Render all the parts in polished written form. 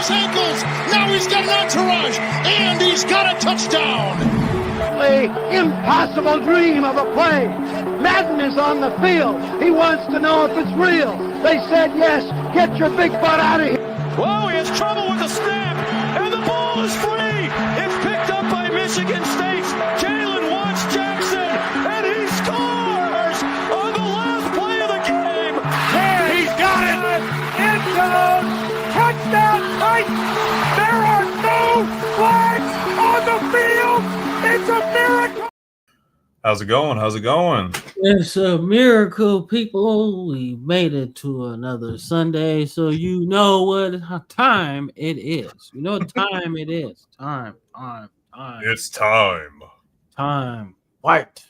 his ankles. Now he's got an entourage, and he's got a touchdown. The impossible dream of a play. Madden is on the field. He wants to know if it's real. They said yes. Get your big butt out of here. Whoa, he has trouble with the snap, and the ball is free. It's picked up by Michigan State. Jalen Watts Jackson, and he scores on the last play of the game. There, he's got it. End zone. Touchdown Titans. There are no flags on the field. It's a miracle. How's it going? How's it going? It's a miracle, people. We made it to another Sunday, so you know what time it is. You know what time it is. Time. It's time. Time. Fight.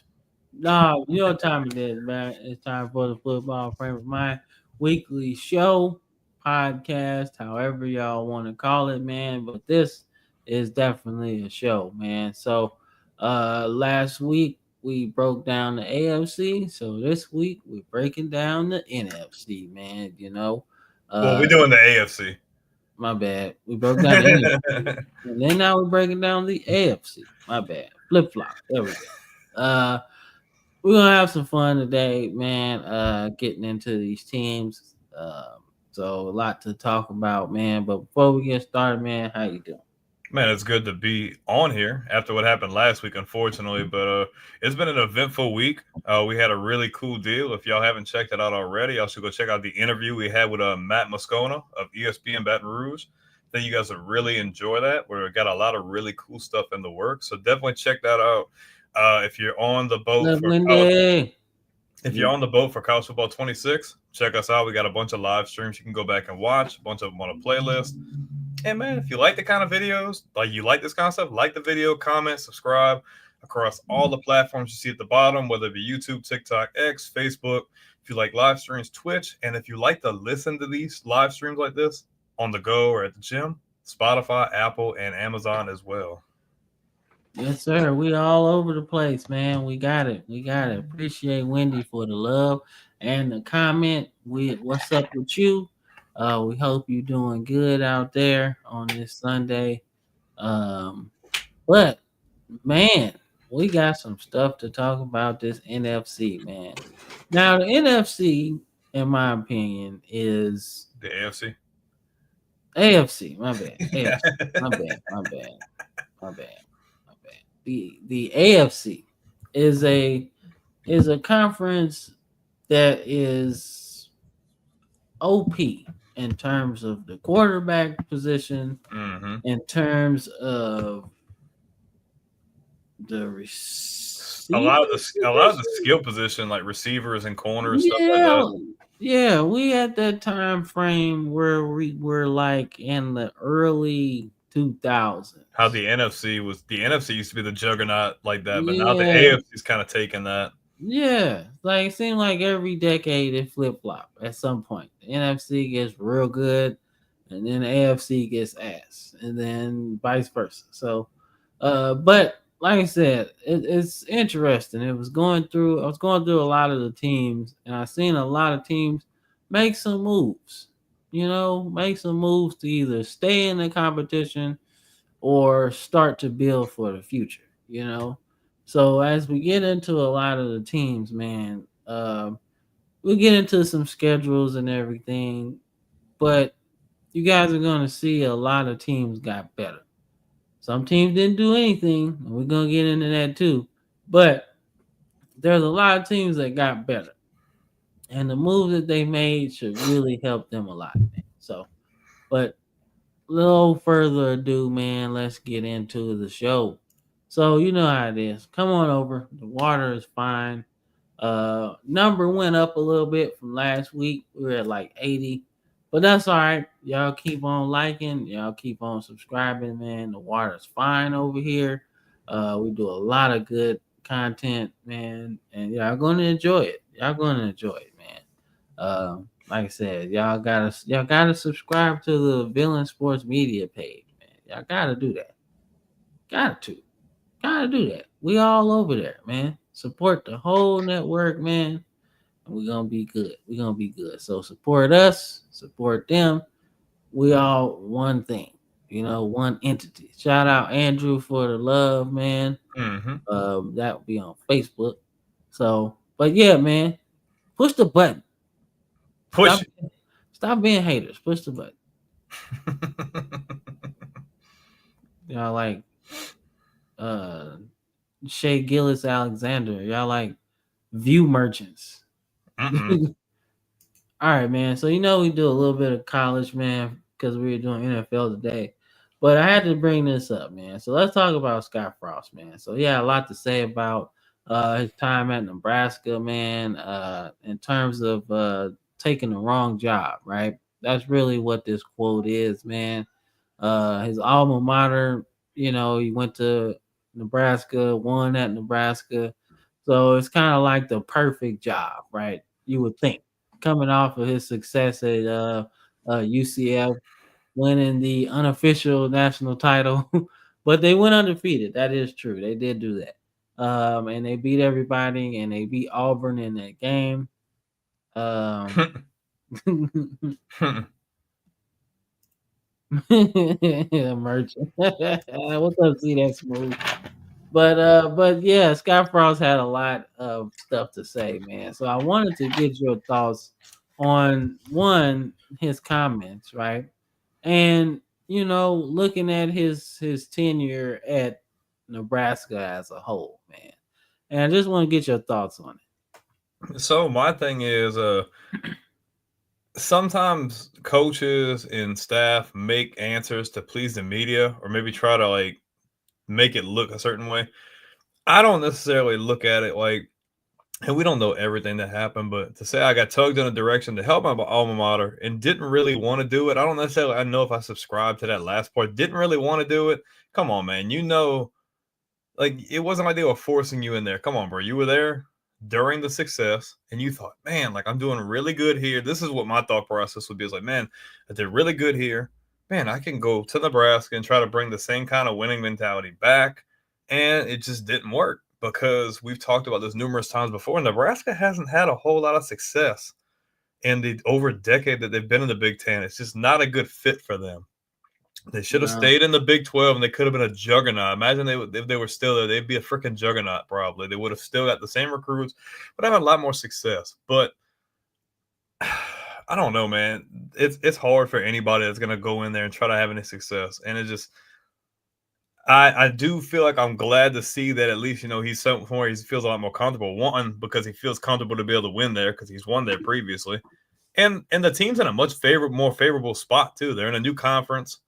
No, you know what time it is, man. It's time for the Football Frame of Mind weekly show, podcast, however y'all want to call it, man. But this is definitely a show, man. So last week we broke down the AFC, so this week we're breaking down the NFC, man. You know, Well, we're doing the AFC. My bad. We broke down the NFC, and then now we're breaking down the AFC. My bad. Flip flop. There we go. We're gonna have some fun today, man. Getting into these teams. So a lot to talk about, man. But before we get started, man, how you doing? Man, it's good to be on here after what happened last week, unfortunately. But it's been an eventful week. We had a really cool deal. If y'all haven't checked it out already, y'all should go check out the interview we had with Matt Moscona of ESPN Baton Rouge. I think you guys would really enjoy that. We got a lot of really cool stuff in the works. So definitely check that out. If you're on the boat for College Football 26, check us out. We got a bunch of live streams you can go back and watch, a bunch of them on a playlist. And man, if you like the kind of videos, like you like this kind of stuff, like the video, comment, subscribe across all the platforms you see at the bottom, whether it be YouTube, TikTok, X, Facebook. If you like live streams, Twitch. And if you like to listen to these live streams like this on the go or at the gym, Spotify, Apple, and Amazon as well. Yes, sir. We all over the place, man. We got it. Appreciate Wendy for the love and the comment. What's up with you? We hope you're doing good out there on this Sunday. But man, we got some stuff to talk about this NFC, man. Now the NFC, in my opinion, is the AFC. AFC, my bad. AFC, my bad. The AFC is a conference that is OP in terms of the quarterback position, in terms of the a lot of the skill position, like receivers and corners, stuff like that. Yeah, we at that time frame where we were like in the early 2000s. How the NFC used to be the juggernaut like that, but now the AFC is kind of taking that. Yeah, like it seemed like every decade it flip flop at some point. The NFC gets real good, and then the AFC gets ass, and then vice versa. So, but like I said, it's interesting. I was going through a lot of the teams, and I seen a lot of teams make some moves. Make some moves to either stay in the competition or start to build for the future. So as we get into a lot of the teams, man, we'll get into some schedules and everything, but you guys are going to see a lot of teams got better. Some teams didn't do anything, and we're going to get into that too, but there's a lot of teams that got better, and the moves that they made should really help them a lot, man. So, but no further ado, man, let's get into the show. So you know how it is. Come on over. The water is fine. Number went up a little bit from last week. We were at like 80, but that's all right. Y'all keep on liking. Y'all keep on subscribing, man. The water is fine over here. We do a lot of good content, man, and y'all gonna enjoy it. Man. Like I said, y'all gotta subscribe to the Villain Sports Media page, man. Y'all gotta do that. Gotta do that. We all over there, man. Support the whole network, man. And we're gonna be good. So support us, support them, we all one thing, one entity. Shout out Andrew for the love, man. Mm-hmm. That will be on Facebook. So, but yeah, man, push the button. Push Stop being haters. Push the button. it. Y'all like Shea Gillis Alexander. Y'all like view merchants. Mm-mm. All right, man. So we do a little bit of college, man, because we were doing NFL today. But I had to bring this up, man. So let's talk about Scott Frost, man. So he had a lot to say about his time at Nebraska, man, in terms of taking the wrong job, right? That's really what this quote is, man. His alma mater, he went to Nebraska, won at Nebraska. So it's kind of like the perfect job, right? You would think, coming off of his success at UCF, winning the unofficial national title, but they went undefeated. That is true. They did do that. And they beat everybody, and they beat Auburn in that game. Merchant. What's up, see that smooth? But yeah, Scott Frost had a lot of stuff to say, man. So I wanted to get your thoughts on his comments, right? And looking at his tenure at Nebraska as a whole, man. And I just want to get your thoughts on it. So my thing is, sometimes coaches and staff make answers to please the media, or maybe try to like make it look a certain way. I don't necessarily look at it like, and we don't know everything that happened, but to say I got tugged in a direction to help my alma mater and didn't really want to do it, I know if I subscribe to that last part, didn't really want to do it. Come on, man. Like it wasn't like they were forcing you in there. Come on, bro. You were there during the success and you thought, man, like I'm doing really good here. This is what my thought process would be. It's like, man, I did really good here. Man, I can go to Nebraska and try to bring the same kind of winning mentality back. And it just didn't work because we've talked about this numerous times before. Nebraska hasn't had a whole lot of success in the over a decade that they've been in the Big Ten. It's just not a good fit for them. They should have stayed in the Big 12 and they could have been a juggernaut. Imagine if they were still there, they'd be a freaking juggernaut probably. They would have still got the same recruits, but have a lot more success. But I don't know, man. It's hard for anybody that's going to go in there and try to have any success. And it just I do feel like I'm glad to see that at least, he's somewhere he feels a lot more comfortable. One, because he feels comfortable to be able to win there because he's won there previously. And the team's in a much more favorable spot too. They're in a new conference.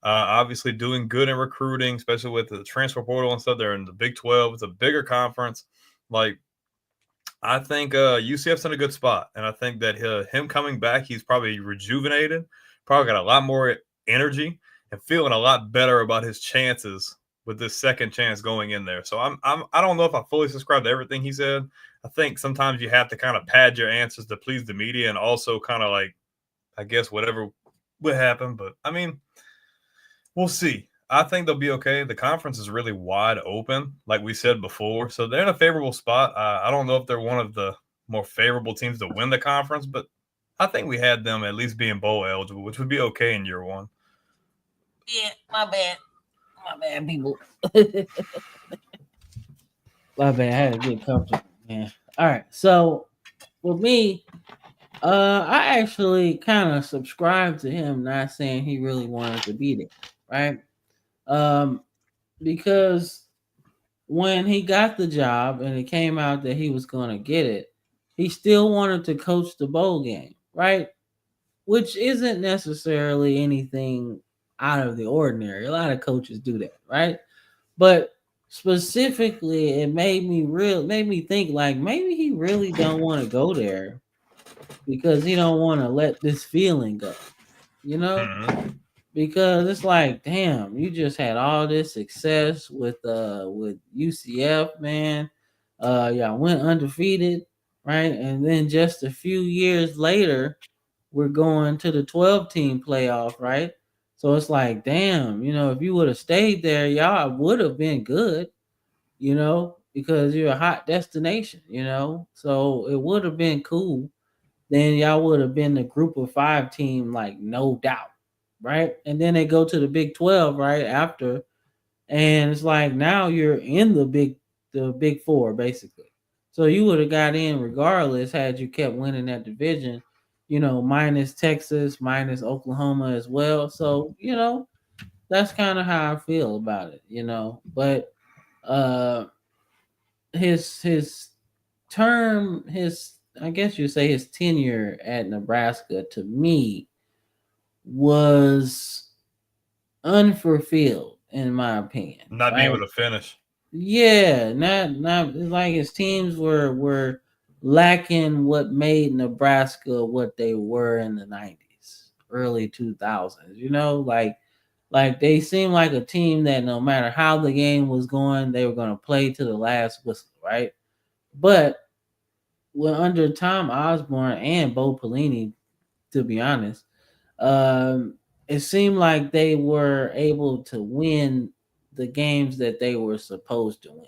Obviously doing good in recruiting, especially with the transfer portal and stuff. They're in the Big 12. It's a bigger conference. Like, I think UCF's in a good spot. And I think that him coming back, he's probably rejuvenated, probably got a lot more energy and feeling a lot better about his chances with this second chance going in there. So I don't know if I fully subscribe to everything he said. I think sometimes you have to kind of pad your answers to please the media and also kind of like, I guess, whatever would happen. But I mean, we'll see. I think they'll be okay. The conference is really wide open, like we said before. So they're in a favorable spot. I don't know if they're one of the more favorable teams to win the conference, but I think we had them at least being bowl eligible, which would be okay in year one. Yeah, my bad. My bad, people. My bad. I had to get comfortable, man. All right. So with me, I actually kind of subscribed to him not saying he really wanted to be there, right? Because when he got the job and it came out that he was going to get it, he still wanted to coach the bowl game, right? Which isn't necessarily anything out of the ordinary. A lot of coaches do that, right? But specifically, it made me think like maybe he really don't want to go there because he don't want to let this feeling go, Mm-hmm. because it's like, damn, you just had all this success with UCF, man. Y'all went undefeated, right? And then just a few years later, we're going to the 12-team playoff, right? So it's like, damn, if you would have stayed there, y'all would have been good, because you're a hot destination, So it would have been cool. Then y'all would have been the group of 5 team, like, no doubt. right? And then they go to the Big 12 right after, and it's like now you're in the Big Four basically. So you would have got in regardless had you kept winning that division, minus Texas, minus Oklahoma as well. So that's kind of how I feel about it. But uh, his term, I guess you say his tenure at Nebraska to me was unfulfilled in my opinion. Not being able to finish. Yeah, not it's like his teams were lacking what made Nebraska what they were in the 90s, early 2000s. Like they seemed like a team that no matter how the game was going, they were going to play to the last whistle, right? But under Tom Osborne and Bo Pelini, to be honest, it seemed like they were able to win the games that they were supposed to win.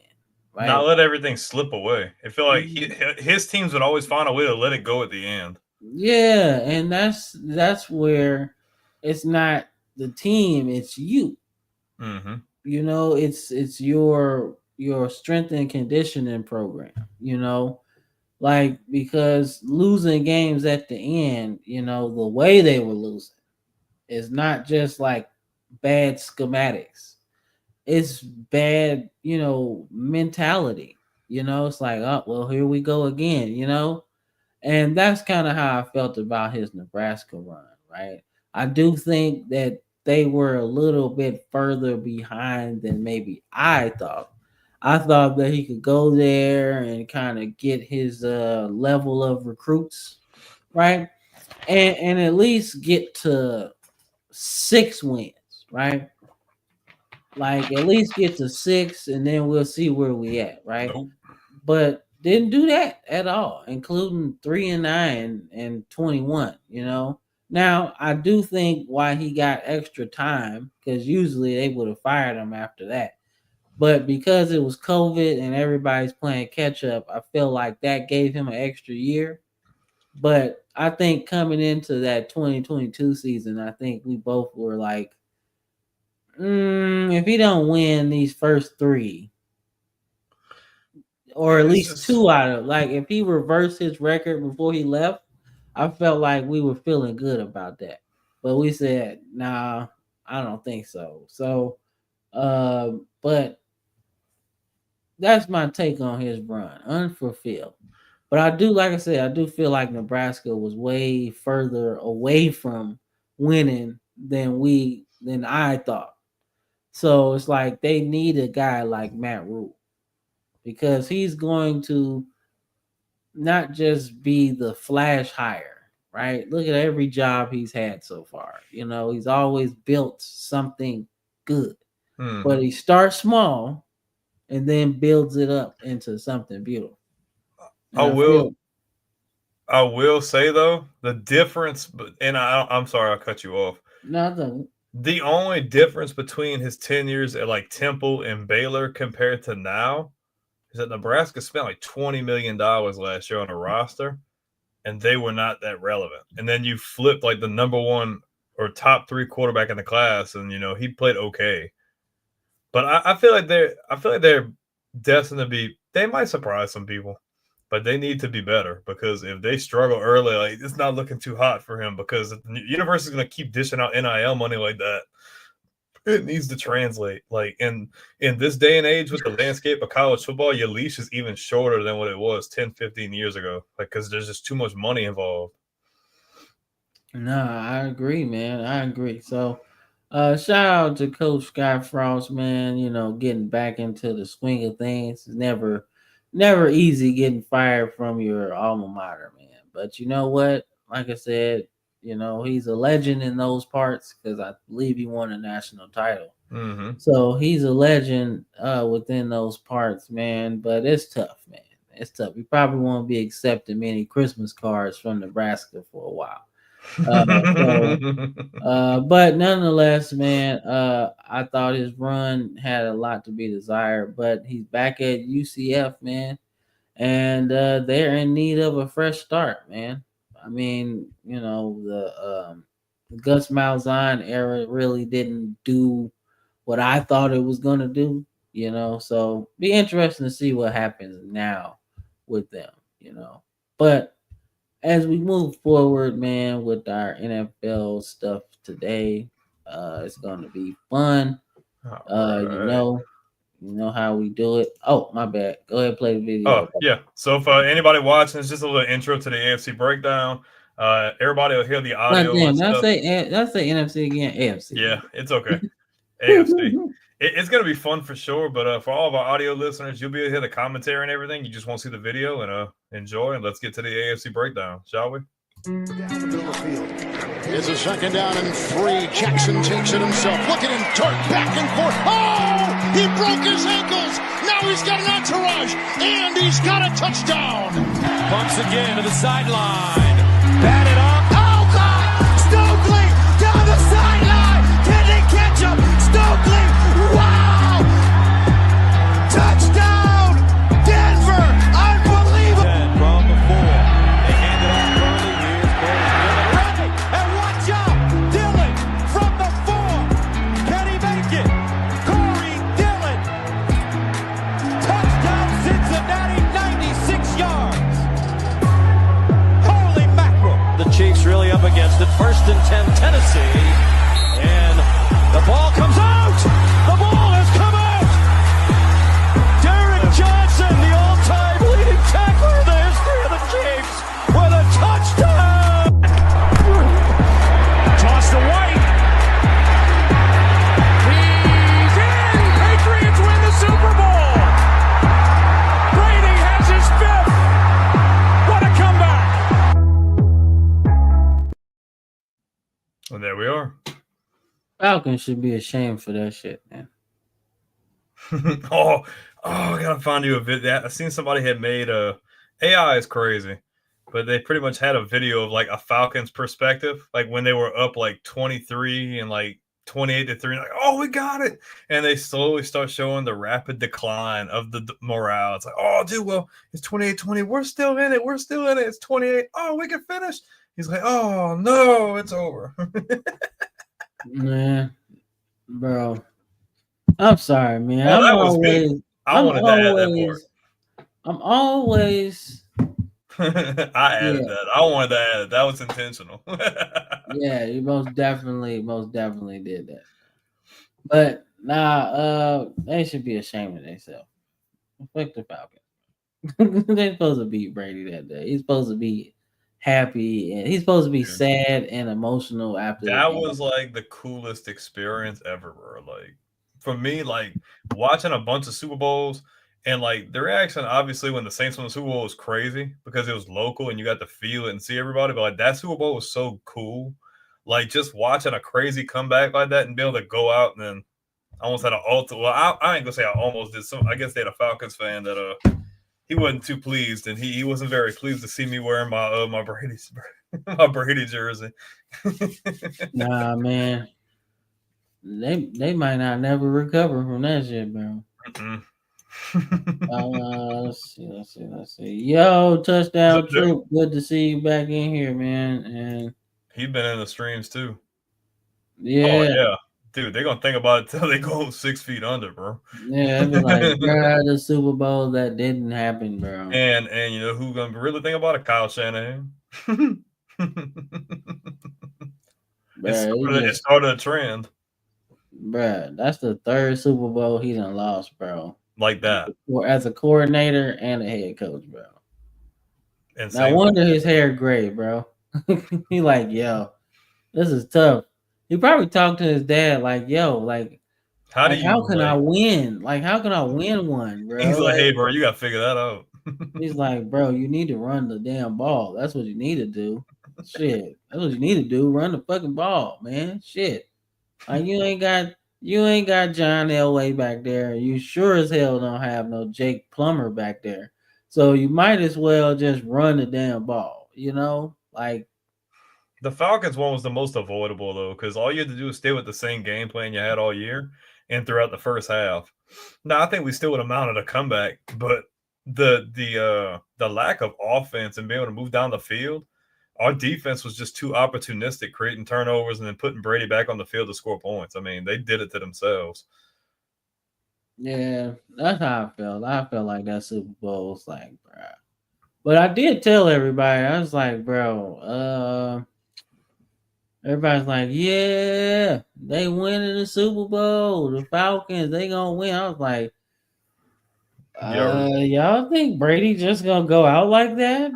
Right? Not let everything slip away. I feel like his teams would always find a way to let it go at the end. Yeah, and that's where it's not the team, it's you. Mm-hmm. It's your strength and conditioning program. Like because losing games at the end, the way they were losing is not just like bad schematics. It's bad, mentality. It's like, oh well, here we go again, and that's kind of how I felt about his Nebraska run, right? I do think that they were a little bit further behind than maybe I thought. I thought that he could go there and kind of get his level of recruits, right? And at least get to 6 wins, right? Like at least get to 6 and then we'll see where we at, right? Nope. But didn't do that at all, including 3-9 and 21, Now I do think why he got extra time, because usually they would have fired him after that. But because it was COVID and everybody's playing catch up, I feel like that gave him an extra year. But I think coming into that 2022 season, I think we both were like, if he don't win these first 3, or at least 2 out of, like if he reversed his record before he left, I felt like we were feeling good about that. But we said, nah, I don't think so. So, but that's my take on his run, unfulfilled. But I do, like I said, I do feel like Nebraska was way further away from winning than I thought. So it's like they need a guy like Matt Rhule, because he's going to not just be the flash hire, right? Look at every job he's had so far. He's always built something good, but he starts small and then builds it up into something beautiful. And I will say though, the difference, and I'm sorry I cut you off. Nothing. The only difference between his 10 years at like Temple and Baylor compared to now is that Nebraska spent like $20 million last year on a roster, and they were not that relevant. And then you flipped like the number 1 or top 3 quarterback in the class, and he played okay. But I feel like they're destined to be. They might surprise some people, but they need to be better, because if they struggle early, like it's not looking too hot for him, because the university is going to keep dishing out NIL money like that. It needs to translate. Like in this day and age with the landscape of college football, your leash is even shorter than what it was 10, 15 years ago. Like, because there's just too much money involved. No, I agree, man. I agree. So shout out to Coach Scott Frost, man. Getting back into the swing of things. It's never easy getting fired from your alma mater, man. But you know what? Like I said, he's a legend in those parts, because I believe he won a national title. Mm-hmm. So he's a legend within those parts, man. But it's tough, man. It's tough. He probably won't be accepting many Christmas cards from Nebraska for a while. But nonetheless, man, I thought his run had a lot to be desired, but he's back at UCF, man, and they're in need of a fresh start, man. I mean, The Gus Malzahn era really didn't do what I thought it was gonna do, you know. So be interesting to see what happens now with them, you know. But as we move forward, man, with our NFL stuff today, it's gonna be fun. You know how we do it. Oh, my bad. Go ahead, play the video. Oh, yeah. So for anybody watching, it's just a little intro to the AFC breakdown. Everybody will hear the audio. Let's say NFC again. AFC. Yeah, it's okay. AFC. It's gonna be fun for sure. But for all of our audio listeners, you'll be able to hear the commentary and everything. You just won't see the video and enjoy. And let's get to the AFC breakdown, shall we? Down the middle of the field. It's a 2nd down and 3. Jackson takes it himself. Look at him dart back and forth. Oh! He broke his ankles. Now he's got an entourage. And he's got a touchdown. Pumps again to the sideline. Batted up. Oh, God! Stokely down the sideline. Can they catch him? Stokely! Wow! Touchdown! Denver! Unbelievable! From the 4. They hand it off early. Here's Dillon ready. And watch out! Dillon from the 4. Can he make it? Corey Dillon. Touchdown Cincinnati, 96 yards. Holy mackerel. The Chiefs really up against it. 1st and 10 Tennessee. And the ball comes out. The ball has come out. Derek Johnson, the all-time leading tackler in the history of the Chiefs, with a touchdown. Toss to White. He's in! Patriots win the Super Bowl! Brady has his 5th! What a comeback! And there we are. Falcons should be ashamed for that shit, man. I gotta find you a video. I seen somebody had made AI is crazy, but they pretty much had a video of like a Falcons perspective, like when they were up like 23 and like 28-3, like, oh, we got it, and they slowly start showing the rapid decline of the morale. It's like, oh, dude, well, it's 28-20, we're still in it, it's 28, oh, we can finish. He's like, oh no, it's over. Man, bro, I'm sorry, man. Oh, I'm that was always, me. I wanted to add that part. I'm always, I added that. I wanted to add it. That was intentional. yeah, you most definitely did that. But they should be ashamed of themselves. Fuck the Falcons. They're supposed to beat Brady that day. He's supposed to be happy and he's supposed to be sad and emotional after that. Was like the coolest experience ever, bro. Like for me, like watching a bunch of Super Bowls. And like the reaction, obviously, when the Saints won the Super Bowl was crazy because it was local and you got to feel it and see everybody. But like that Super Bowl was so cool. Like just watching a crazy comeback like that and be able to go out and then almost had an altar. Well, I ain't gonna say I almost did. I guess they had a Falcons fan that he wasn't too pleased, and he wasn't very pleased to see me wearing my Brady jersey. Nah, man, they might not never recover from that shit, bro. Mm-mm. Let's see. Yo, touchdown Troop. Good to see you back in here, man. And he's been in the streams too. Yeah. Oh yeah. Dude, they're gonna think about it till they go 6 feet under, bro. Yeah, it'd be like, bro, the Super Bowl that didn't happen, bro. And you know who's gonna really think about it? Kyle Shanahan. It started a trend. Bro, that's the 3rd Super Bowl he done lost, bro. Like that. Or as a coordinator and a head coach, bro. And no wonder his hair gray, bro. He like, yo, this is tough. He probably talked to his dad like, yo, like, how can I win? Like, how can I win one, bro? He's like, hey, bro, you got to figure that out. He's like, bro, you need to run the damn ball. That's what you need to do. Shit. That's what you need to do. Run the fucking ball, man. Shit. Like, you ain't got John Elway back there. You sure as hell don't have no Jake Plummer back there. So you might as well just run the damn ball, you know? Like, the Falcons one was the most avoidable, though, because all you had to do is stay with the same game plan you had all year and throughout the first half. Now, I think we still would have mounted a comeback, but the lack of offense and being able to move down the field, our defense was just too opportunistic, creating turnovers and then putting Brady back on the field to score points. I mean, they did it to themselves. Yeah, that's how I felt. I felt like that Super Bowl was like, bro. But I did tell everybody, I was like, bro, everybody's like, yeah, they winning the Super Bowl. The Falcons, they gonna win. I was like, y'all think Brady just gonna go out like that?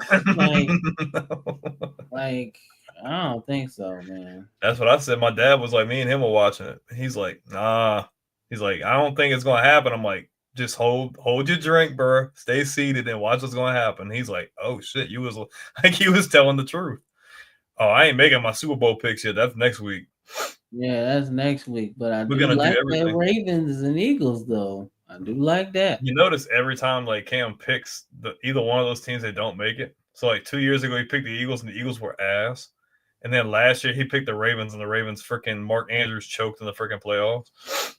Like, I don't think so, man. That's what I said. My dad was like, me and him were watching it. He's like, nah. He's like, I don't think it's gonna happen. I'm like, just hold your drink, bro. Stay seated and watch what's gonna happen. He's like, oh shit, you was like he was telling the truth. Oh, I ain't making my Super Bowl picks yet. That's next week. Yeah, that's next week. But I We're do gonna like do everything. that Ravens and Eagles, though. I do like that. You notice every time like Cam picks either one of those teams, they don't make it. So like 2 years ago, he picked the Eagles, and the Eagles were ass. And then last year, he picked the Ravens, and the Ravens freaking Mark Andrews choked in the freaking playoffs.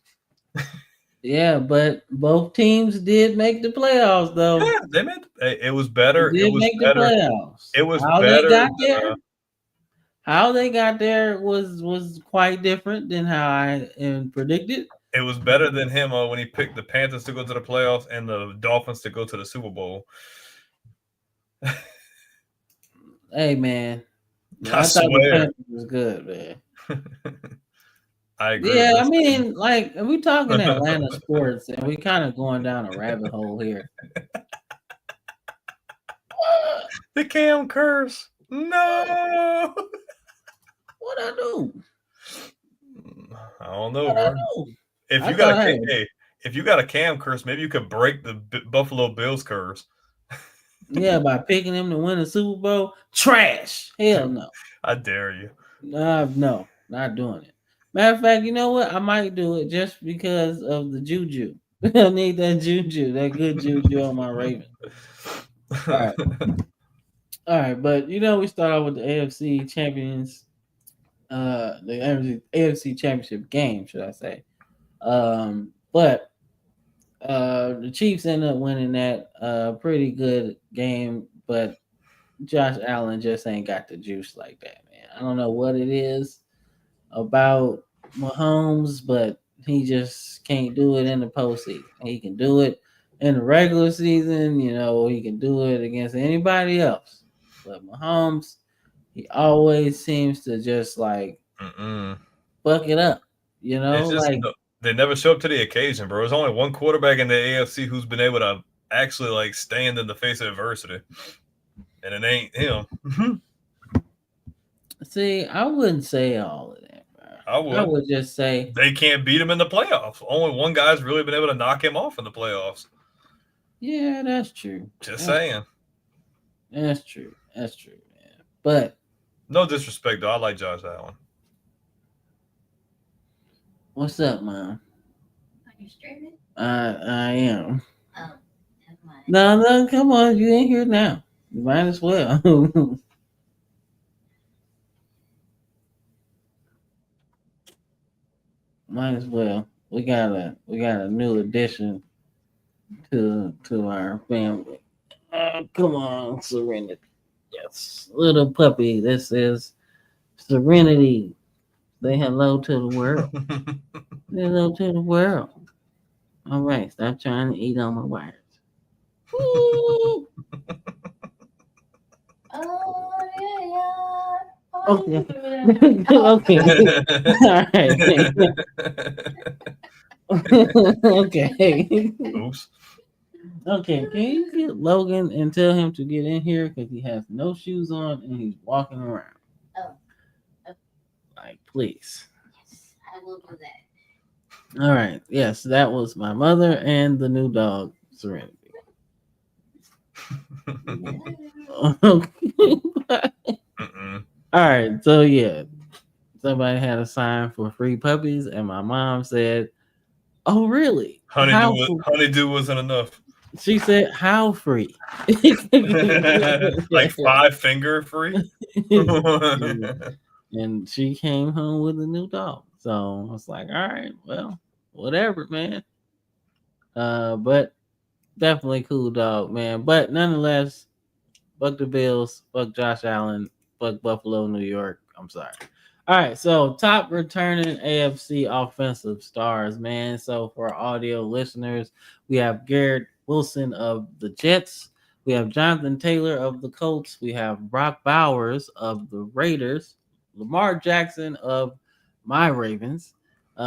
Yeah, but both teams did make the playoffs, though. Yeah, they made it was better. They did make the playoffs. It was how better. They got there. How they got there was quite different than how I predicted. It was better than him when he picked the Panthers to go to the playoffs and the Dolphins to go to the Super Bowl. Hey, man. I thought the Panthers was good, man. I agree. Yeah, I mean, like, we talking Atlanta sports, and we kind of going down a rabbit hole here. The Cam curse. No. What I do? I don't know, bro. If you got a Cam curse, maybe you could break the Buffalo Bills curse. Yeah, by picking him to win the Super Bowl. Trash. Hell no. I dare you. No, not doing it. Matter of fact, you know what? I might do it just because of the juju. I need that juju, that good juju on my Ravens. All right, but we start off with the AFC champions, the AFC championship game, should I say? But the Chiefs ended up winning that pretty good game, but Josh Allen just ain't got the juice like that, man. I don't know what it is about Mahomes, but he just can't do it in the postseason. He can do it in the regular season, he can do it against anybody else. But Mahomes, he always seems to just like buck it up, they never show up to the occasion, bro. There's only one quarterback in the AFC who's been able to actually like stand in the face of adversity, and it ain't him. See, I wouldn't say all of that, bro. I would just say they can't beat him in the playoffs. Only one guy's really been able to knock him off in the playoffs. Yeah, that's true. Just saying. That's true. That's true, man. But no disrespect, though. I like Josh Allen. What's up, Mom? Are you streaming? I am. Oh, never mind. No, come on. You ain't here now. You might as well. Might as well. We got a new addition to our family. Come on, Serenity. Yes, little puppy. This is Serenity. Say hello to the world. Say hello to the world. All right, stop trying to eat on my wires. Okay. Okay. All right. Okay. Oops. Okay, can you get Logan and tell him to get in here because he has no shoes on and he's walking around? Oh. Like, please. Yes, I will do that. All right. Yes, that was my mother and the new dog, Serenity. All right. So, yeah. Somebody had a sign for free puppies, and my mom said, "Oh, really? Honeydew wasn't enough." She said, "How free?" Like 5 finger free. And she came home with a new dog. So I was like, all right, well, whatever, man. But definitely cool dog, man. But nonetheless, fuck the Bills, fuck Josh Allen, Fuck Buffalo, New York. I'm sorry. All right, so top returning AFC offensive stars, man. So for our audio listeners, we have Garrett Wilson of the Jets. We have Jonathan Taylor of the Colts. We have Brock Bowers of the Raiders. Lamar Jackson of my Ravens.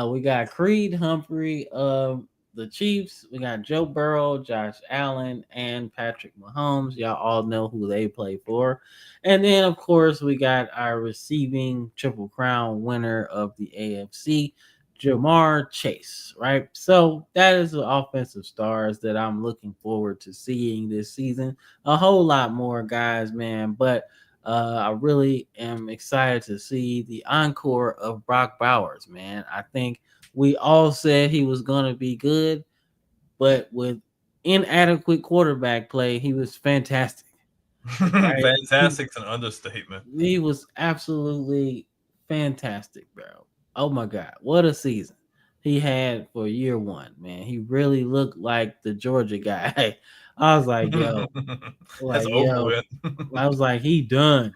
We got Creed Humphrey of the Chiefs. We got Joe Burrow, Josh Allen, and Patrick Mahomes. Y'all all know who they play for. And then, of course, we got our receiving Triple Crown winner of the AFC, Jamar Chase, right? So that is the offensive stars that I'm looking forward to seeing this season. A whole lot more guys, man, but I really am excited to see the encore of Brock Bowers, man. I think we all said he was going to be good, but with inadequate quarterback play, he was fantastic. Right? Fantastic's an understatement. He was absolutely fantastic, bro. Oh my God, what a season he had for year one, man. He really looked like the Georgia guy. I was like, yo, That's over with. I was like, he done.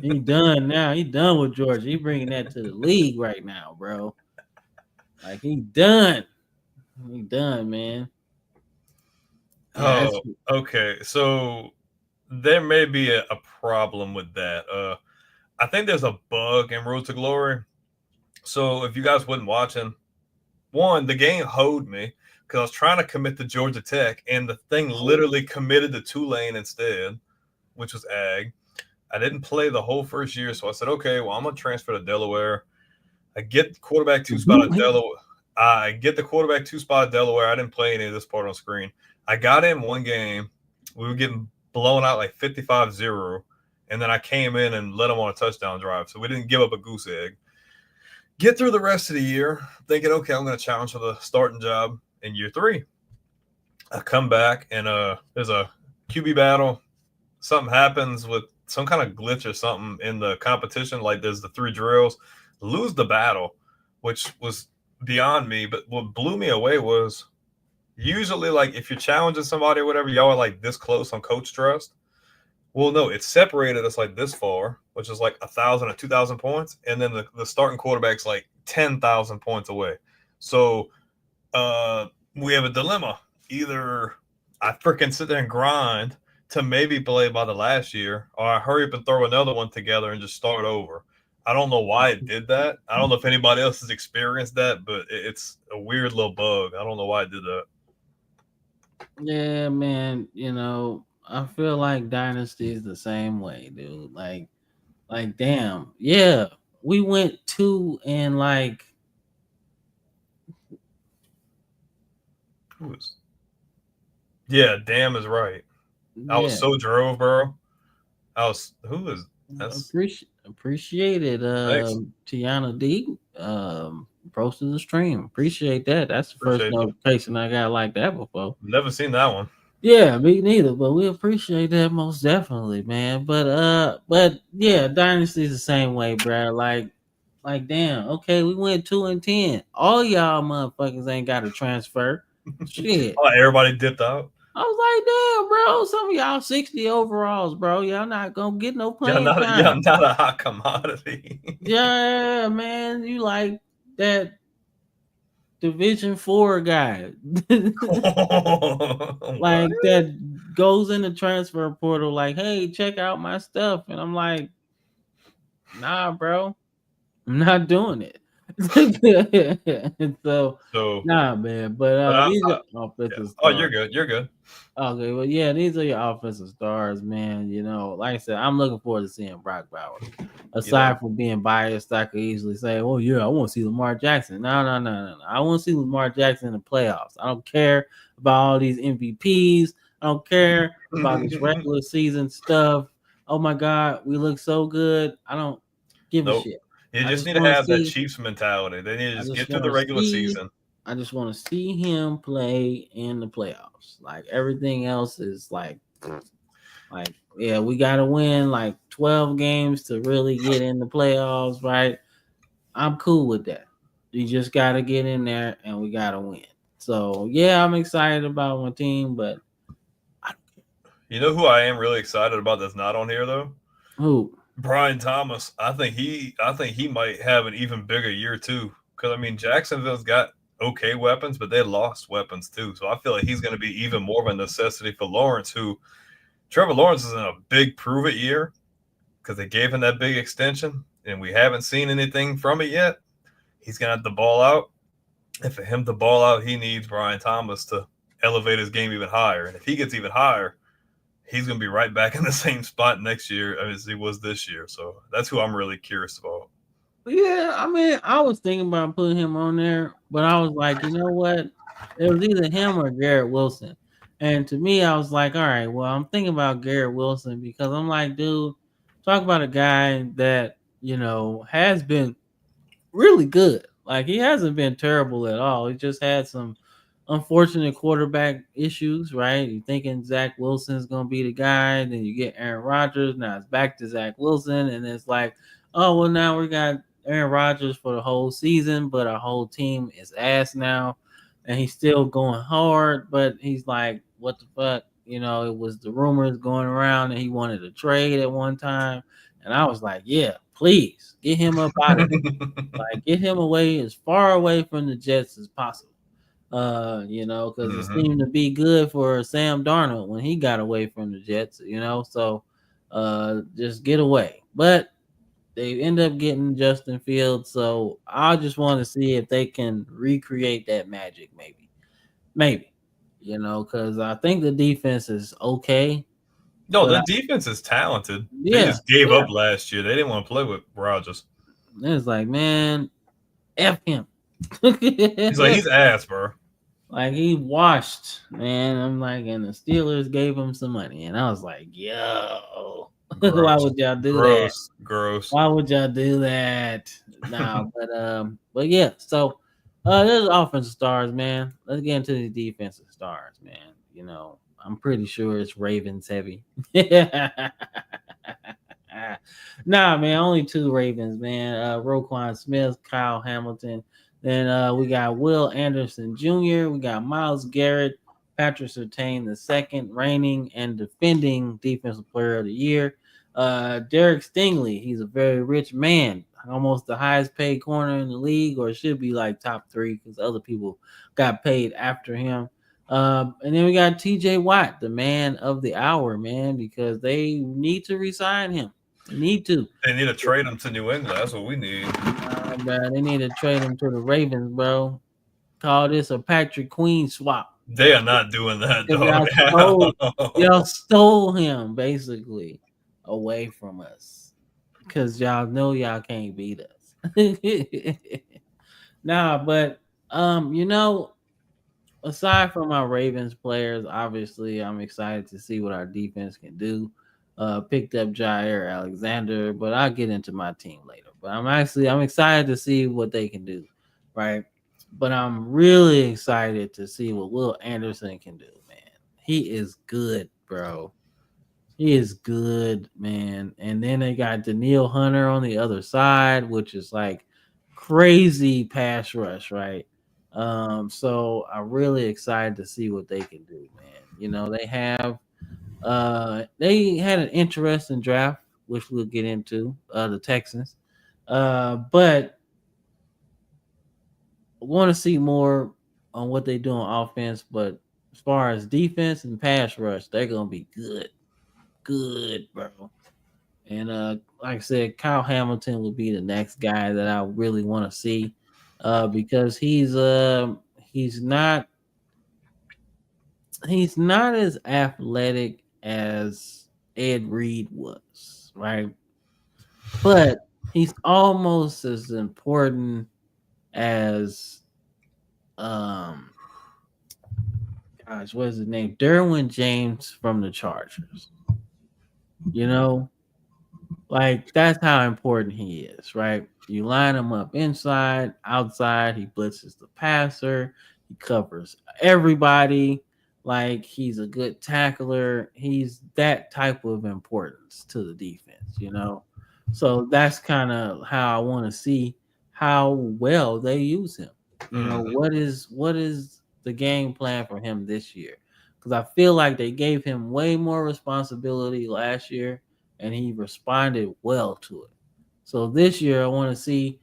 He done now. He done with Georgia. He bringing that to the league right now, bro. Like he done. He done, man. Oh, okay. So there may be a problem with that. I think there's a bug in Road to Glory. So if you guys wasn't watching, one, the game hoed me because I was trying to commit to Georgia Tech, and the thing literally committed to Tulane instead, which was Ag. I didn't play the whole first year, so I said, okay, well, I'm going to transfer to Delaware. I get the quarterback two spot at Delaware. I get the quarterback two spot at Delaware. I didn't play any of this part on screen. I got in one game. We were getting blown out like 55-0, and then I came in and led them on a touchdown drive, so we didn't give up a goose egg. Get through the rest of the year thinking, okay, I'm going to challenge for the starting job in year 3. I come back, and there's a QB battle. Something happens with some kind of glitch or something in the competition, like there's the 3 drills. Lose the battle, which was beyond me, but what blew me away was usually, like, if you're challenging somebody or whatever, y'all are like this close on coach trust. Well, no, it separated us like this far, which is like 1,000 or 2,000 points, and then the starting quarterback's like 10,000 points away. So we have a dilemma. Either I freaking sit there and grind to maybe play by the last year, or I hurry up and throw another one together and just start over. I don't know why it did that. I don't know if anybody else has experienced that, but it's a weird little bug. I don't know why it did that. Yeah, man. You know, I feel like Dynasty is the same way, dude. Like, damn. Yeah, we went 2 and like. Yeah, damn is right. I was so drove, bro. That's appreciated Tiana D. Posted the stream. Appreciate that. That's the first notification I got like that before. Never seen that one. Yeah, me neither, but we appreciate that most definitely, man. But yeah, Dynasty's the same way, bro. Like damn, okay, we went 2 and 10. All y'all motherfuckers ain't got to transfer. Shit. Oh, everybody dipped out. I was like, damn, bro, some of y'all 60 overalls, bro. Y'all not gonna get no playing time. Y'all not a hot commodity. Yeah, man, you like that Division 4 guy. Like that goes in the transfer portal like, hey, check out my stuff. And I'm like, nah, bro, I'm not doing it. so nah, man. But these are offensive stars. Oh, you're good. Okay, well, yeah, these are your offensive stars, man. You know, like I said, I'm looking forward to seeing Brock Bowers. Aside from being biased, I could easily say, oh, yeah, I want to see Lamar Jackson. No. I want to see Lamar Jackson in the playoffs. I don't care about all these MVPs. I don't care about this regular season stuff. Oh, my God, we look so good. I don't give a shit. You just need to have that Chiefs mentality. They need to just get through the regular season. I just want to see him play in the playoffs. Like everything else is like, yeah, we got to win like 12 games to really get in the playoffs, right? I'm cool with that. You just got to get in there and we got to win. So, yeah, I'm excited about my team, but you know who I am really excited about that's not on here, though? Who? Brian Thomas, I think he might have an even bigger year too. Because I mean, Jacksonville's got okay weapons, but they lost weapons too. So I feel like he's going to be even more of a necessity for Lawrence. Who Trevor Lawrence is in a big prove it year because they gave him that big extension, and we haven't seen anything from it yet. He's going to have to ball out, and for him to ball out, he needs Brian Thomas to elevate his game even higher. And if he gets even higher, he's going to be right back in the same spot next year as he was this year. So that's who I'm really curious about. Yeah, I mean, I was thinking about putting him on there, but I was like, you know what? It was either him or Garrett Wilson. And to me, I was like, all right, well, I'm thinking about Garrett Wilson because I'm like, dude, talk about a guy that, has been really good. Like, he hasn't been terrible at all. He just had some unfortunate quarterback issues, right? You're thinking Zach Wilson's going to be the guy, then you get Aaron Rodgers. Now it's back to Zach Wilson, and it's like, oh, well, now we got Aaron Rodgers for the whole season, but our whole team is ass now, and he's still going hard, but he's like, what the fuck? It was the rumors going around that he wanted to trade at one time, and I was like, yeah, please get him up out of there. Like, get him away as far away from the Jets as possible. Because it seemed to be good for Sam Darnold when he got away from the Jets, so just get away. But they end up getting Justin Fields, so I just want to see if they can recreate that magic, maybe, because I think the defense is okay. No, the defense is talented. They just gave up last year. They didn't want to play with Rodgers. It's like, man, F him. He's ass, bro. Like, he washed, man. I'm like, and the Steelers gave him some money, and I was like, yo, why would y'all do that? Gross. Why would y'all do that? No, but yeah. So, there's offensive stars, man. Let's get into the defensive stars, man. I'm pretty sure it's Ravens heavy. Nah, man, only 2 Ravens, man. Roquan Smith, Kyle Hamilton. Then we got Will Anderson Jr., we got Myles Garrett, Patrick Surtain, the second reigning and defending Defensive Player of the Year. Derek Stingley, he's a very rich man, almost the highest paid corner in the league, or should be like top 3 because other people got paid after him. And then we got TJ Watt, the man of the hour, man, because they need to re-sign him. They need to trade him to New England. That's what we need. Bro, they need to trade him to the Ravens, bro. Call this a Patrick Queen swap. They are not doing that, though. Y'all stole him, basically, away from us. Because y'all know y'all can't beat us. Nah, but, aside from our Ravens players, obviously, I'm excited to see what our defense can do. Picked up Jair Alexander, but I'll get into my team later. But I'm excited to see what they can do, right? But I'm really excited to see what Will Anderson can do, man. He is good, bro. He is good, man. And then they got Danielle Hunter on the other side, which is like crazy pass rush, right? So I'm really excited to see what they can do, man. They had an interesting draft, which we'll get into, the Texans. But I want to see more on what they do on offense. But as far as defense and pass rush, they're gonna be good, bro. And like I said, Kyle Hamilton will be the next guy that I really want to see, because he's not as athletic as Ed Reed was, right? But he's almost as important as what is his name? Derwin James from the Chargers. Like, that's how important he is, right? You line him up inside, outside, he blitzes the passer, he covers everybody. Like, he's a good tackler. He's that type of importance to the defense, So that's kind of how I want to see how well they use him. What is the game plan for him this year? Because I feel like they gave him way more responsibility last year and he responded well to it. So this year, I want to see,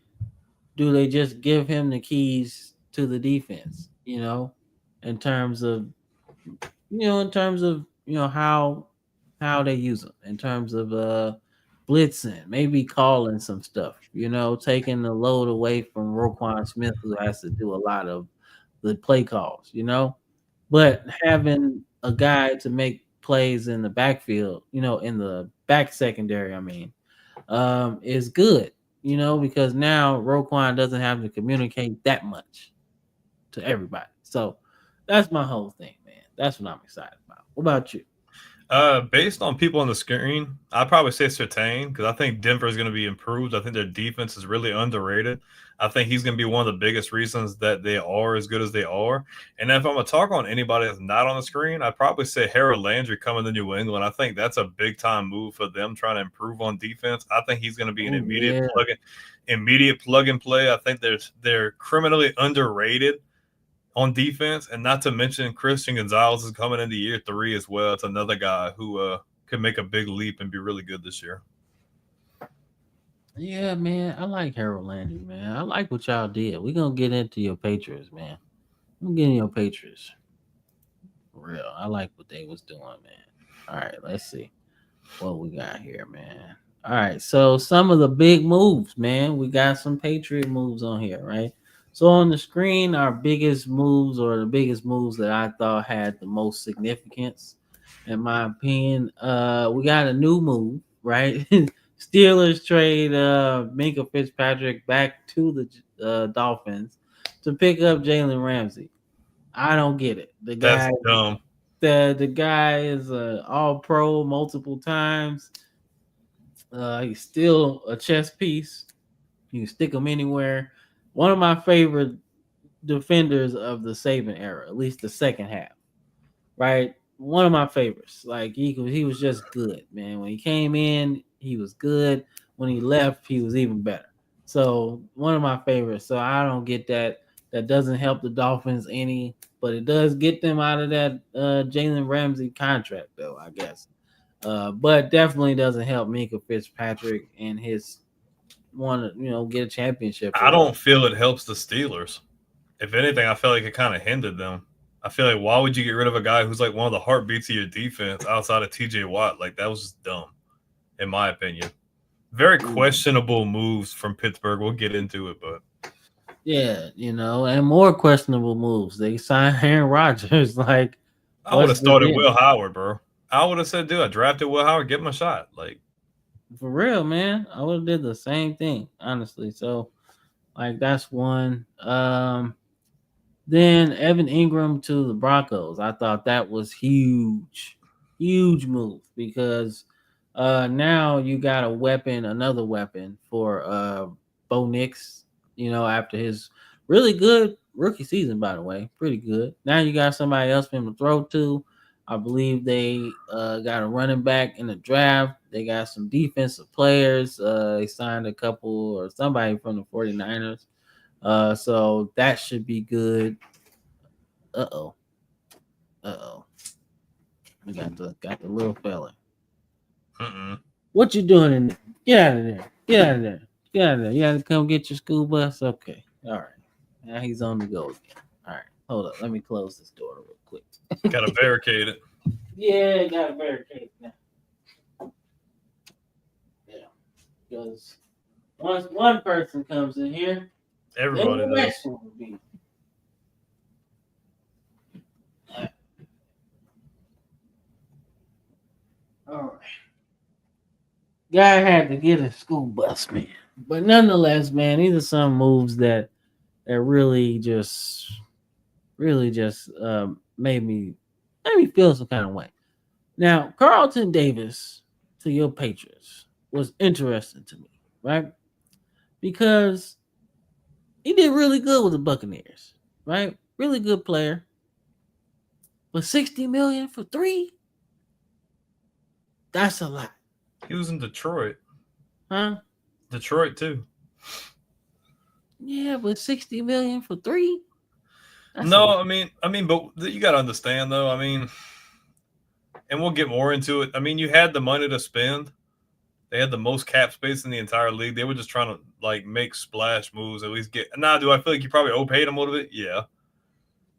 do they just give him the keys to the defense? In terms of how they use them, in terms of blitzing, maybe calling some stuff, taking the load away from Roquan Smith, who has to do a lot of the play calls, but having a guy to make plays in the backfield, in the back secondary, is good, because now Roquan doesn't have to communicate that much to everybody. So that's my whole thing, man. That's what I'm excited about. What about you? Based on people on the screen, I'd probably say Surtain, because I think Denver is going to be improved. I think their defense is really underrated. I think he's going to be one of the biggest reasons that they are as good as they are. And if I'm going to talk on anybody that's not on the screen, I'd probably say Harold Landry coming to New England. I think that's a big time move for them trying to improve on defense. I think he's going to be an immediate plug and play. I think they're criminally underrated on defense, and not to mention Christian Gonzalez is coming into year 3 as well. It's another guy who could make a big leap and be really good this year. Yeah, man, I like Harold Landry, man. I like what y'all did. We're gonna get into your Patriots, man. I'm getting your Patriots. For real. I like what they was doing, man. All right, let's see what we got here, man. All right, so some of the big moves, man. We got some Patriot moves on here, right? So on the screen, our biggest moves, or the biggest moves that I thought had the most significance, in my opinion, we got a new move, right? Steelers trade Minkah Fitzpatrick back to the Dolphins to pick up Jalen Ramsey. I don't get it. That's dumb. The guy is all pro multiple times. He's still a chess piece. You can stick him anywhere. One of my favorite defenders of the Saban era, at least the second half, right? One of my favorites. Like he was just good, man. When he came in, he was good. When he left, he was even better. So one of my favorites. So I don't get that. That doesn't help the Dolphins any, but it does get them out of that Jalen Ramsey contract, though, I guess. But definitely doesn't help Minkah Fitzpatrick and his want to get a championship. I don't feel it helps the Steelers. If anything, I feel like it kind of hindered them. I feel like, why would you get rid of a guy who's like one of the heartbeats of your defense outside of TJ Watt? Like, that was just dumb, in my opinion. Very questionable moves from Pittsburgh. We'll get into it, but yeah, and more questionable moves. They signed Aaron Rodgers. Like, I would have started Will Howard, bro. I would have said, dude, I drafted Will Howard, give him a shot. Like, for real, man. I would have did the same thing, honestly. So, like, that's one. Then Evan Ingram to the Broncos. I thought that was huge move, because now you got another weapon for Bo Nix, after his really good rookie season, by the way. Pretty good. Now you got somebody else for him to throw to. I believe they got a running back in the draft. They got some defensive players. They signed a couple or somebody from the 49ers. So that should be good. Uh-oh. We got the little fella. What you doing in there? Get out of there. You had to come get your school bus? Okay. All right. Now he's on the go again. All right. Hold up. Let me close this door real quick. Got to barricade it. Yeah, got to barricade it now. Yeah. Because once one person comes in here, everybody the next one will be. All right. Guy had to get a school bus, man. But nonetheless, man, these are some moves that really just made me feel some kind of way. Now, Carlton Davis to your Patriots was interesting to me, right? Because he did really good with the Buccaneers, right? Really good player. But $60 million for 3? That's a lot. He was in Detroit. Huh? Detroit too. Yeah, but $60 million for 3? No, I mean, but you got to understand though. I mean, and we'll get more into it. I mean, you had the money to spend. They had the most cap space in the entire league. They were just trying to like make splash moves, at least get. Now, do I feel like you probably overpaid them a little bit? Yeah,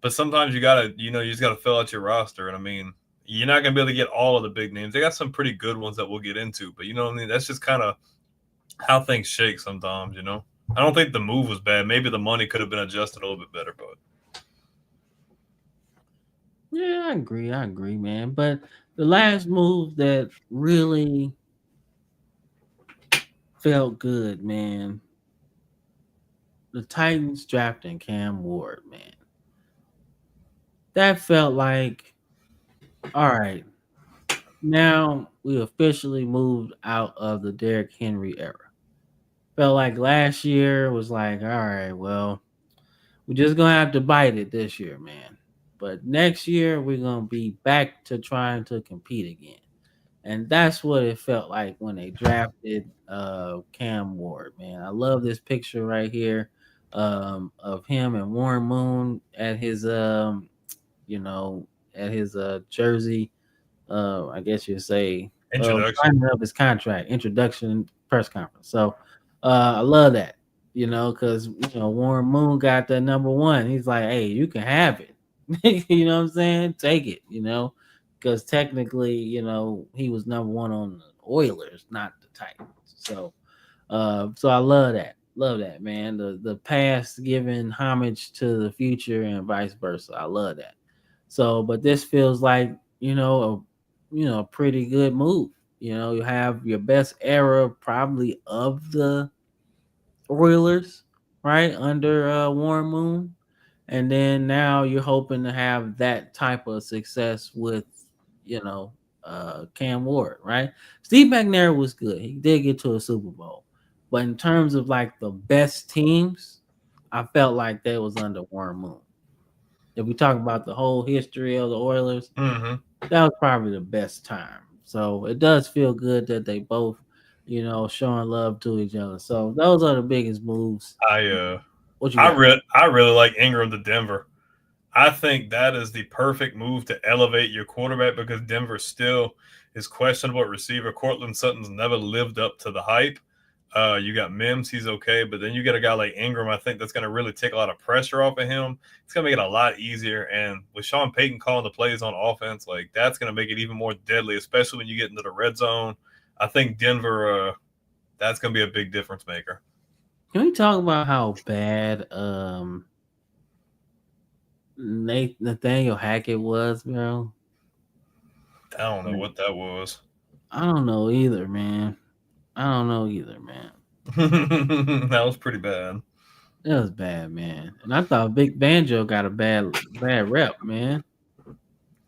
but sometimes you gotta, you just gotta fill out your roster. And I mean, you're not gonna be able to get all of the big names. They got some pretty good ones that we'll get into, but you know what I mean. That's just kind of how things shake sometimes. I don't think the move was bad. Maybe the money could have been adjusted a little bit better, but Yeah, I agree, man. But the last move that really felt good, man. The Titans drafting Cam Ward, man. That felt like, all right, now we officially moved out of the Derrick Henry era. Felt like last year was like, all right, well, we're just gonna have to bite it this year, man. But next year we're gonna be back to trying to compete again. And that's what it felt like when they drafted Cam Ward, man. I love this picture right here of him and Warren Moon at his jersey. I guess you'd say signing up his contract, introduction press conference. So I love that, because Warren Moon got the number one. He's like, hey, you can have it. You know what I'm saying? Take it, because technically, he was number one on the Oilers, not the Titans. So I love that. Love that, man. The past giving homage to the future and vice versa. I love that. So, but this feels like, a pretty good move. You have your best era probably of the Oilers, right, under Warren Moon. And then now you're hoping to have that type of success with, Cam Ward, right? Steve McNair was good. He did get to a Super Bowl. But in terms of like the best teams, I felt like that was under Warren Moon. If we talk about the whole history of the Oilers, that was probably the best time. So it does feel good that they both, showing love to each other. So those are the biggest moves. I really like Ingram to Denver. I think that is the perfect move to elevate your quarterback because Denver still is questionable at receiver. Cortland Sutton's never lived up to the hype. You got Mims, he's okay, but then you get a guy like Ingram. I think that's going to really take a lot of pressure off of him. It's going to make it a lot easier. And with Sean Payton calling the plays on offense, like that's going to make it even more deadly, especially when you get into the red zone. I think Denver, that's going to be a big difference maker. Can we talk about how bad Nathaniel Hackett was, bro? I don't know what that was. I don't know either, man. That was pretty bad. It was bad, man. And I thought Vic Fangio got a bad rep, man.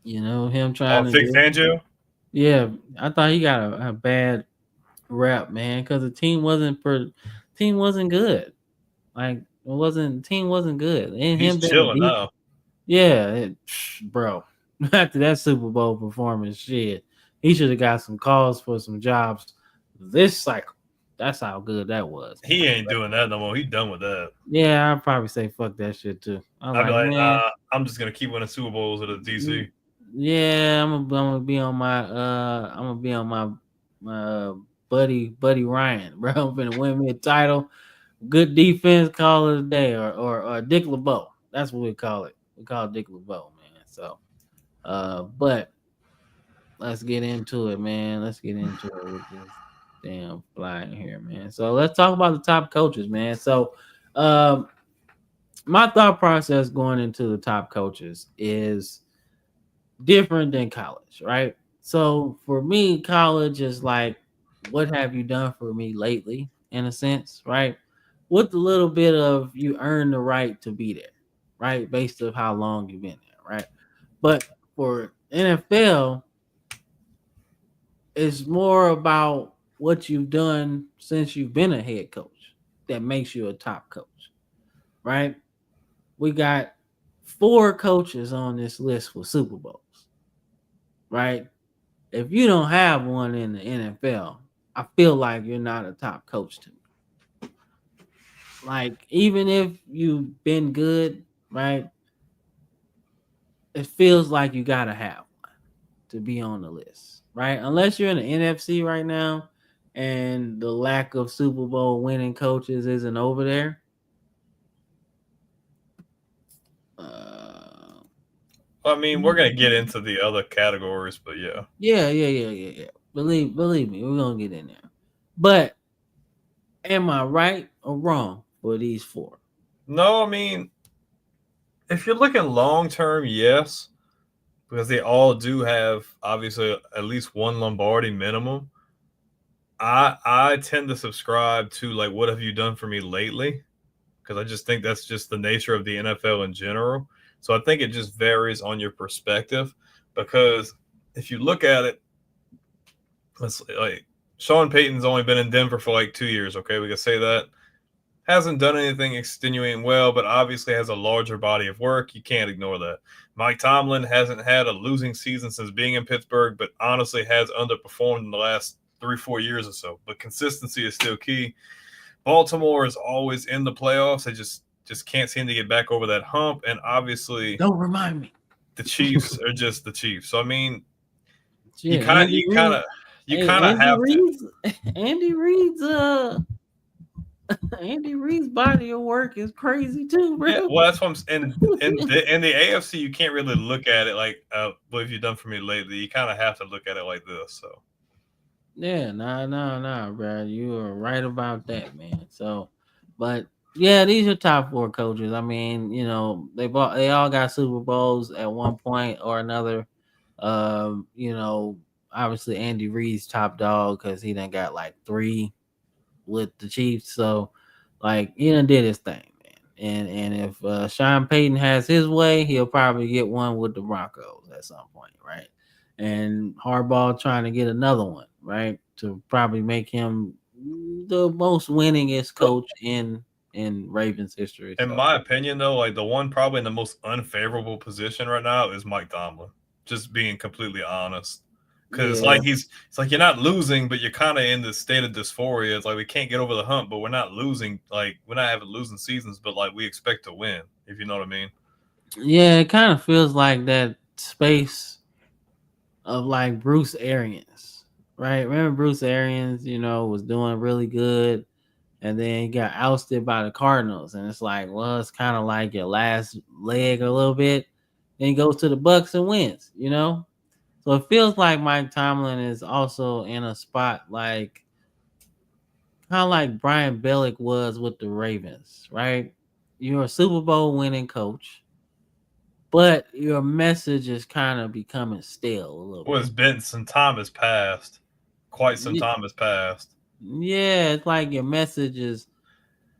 Him trying to Vic Fangio? Yeah, I thought he got a bad rep, man, because the team wasn't good. Like team wasn't good. And he's chilling now. Yeah, bro. After that Super Bowl performance, shit, he should have got some calls for some jobs this cycle. That's how good that was. He ain't doing that no more. He's done with that. Yeah, I'd probably say fuck that shit too. I'd be like, nah, I'm just gonna keep winning Super Bowls at the DC. Yeah, I'm gonna be on my buddy Ryan, bro. I'm gonna win me a title. Good defense, call it a day, or Dick LeBeau. That's what we call it. We call it Dick LeBeau, man. So, but let's get into it, man. Let's get into it with this damn fly in here, man. So let's talk about the top coaches, man. So, my thought process going into the top coaches is different than college, right? So for me, college is like, what have you done for me lately, in a sense, right? With a little bit of you earn the right to be there, right? Based on how long you've been there, right? But for NFL, it's more about what you've done since you've been a head coach that makes you a top coach, right? We got 4 coaches on this list for Super Bowls, right? If you don't have one in the NFL, I feel like you're not a top coach to me. Like, even if you've been good, right? It feels like you got to have one to be on the list, right? Unless you're in the NFC right now and the lack of Super Bowl winning coaches isn't over there. I mean, we're gonna get into the other categories, but yeah. Yeah. Believe me, we're gonna get in there. But am I right or wrong for these four? No, I mean, if you're looking long term, yes, because they all do have obviously at least one Lombardi minimum. I tend to subscribe to like what have you done for me lately? Because I just think that's just the nature of the NFL in general. So I think it just varies on your perspective. Because if you look at it, let's like Sean Payton's only been in Denver for like 2 years. Okay, we can say that. Hasn't done anything extenuating well, but obviously has a larger body of work. You can't ignore that. Mike Tomlin hasn't had a losing season since being in Pittsburgh, but honestly has underperformed in the last 3-4 years or so. But consistency is still key. Baltimore is always in the playoffs. They just can't seem to get back over that hump. And obviously, Don't remind me. the Chiefs are just the Chiefs. So I mean, Yeah, you kind of have to. Andy Reid's body of work is crazy too, bro. Yeah, well, that's what I'm saying. In the AFC, you can't really look at it like, what have you done for me lately? You kind of have to look at it like this. So, Yeah, nah, bro. You are right about that, man. So, but yeah, these are top four coaches. I mean, you know, they all got Super Bowls at one point or another. You know, obviously Andy Reid's top dog because he done got like 3 with the Chiefs. So, like, he done did his thing, man. And if Sean Payton has his way, he'll probably get one with the Broncos at some point, right? And Harbaugh trying to get another one, right, to probably make him the most winningest coach in Ravens history. in my opinion, though, like the one probably in the most unfavorable position right now is Mike Tomlin. Just being completely honest. Because Yeah. it's like you're not losing, but you're kind of in this state of dysphoria. It's like we can't get over the hump, but we're not losing. Like we're not having losing seasons, but like we expect to win. If you know what I mean. Yeah, it kind of feels like that space of like Bruce Arians, right? Remember Bruce Arians, you know, was doing really good, and then he got ousted by the Cardinals, and it's like, well, it's kind of like your last leg a little bit. Then he goes to the Bucks and wins, you know. So it feels like Mike Tomlin is also in a spot like kind of like Brian Belichick was with the Ravens, right? You're a Super Bowl winning coach, but your message is kind of becoming stale a little Well, it's been some time has passed. Quite some time has passed. Yeah, it's like your message is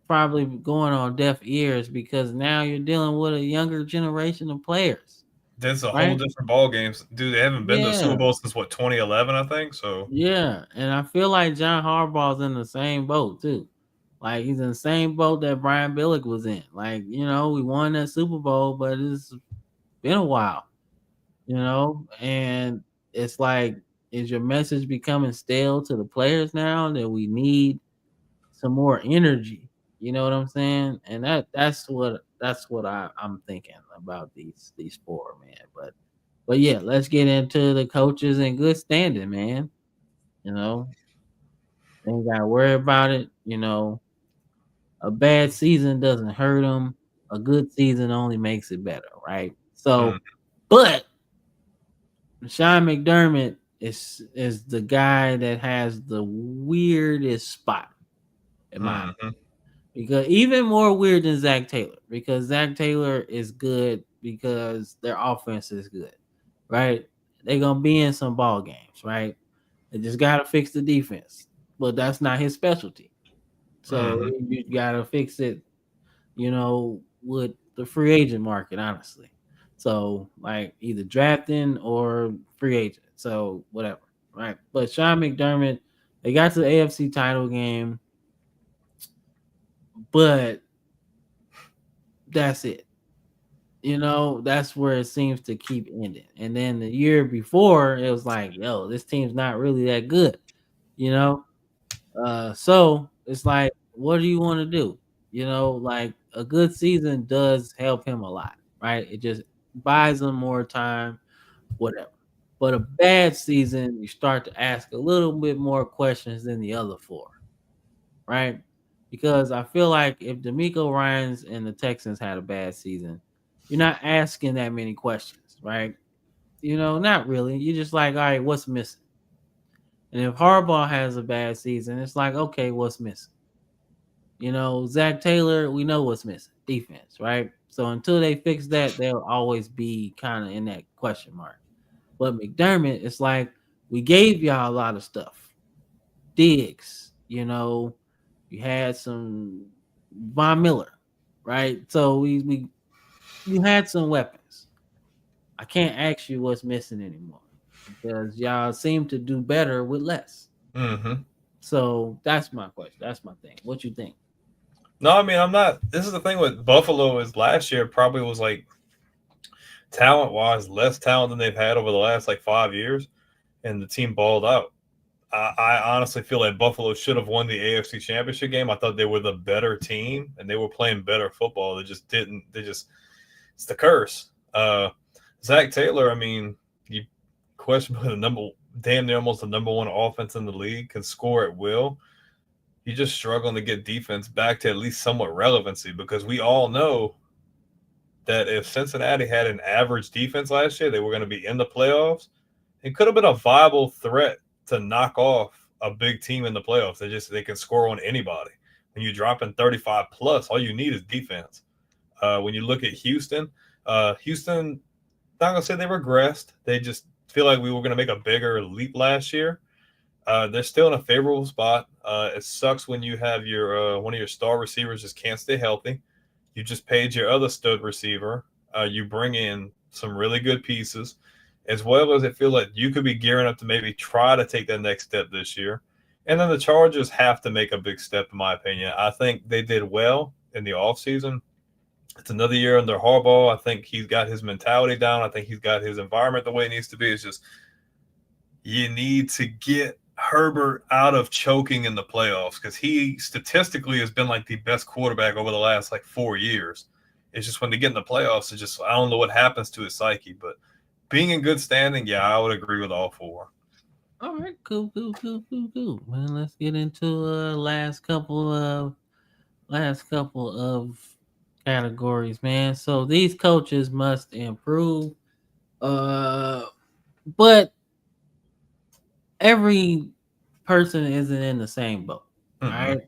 probably going on deaf ears because now you're dealing with a younger generation of players. There's a whole Right? different ball games. Dude, they haven't been to the Super Yeah. Bowl since what 2011, I think. So Yeah, and I feel like John Harbaugh's in the same boat too. Like he's in the same boat that Brian Billick was in. Like, you know, we won that Super Bowl, but it's been a while, you know, and it's like, is your message becoming stale to the players now that we need some more energy? You know what I'm saying? And that's what I'm thinking about these four, man. But yeah, let's get into the coaches in good standing, man. You know, ain't gotta worry about it. You know, a bad season doesn't hurt them. A good season only makes it better, right? So, but Sean McDermott is the guy that has the weirdest spot in my opinion. Because even more weird than Zach Taylor, because Zach Taylor is good because their offense is good, right? They're gonna be in some ball games, right? They just gotta fix the defense, but that's not his specialty. So you gotta fix it, you know, with the free agent market, honestly. So like either drafting or free agent. So whatever, right? But Sean McDermott, they got to the AFC title game, but that's it. You know, that's where it seems to keep ending. And then the year before, it was like, yo, this team's not really that good, you know? So it's like, what do you want to do? You know, like a good season does help him a lot, right? It just buys him more time, whatever. But a bad season, you start to ask a little bit more questions than the other 4, right? Because I feel like if D'Amico Ryans and the Texans had a bad season, you're not asking that many questions, right? Not really. You're just like, all right, what's missing? And if Harbaugh has a bad season, it's like, okay, what's missing? Zach Taylor, we know what's missing. Defense, right? So until they fix that, they'll always be kind of in that question mark. But McDermott, it's like, we gave y'all a lot of stuff. Diggs, you had some Von Miller, right? So you had some weapons. I can't ask you what's missing anymore because y'all seem to do better with less. Mm-hmm. So that's my question. That's my thing. What you think? No, I mean, I'm not. This is the thing with Buffalo is last year probably was like talent-wise less talent than they've had over the last like 5 years, and the team balled out. I honestly feel like Buffalo should have won the AFC Championship game. I thought they were the better team, and they were playing better football. They just didn't. It's the curse. Zach Taylor, I mean, you question damn near almost the number 1 offense in the league, can score at will. You're just struggling to get defense back to at least somewhat relevancy because we all know that if Cincinnati had an average defense last year, they were going to be in the playoffs. It could have been a viable threat to knock off a big team in the playoffs. They can score on anybody. When you drop in 35 plus, all you need is defense. When you look at Houston, not gonna say they regressed. They just feel like we were gonna make a bigger leap last year. They're still in a favorable spot. It sucks when you have your one of your star receivers just can't stay healthy. You just paid your other stud receiver. You bring in some really good pieces, as well as it feels like you could be gearing up to maybe try to take that next step this year. And then the Chargers have to make a big step, in my opinion. I think they did well in the offseason. It's another year under Harbaugh. I think he's got his mentality down. I think he's got his environment the way it needs to be. It's just you need to get Herbert out of choking in the playoffs because he statistically has been like the best quarterback over the last like 4 years. It's just when they get in the playoffs, it's just I don't know what happens to his psyche. But being in good standing, yeah, I would agree with all 4. All right, cool. Man, let's get into last couple of categories, man. So these coaches must improve. But every person isn't in the same boat. Mm-hmm. All right.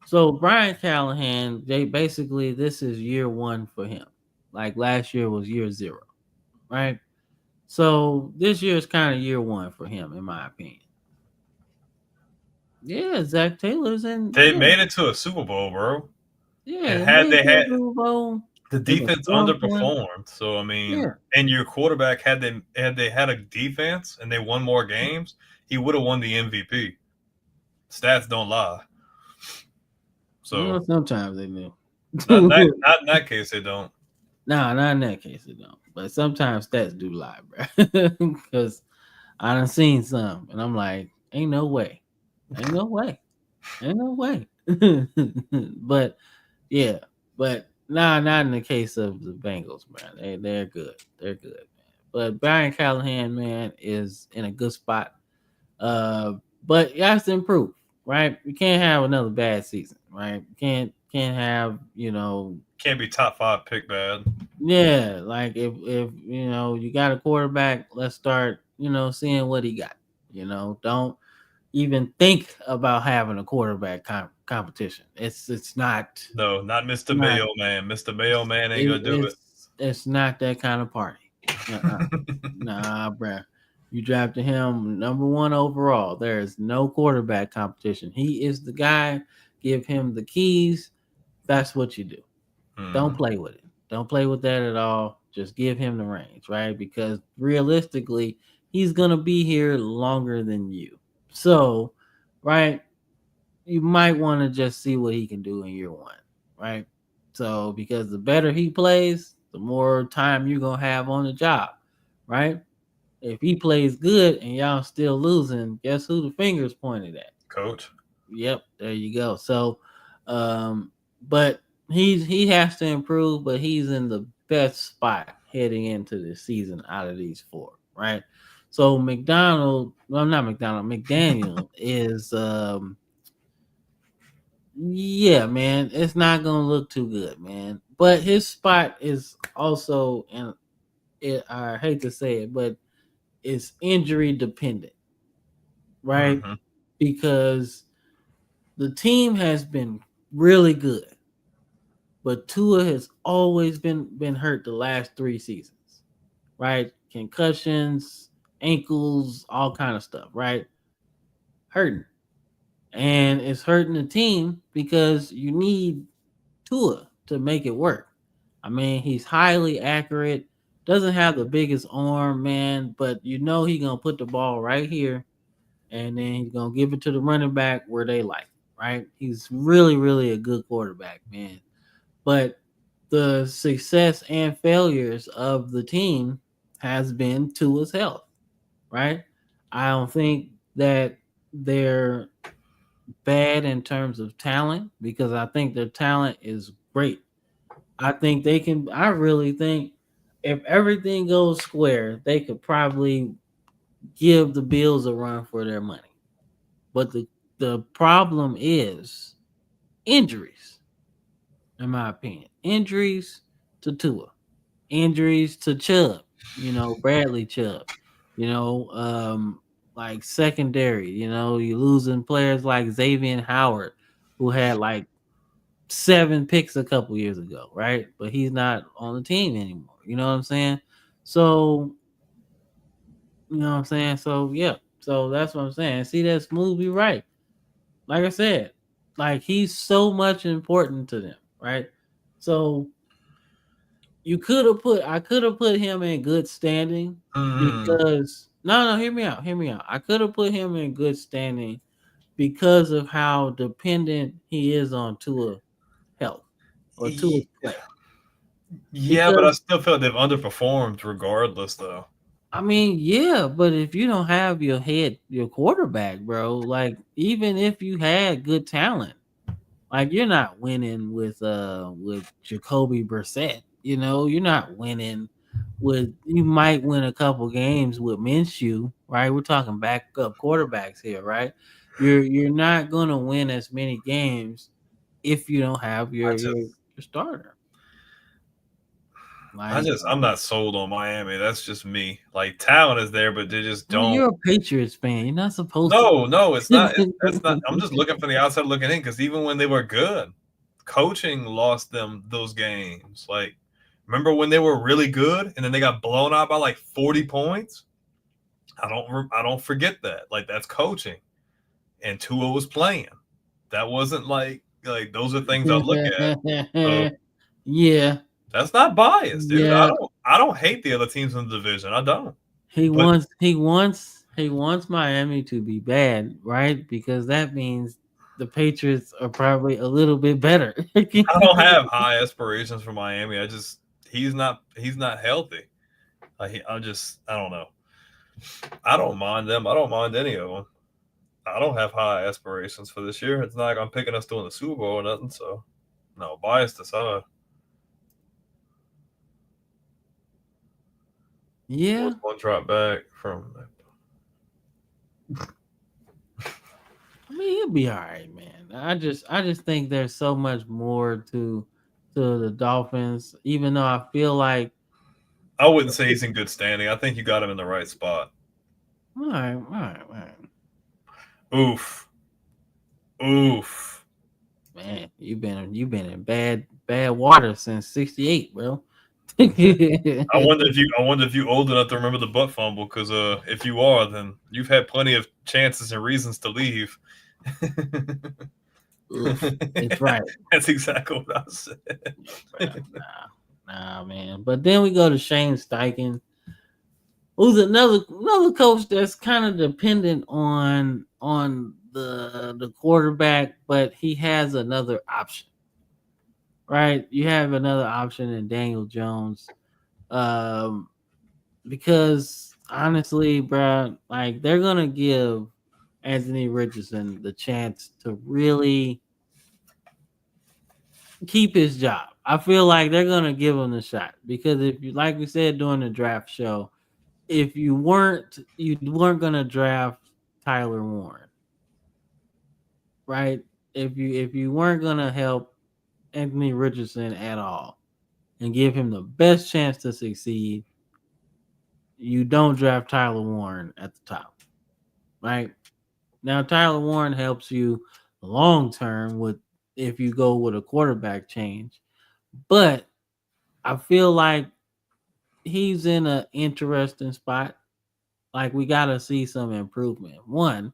So Brian Callahan, basically this is year 1 for him. Like last year was year 0, right? So this year is kind of year 1 for him, in my opinion. Yeah, Zach Taylor's in. They made it to a Super Bowl, bro. Yeah, and had Super Bowl, the defense underperformed. So I mean, and your quarterback had they had a defense and they won more games, he would have won the MVP. Stats don't lie. So sometimes they do. Not in that case, they don't. No, not in that case, they don't. But sometimes stats do lie, bro. Because I done seen some, and I'm like, ain't no way. But yeah, but not in the case of the Bengals, man. They're good. They're good, man. But Brian Callahan, man, is in a good spot. But you have to improve, right? You can't have another bad season, right? You can't have, can't be top 5 pick bad. Yeah, like if you got a quarterback, let's start, seeing what he got. Don't even think about having a quarterback competition. It's not. No, not Mr. Mayo Man. Mr. Mayo Man ain't gonna do it. It's not that kind of party. Nah, bruh. You drafted him number 1 overall. There is no quarterback competition. He is the guy. Give him the keys. That's what you do. Don't play with it. Don't play with that at all. Just give him the reins, right? Because realistically, he's going to be here longer than you. So, right, you might want to just see what he can do in year 1, right? So, because the better he plays, the more time you're going to have on the job, right? If he plays good and y'all still losing, guess who the finger's pointed at? Coach. Yep, there you go. So, but he has to improve, but he's in the best spot heading into the season out of these 4, right? So McDaniel is yeah, man, it's not gonna look too good, man. But his spot is also, and I hate to say it, but it's injury dependent, right? Mhm. Because the team has been really good, but Tua has always been hurt the last 3 seasons, right? Concussions, ankles, all kind of stuff, right? Hurting, and it's hurting the team because you need Tua to make it work. I mean, he's highly accurate, doesn't have the biggest arm, man, but you know he's gonna put the ball right here, and then he's gonna give it to the running back where they like, right? He's really, really a good quarterback, man. But the success and failures of the team has been Tua's health, right? I don't think that they're bad in terms of talent because I think their talent is great. I think they can. I really think if everything goes square, they could probably give the Bills a run for their money. But the problem is injuries, in my opinion. Injuries to Tua, injuries to Chubb, Bradley Chubb, like secondary, you losing players like Xavier Howard, who had like 7 picks a couple years ago, right? But he's not on the team anymore. You know what I'm saying? So, you know what I'm saying? So, yeah. So that's what I'm saying. See that Smooth be right. Like I said, like he's so much important to them, right? So I could have put him in good standing because no, hear me out. I could have put him in good standing because of how dependent he is on Tua health or Tua play. Yeah, but I Because still feel they've underperformed regardless, though. I mean, yeah, but if you don't have your quarterback, bro, like even if you had good talent, like you're not winning with Jacoby Brissett. You're not winning you might win a couple games with Minshew, right? We're talking backup quarterbacks here, right? You're not gonna win as many games if you don't have your starter. Like, I'm not sold on Miami. That's just me. Like talent is there, but they just I mean, don't. you're a Patriots fan. You're not supposed No, it's not. That's not. I'm just to. looking from the outside looking in because even when they were good, coaching lost them those games. Like, remember when they were really good and then they got blown out by like 40 points? I don't forget that. Like that's coaching, and Tua was playing. That wasn't like those are things I look at. So Yeah, that's not biased, dude. yeah. I don't hate the other teams in the division. I don't. He But wants Miami to be bad, right? Because that means the Patriots are probably a little bit better. I don't have high aspirations for Miami. He's not healthy. I don't know. I don't mind them. I don't mind any of them. I don't have high aspirations for this year. It's not like I'm picking us to win the Super Bowl or nothing. So, no, biased aside. Yeah. One drop back from. I mean, he'll be all right, man. I just think there's so much more to the Dolphins, even though I feel like I wouldn't say he's in good standing. I think you got him in the right spot. all right. Oof. Man, you've been in bad water since '68, bro. I wonder if you old enough to remember the butt fumble because if you are, then you've had plenty of chances and reasons to leave. It's right. That's exactly what I said. Nah, man. But then we go to Shane Steichen, who's another coach that's kind of dependent on the quarterback, but he has another option. Right? You have another option in Daniel Jones. Because honestly, bro, like they're gonna give Anthony Richardson the chance to really keep his job. I feel like they're gonna give him the shot because if you, like we said during the draft show, if you weren't gonna draft Tyler Warren, right? If you weren't gonna help Anthony Richardson at all and give him the best chance to succeed, you don't draft Tyler Warren at the top, right? Now Tyler Warren helps you long term with if you go with a quarterback change, but I feel like he's in an interesting spot. Like we gotta see some improvement. One,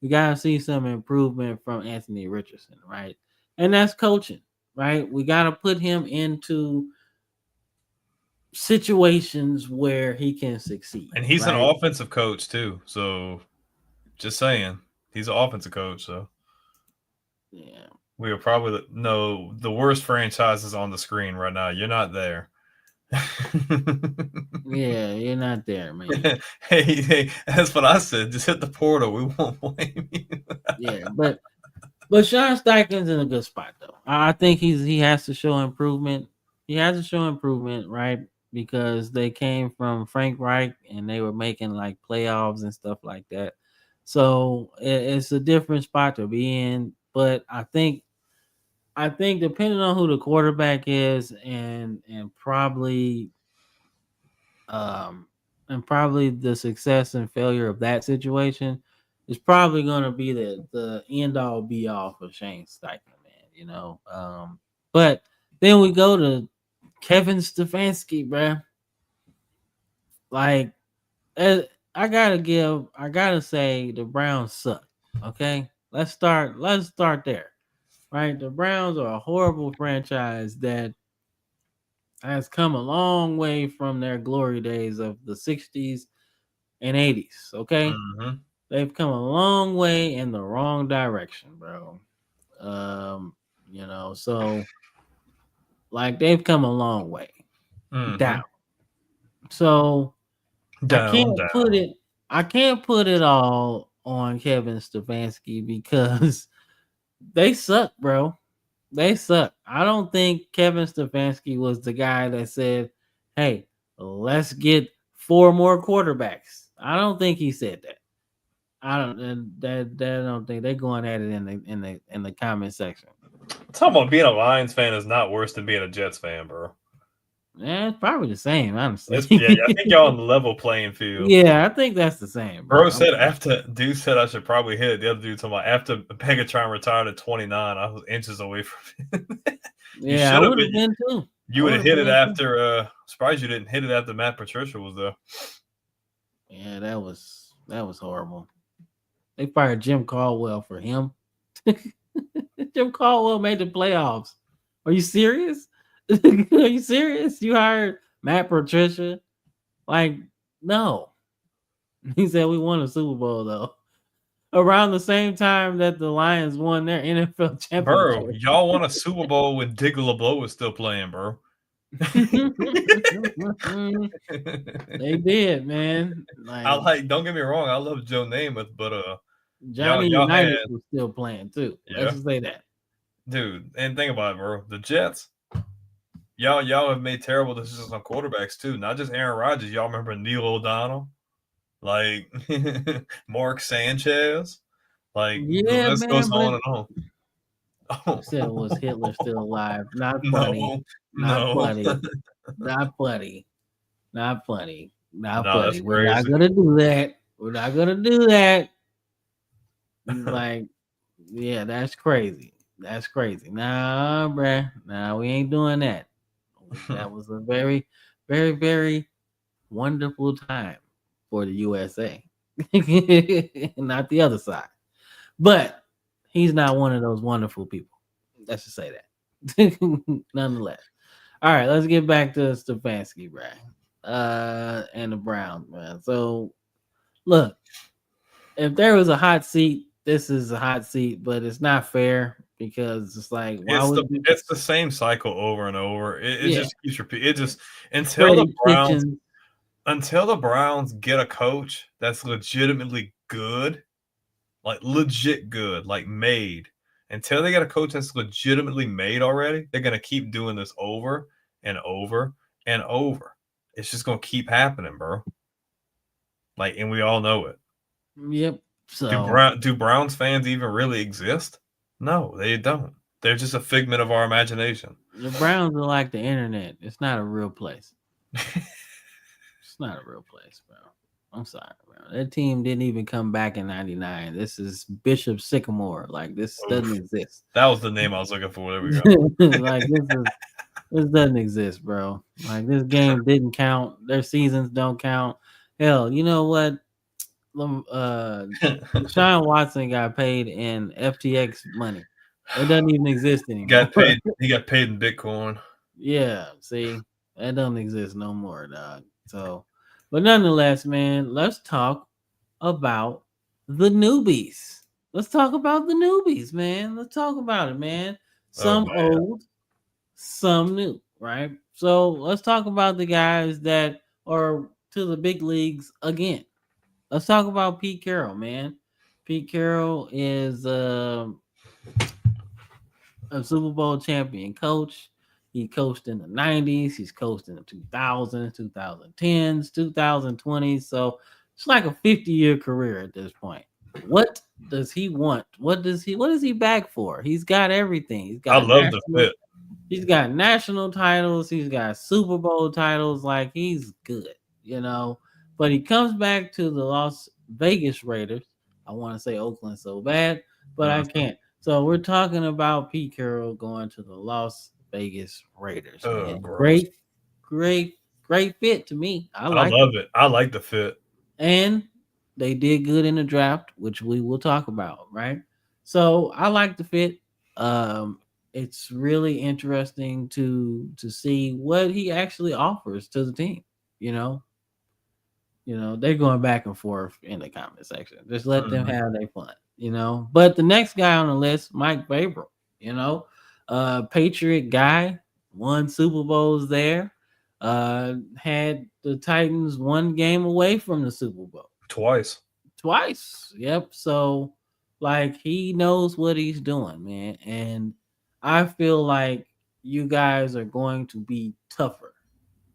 we gotta see some improvement from Anthony Richardson, right? And that's coaching, right? We gotta put him into situations where he can succeed. And he's right? an offensive coach too. So just saying, he's an offensive coach. So yeah, we are probably the worst franchises on the screen right now. You're not there. yeah, you're not there, man. hey, that's what I said. Just hit the portal. We won't blame you. Yeah, but Sean Steichen's in a good spot though. I think he has to show improvement. He has to show improvement, right? Because they came from Frank Reich and they were making like playoffs and stuff like that. So it's a different spot to be in. But I think depending on who the quarterback is and probably the success and failure of that situation is probably going to be the end all be all for Shane Steichen, man. You know, but then we go to Kevin Stefanski, bruh. Like, I gotta say the Browns suck. Okay, let's start there. Right, the Browns are a horrible franchise that has come a long way from their glory days of the 60s and 80s. Okay, Mm-hmm. they've come a long way in the wrong direction, bro. You know, so like they've come a long way down. So I can't put it all on Kevin Stefanski because they suck, bro. They suck. I don't think Kevin Stefanski was the guy that said, "Hey, let's get 4 more quarterbacks." I don't think he said that. I don't think they're going at it in the comment section. Talking about being a Lions fan is not worse than being a Jets fan, bro. Yeah, it's probably the same, honestly. Yeah, I think y'all on the level playing field. Yeah, I think that's the same. Bro said dude said I should probably hit it. The other dude talking about after Pegatron retired at 29, I was inches away from it. Yeah, I would have been too. You would have hit it after surprised you didn't hit it after Matt Patricia was there. Yeah, that was horrible. They fired Jim Caldwell for him. Jim Caldwell made the playoffs. Are you serious? Are you serious? You hired Matt Patricia? Like, no. He said we won a Super Bowl though. Around the same time that the Lions won their NFL championship. Bro, y'all won a Super Bowl when Dick LeBeau was still playing, bro. They did, man. Don't get me wrong, I love Joe Namath, but Johnny Unitas was still playing too. Yeah. Let's just say that. Dude, and think about it, bro. The Jets, y'all have made terrible decisions on quarterbacks too. Not just Aaron Rodgers. Y'all remember Neil O'Donnell? Like Mark Sanchez? Like the list goes on and on. Oh. Said was Hitler still alive? Not funny. Not funny. Not funny. Not funny. Not funny. We're not gonna do that. We're not gonna do that. Like, yeah, that's crazy. That's crazy. Nah, bruh. Nah, we ain't doing that. That was a very, very, very wonderful time for the USA. Not the other side. But he's not one of those wonderful people. Let's just say that. Nonetheless. All right, let's get back to Stefanski, bro. And the Browns, man. So, look, if there was a hot seat, this is a hot seat, but it's not fair because it's like it's the same cycle over and over. It just keeps repeating. It just until the Browns get a coach that's legitimately good, like legit good, like made. Until they get a coach that's legitimately made already, they're gonna keep doing this over and over and over. It's just gonna keep happening, bro. Like, and we all know it. Yep. So Do Browns fans even really exist? No, they don't. They're just a figment of our imagination. the Browns are like the internet. It's not a real place. It's not a real place, bro. I'm sorry, bro. That team didn't even come back in '99. This is Bishop Sycamore. Like this doesn't exist. That was the name I was looking for. There we go. Like this doesn't exist, bro. Like this game didn't count. Their seasons don't count. Hell, you know what? Deshaun Watson got paid in FTX money. It doesn't even exist anymore. He got paid in Bitcoin. Yeah, see, that doesn't exist no more, dog. So, but nonetheless, man, let's talk about the newbies. Let's talk about the newbies, man. Let's talk about it, man. Some old, some new, right? So let's talk about the guys that are to the big leagues again. Let's talk about Pete Carroll, man. Pete Carroll is a Super Bowl champion coach. He coached in the 90s. He's coached in the 2000s, 2010s, 2020s. So it's like a 50-year career at this point. What does he want? What is he back for? He's got everything. He's got I love the fit. He's got national titles. He's got Super Bowl titles. Like he's good, you know. But he comes back to the Las Vegas Raiders. I want to say Oakland so bad, but I can't. So we're talking about Pete Carroll going to the Las Vegas Raiders. Oh, great fit to me. I love it. I like the fit. And they did good in the draft, which we will talk about, right? So I like the fit. It's really interesting to see what he actually offers to the team. You know, they're going back and forth in the comment section. Just let them have their fun, you know. But the next guy on the list, Mike Vrabel, you know, Patriot guy, won Super Bowls there, had the Titans one game away from the Super Bowl. Twice. Yep. So, like, he knows what he's doing, man. And I feel like you guys are going to be tougher,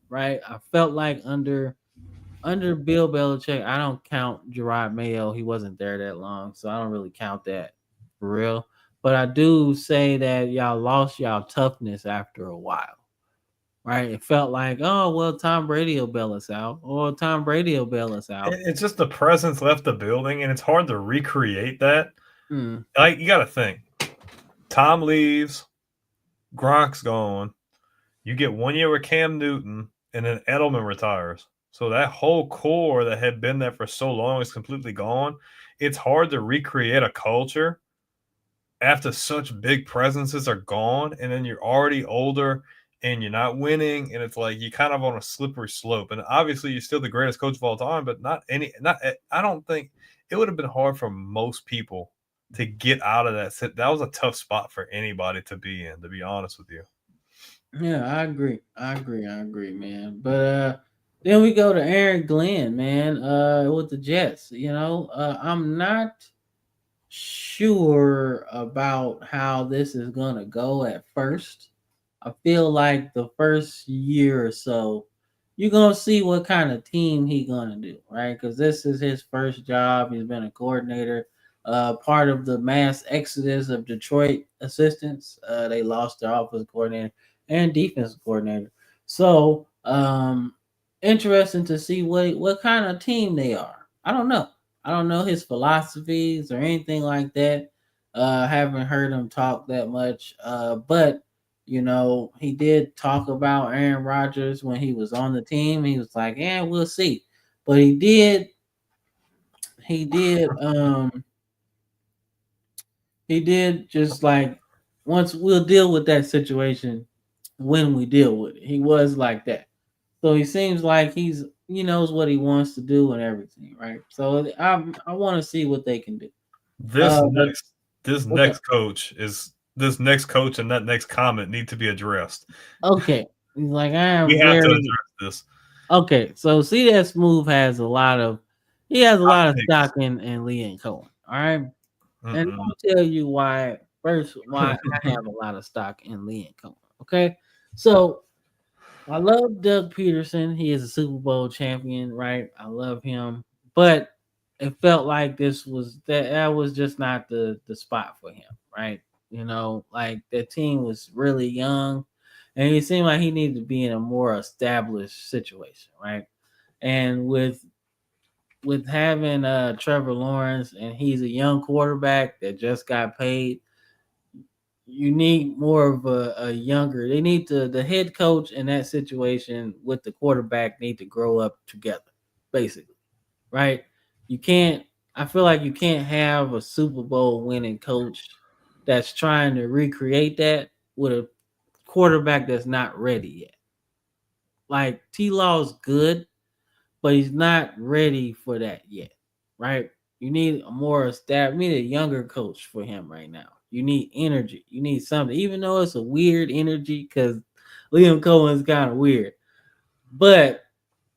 right? I felt like under Bill Belichick, I don't count Gerard Mayo. He wasn't there that long, so I don't really count that for real. But I do say that y'all lost y'all toughness after a while, right? It felt like, oh, well, Tom Brady will bail us out, or Tom Brady will bail us out. It's just the presence left the building, and it's hard to recreate that. Like, you got to think. Tom leaves, Gronk's gone. You get 1 year with Cam Newton, and then Edelman retires. So that whole core that had been there for so long is completely gone. It's hard to recreate a culture after such big presences are gone, and then you're already older and you're not winning, and it's like you're kind of on a slippery slope. And obviously you're still the greatest coach of all time, but I don't think it would have been hard for most people to get out of that. That was a tough spot for anybody to be in, to be honest with you. Yeah, I agree, man. But then we go to Aaron Glenn, man, with the Jets. You know, I'm not sure about how this is going to go at first. I feel like the first year or so, you're going to see what kind of team he's going to do, right? Because this is his first job. He's been a coordinator, part of the mass exodus of Detroit assistants. They lost their offensive coordinator and defensive coordinator. So, interesting to see what kind of team they are. I don't know his philosophies or anything like that. Haven't heard him talk that much. But you know, he did talk about Aaron Rodgers when he was on the team. He was like, "Yeah, we'll see." But he did just like, once we'll deal with that situation when we deal with it. He was like that. So he seems like he knows what he wants to do and everything, right? So I want to see what they can do. This next coach and that next comment need to be addressed. Okay. He's like, we have to address this. Okay, so CS Smooth has a lot of stock in Liam Cohen. All right. And I'll tell you why I have a lot of stock in Liam Cohen. Okay. So I love Doug Peterson. He is a Super Bowl champion, right? I love him. but it felt like that was just not the spot for him, right? Like the team was really young, and it seemed like he needed to be in a more established situation, right? And with having Trevor Lawrence, and he's a young quarterback that just got paid, you need more of a younger. They need the head coach in that situation with the quarterback need to grow up together, basically, right? You can't. I feel like you can't have a Super Bowl winning coach that's trying to recreate that with a quarterback that's not ready yet. Like T. Law's good, but he's not ready for that yet, right? You need a more established, you need a younger coach for him right now. You need energy. You need something, even though it's a weird energy because Liam Cohen's kind of weird, but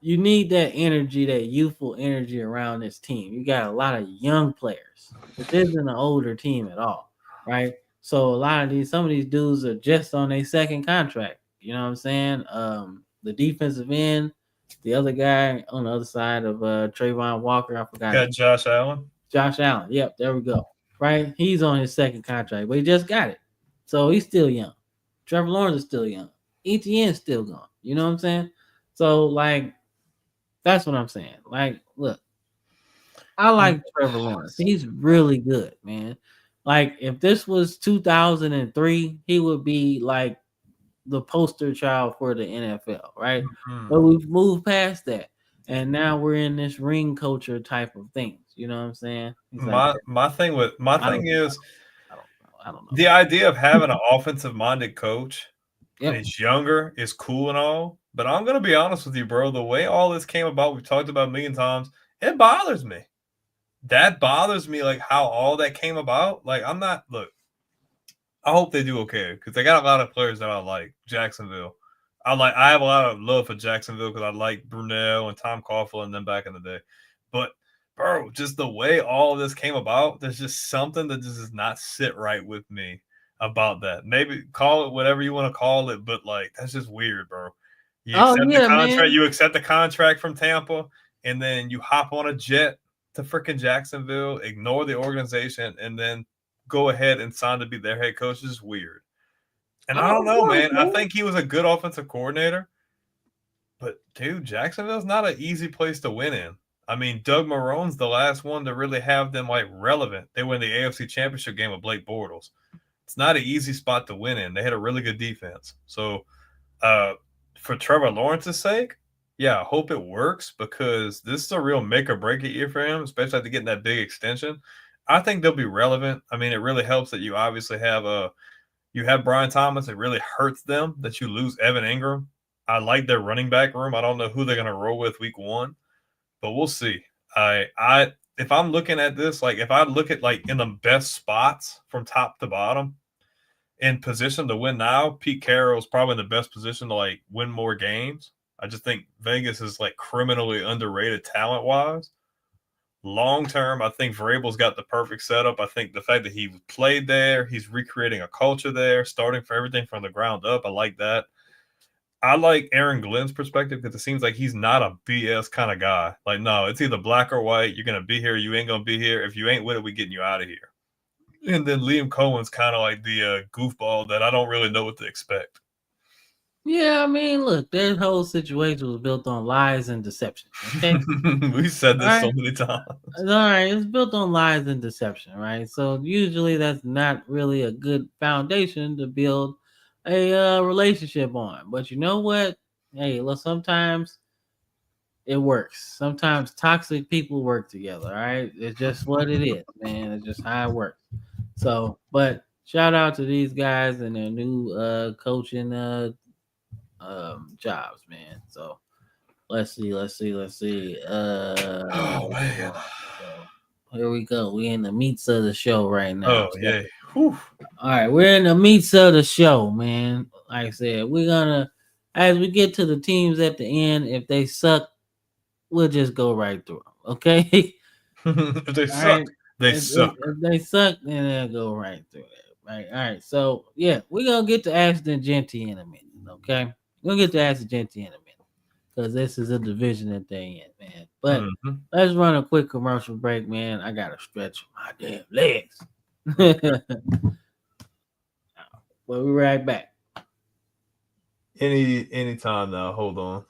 you need that energy, that youthful energy around this team. You got a lot of young players. This isn't an older team at all, right? So some of these dudes are just on their second contract. You know what I'm saying? The defensive end, the other guy on the other side of Trayvon Walker, I forgot. Got Josh Allen. Josh Allen. Yep, there we go. Right? He's on his second contract, but he just got it. So he's still young. Trevor Lawrence is still young. ETN's still gone. You know what I'm saying? So, like, that's what I'm saying. Like, look, I like Trevor Lawrence. He's really good, man. Like, if this was 2003, he would be like the poster child for the NFL, right? Mhm. But we've moved past that, and now we're in this ring culture type of things. You know what I'm saying? He's like, My thing is I don't know. the idea of having an offensive minded coach Yep. is younger is cool and all, but I'm gonna be honest with you, bro. The way all this came about, we've talked about a million times. It bothers me. That bothers me, like how all that came about. Like I'm not. Look, I hope they do okay because they got a lot of players that I like. Jacksonville, I have a lot of love for Jacksonville because I like Brunell and Tom Coughlin and them back in the day. But bro, just the way all of this came about, there's just something that just does not sit right with me about that. Maybe call it whatever you want to call it, but like that's just weird, bro. You accept the contract, man. you accept the contract from Tampa, and then you hop on a jet to freaking Jacksonville, ignore the organization, and then go ahead and sign to be their head coach. Is weird. And I don't know, man. I think he was a good offensive coordinator, but dude, Jacksonville's not an easy place to win in. I mean, Doug Marrone's the last one to really have them like relevant. They win the AFC Championship game with Blake Bortles. It's not an easy spot to win in. They had a really good defense. So, for Trevor Lawrence's sake, yeah, I hope it works because this is a real make or break it year for him, especially after getting that big extension. I think they'll be relevant. I mean, it really helps that you obviously have Brian Thomas. It really hurts them that you lose Evan Ingram. I like their running back room. I don't know who they're going to roll with week 1. But we'll see. If I'm looking at this, like if I look at like in the best spots from top to bottom in position to win now, Pete Carroll's probably in the best position to like win more games. I just think Vegas is like criminally underrated talent wise. Long term, I think Vrabel's got the perfect setup. I think the fact that he played there, he's recreating a culture there, starting for everything from the ground up. I like that. I like Aaron Glenn's perspective because it seems like he's not a BS kind of guy. Like, no, it's either black or white. You're going to be here. You ain't going to be here. If you ain't with it, we getting you out of here. And then Liam Cohen's kind of like the goofball that I don't really know what to expect. Yeah, I mean, look, their whole situation was built on lies and deception. Okay? We said this so many times. All right, it's built on lies and deception, right? So usually that's not really a good foundation to build a relationship on. But you know what? Hey, look, sometimes it works. Sometimes toxic people work together. All right, it's just what it is, man. It's just how it works. So, but shout out to these guys and their new coaching jobs, man. So let's see. Oh man. Here we go. We're in the meats of the show right now. Oh yeah. Whew. All right, we're in the meats of the show, man. Like I said, we're gonna, as we get to the teams at the end, if they suck, we'll just go right through them. Okay. If they suck, right? they suck. If they suck, then they'll go right through that. Right. All right. So yeah, we're gonna get to Ashton Jeanty in a minute. Okay. We're gonna get to Ashton Jeanty in a minute because this is a division that they in, man. But let's run a quick commercial break, man. I gotta stretch my damn legs. We'll be right back. Anytime now. Hold on.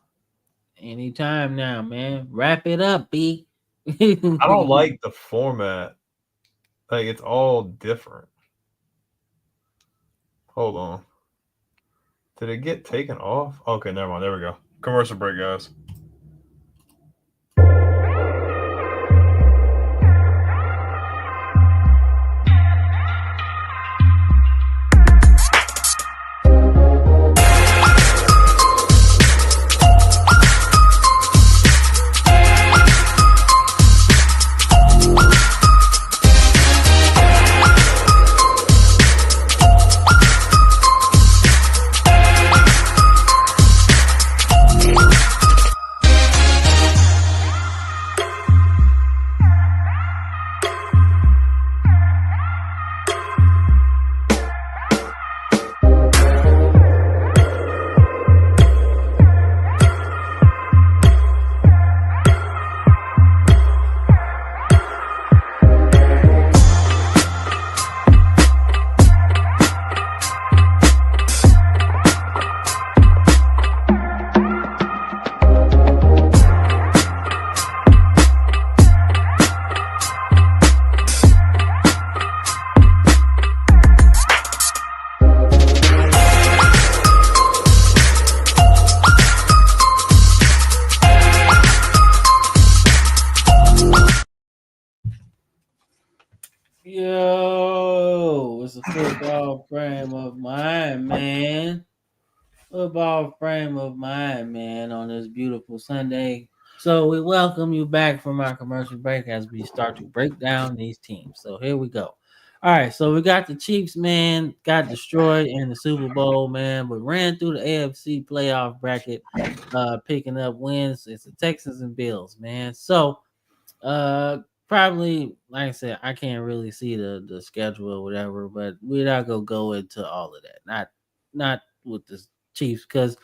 Anytime now, man. Wrap it up, B. I don't like the format. Like, it's all different. Hold on. Did it get taken off? Okay, never mind. There we go. Commercial break, guys. Yo, it's a football frame of mind, man. Football frame of mind, man, on this beautiful Sunday. So we welcome you back from our commercial break as we start to break down these teams. So here we go. All right, so we got the Chiefs, man, got destroyed in the Super Bowl, man, but ran through the AFC playoff bracket, picking up wins. It's the Texans and Bills, man. So probably, like I said, I can't really see the schedule or whatever, but we're not gonna go into all of that. Not with the Chiefs, because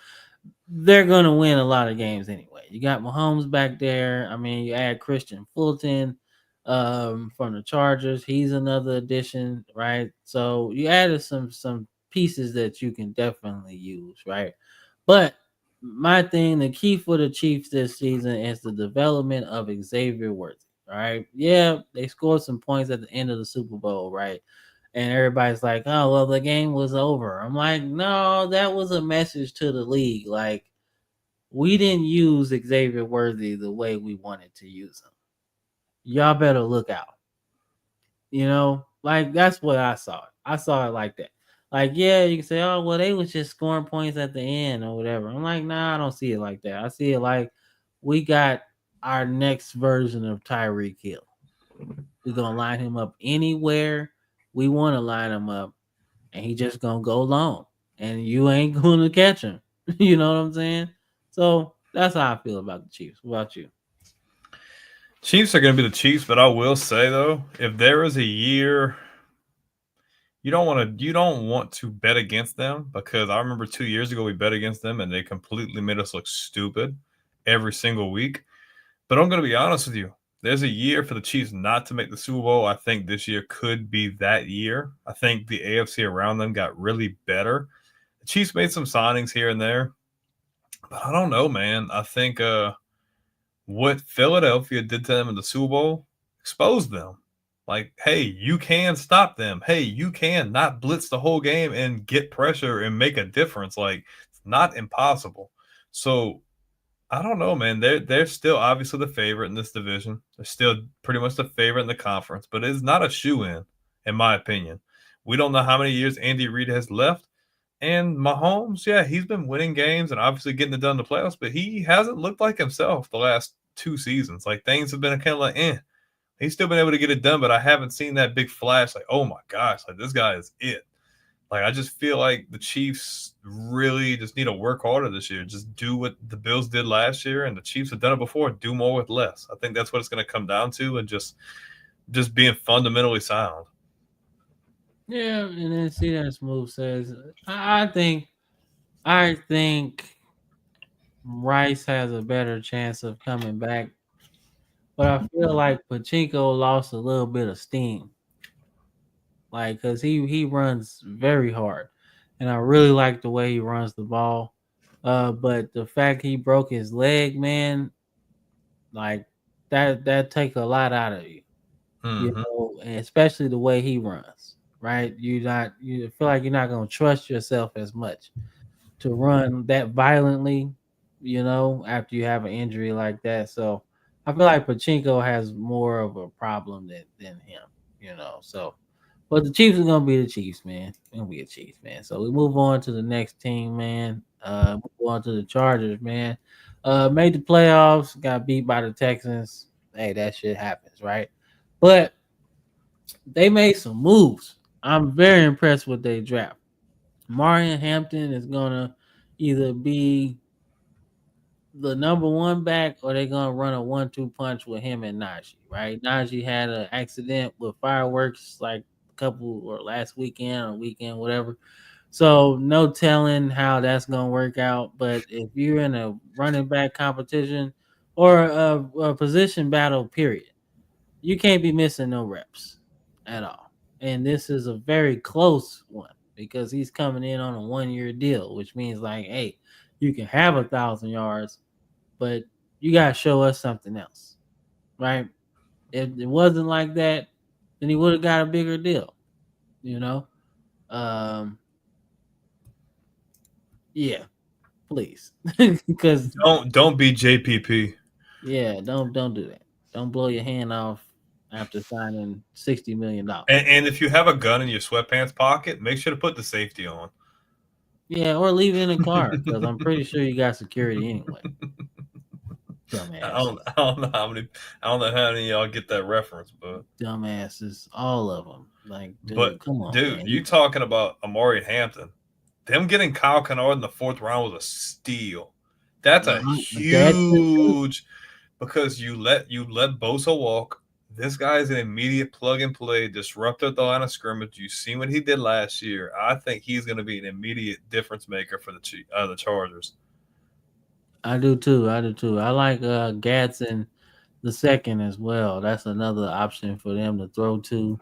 they're gonna win a lot of games anyway. You got Mahomes back there. I mean, you add Christian Fulton from the Chargers. He's another addition, right? So you added some pieces that you can definitely use, right? But my thing, the key for the Chiefs this season is the development of Xavier Worthy. All right. Yeah, they scored some points at the end of the Super Bowl, right? And everybody's like, oh, well, the game was over. I'm like, no, that was a message to the league. Like, we didn't use Xavier Worthy the way we wanted to use him. Y'all better look out. You know, like, that's what I saw. I saw it like that. Like, yeah, you can say, oh, well, they was just scoring points at the end or whatever. I'm like, nah, I don't see it like that. I see it like we got our next version of Tyreek Hill. We're going to line him up anywhere we want to line him up, and he just going to go long, and you ain't going to catch him. You know what I'm saying? So that's how I feel about the Chiefs. What about you? Chiefs are going to be the Chiefs, but I will say, though, if there is a year you don't want to bet against them, because I remember 2 years ago we bet against them and they completely made us look stupid every single week. But I'm going to be honest with you. There's a year for the Chiefs not to make the Super Bowl. I think this year could be that year. I think the AFC around them got really better. The Chiefs made some signings here and there. But I don't know, man. I think what Philadelphia did to them in the Super Bowl exposed them. Like, hey, you can stop them. Hey, you can not blitz the whole game and get pressure and make a difference. Like, it's not impossible. So I don't know, man. They're still obviously the favorite in this division. They're still pretty much the favorite in the conference, but it's not a shoe-in my opinion. We don't know how many years Andy Reid has left. And Mahomes, yeah, he's been winning games and obviously getting it done in the playoffs, but he hasn't looked like himself the last 2 seasons. Like, things have been kind of like, He's still been able to get it done, but I haven't seen that big flash. Like, oh my gosh, like, this guy is it. Like, I just feel like the Chiefs really just need to work harder this year. Just do what the Bills did last year, and the Chiefs have done it before. Do more with less. I think that's what it's going to come down to, and just being fundamentally sound. Yeah, and then see that Smooth says, I think Rice has a better chance of coming back, but I feel like Pachinko lost a little bit of steam, like because he runs very hard, and I really like the way he runs the ball. But the fact he broke his leg, man, like that take a lot out of you, Mm-hmm. and especially the way he runs. Right, you feel like you're not gonna trust yourself as much to run that violently, after you have an injury like that. So I feel like Pachinko has more of a problem than him. So, but the Chiefs are gonna be the Chiefs, man. They're gonna be a Chiefs, man. So we move on to the next team, man. Move on to the Chargers, man. Made the playoffs, got beat by the Texans. Hey, that shit happens, right? But they made some moves. I'm very impressed with their draft. Marion Hampton is gonna either be the number one back or they're gonna run a 1-2 punch with him and Najee, right? Najee had an accident with fireworks like a couple or last weekend or weekend, whatever. So no telling how that's gonna work out. But if you're in a running back competition or a position battle, period, you can't be missing no reps at all. And this is a very close one because he's coming in on a 1-year deal, which means like, hey, you can have 1,000 yards, but you gotta show us something else, right? If it wasn't like that, then he would have got a bigger deal, you know. Yeah, please, because Don't be JPP. yeah, don't do that. Don't blow your hand off after signing $60 million. And if you have a gun in your sweatpants pocket, make sure to put the safety on. Yeah, or leave it in the car because I'm pretty sure you got security anyway. Dumbasses. I don't know how many. I don't know how many of y'all get that reference, but Dumbasses, all of them. Like, dude, but come on, dude, man. you talking about Amari Hampton? Them getting Kyle Kennard in the 4th round was a steal. That's a huge because you let Bosa walk. This guy is an immediate plug and play, disrupted the line of scrimmage. You see what he did last year. I think he's going to be an immediate difference maker for the Chargers. I do too. I like Gadsden the second as well. That's another option for them to throw to.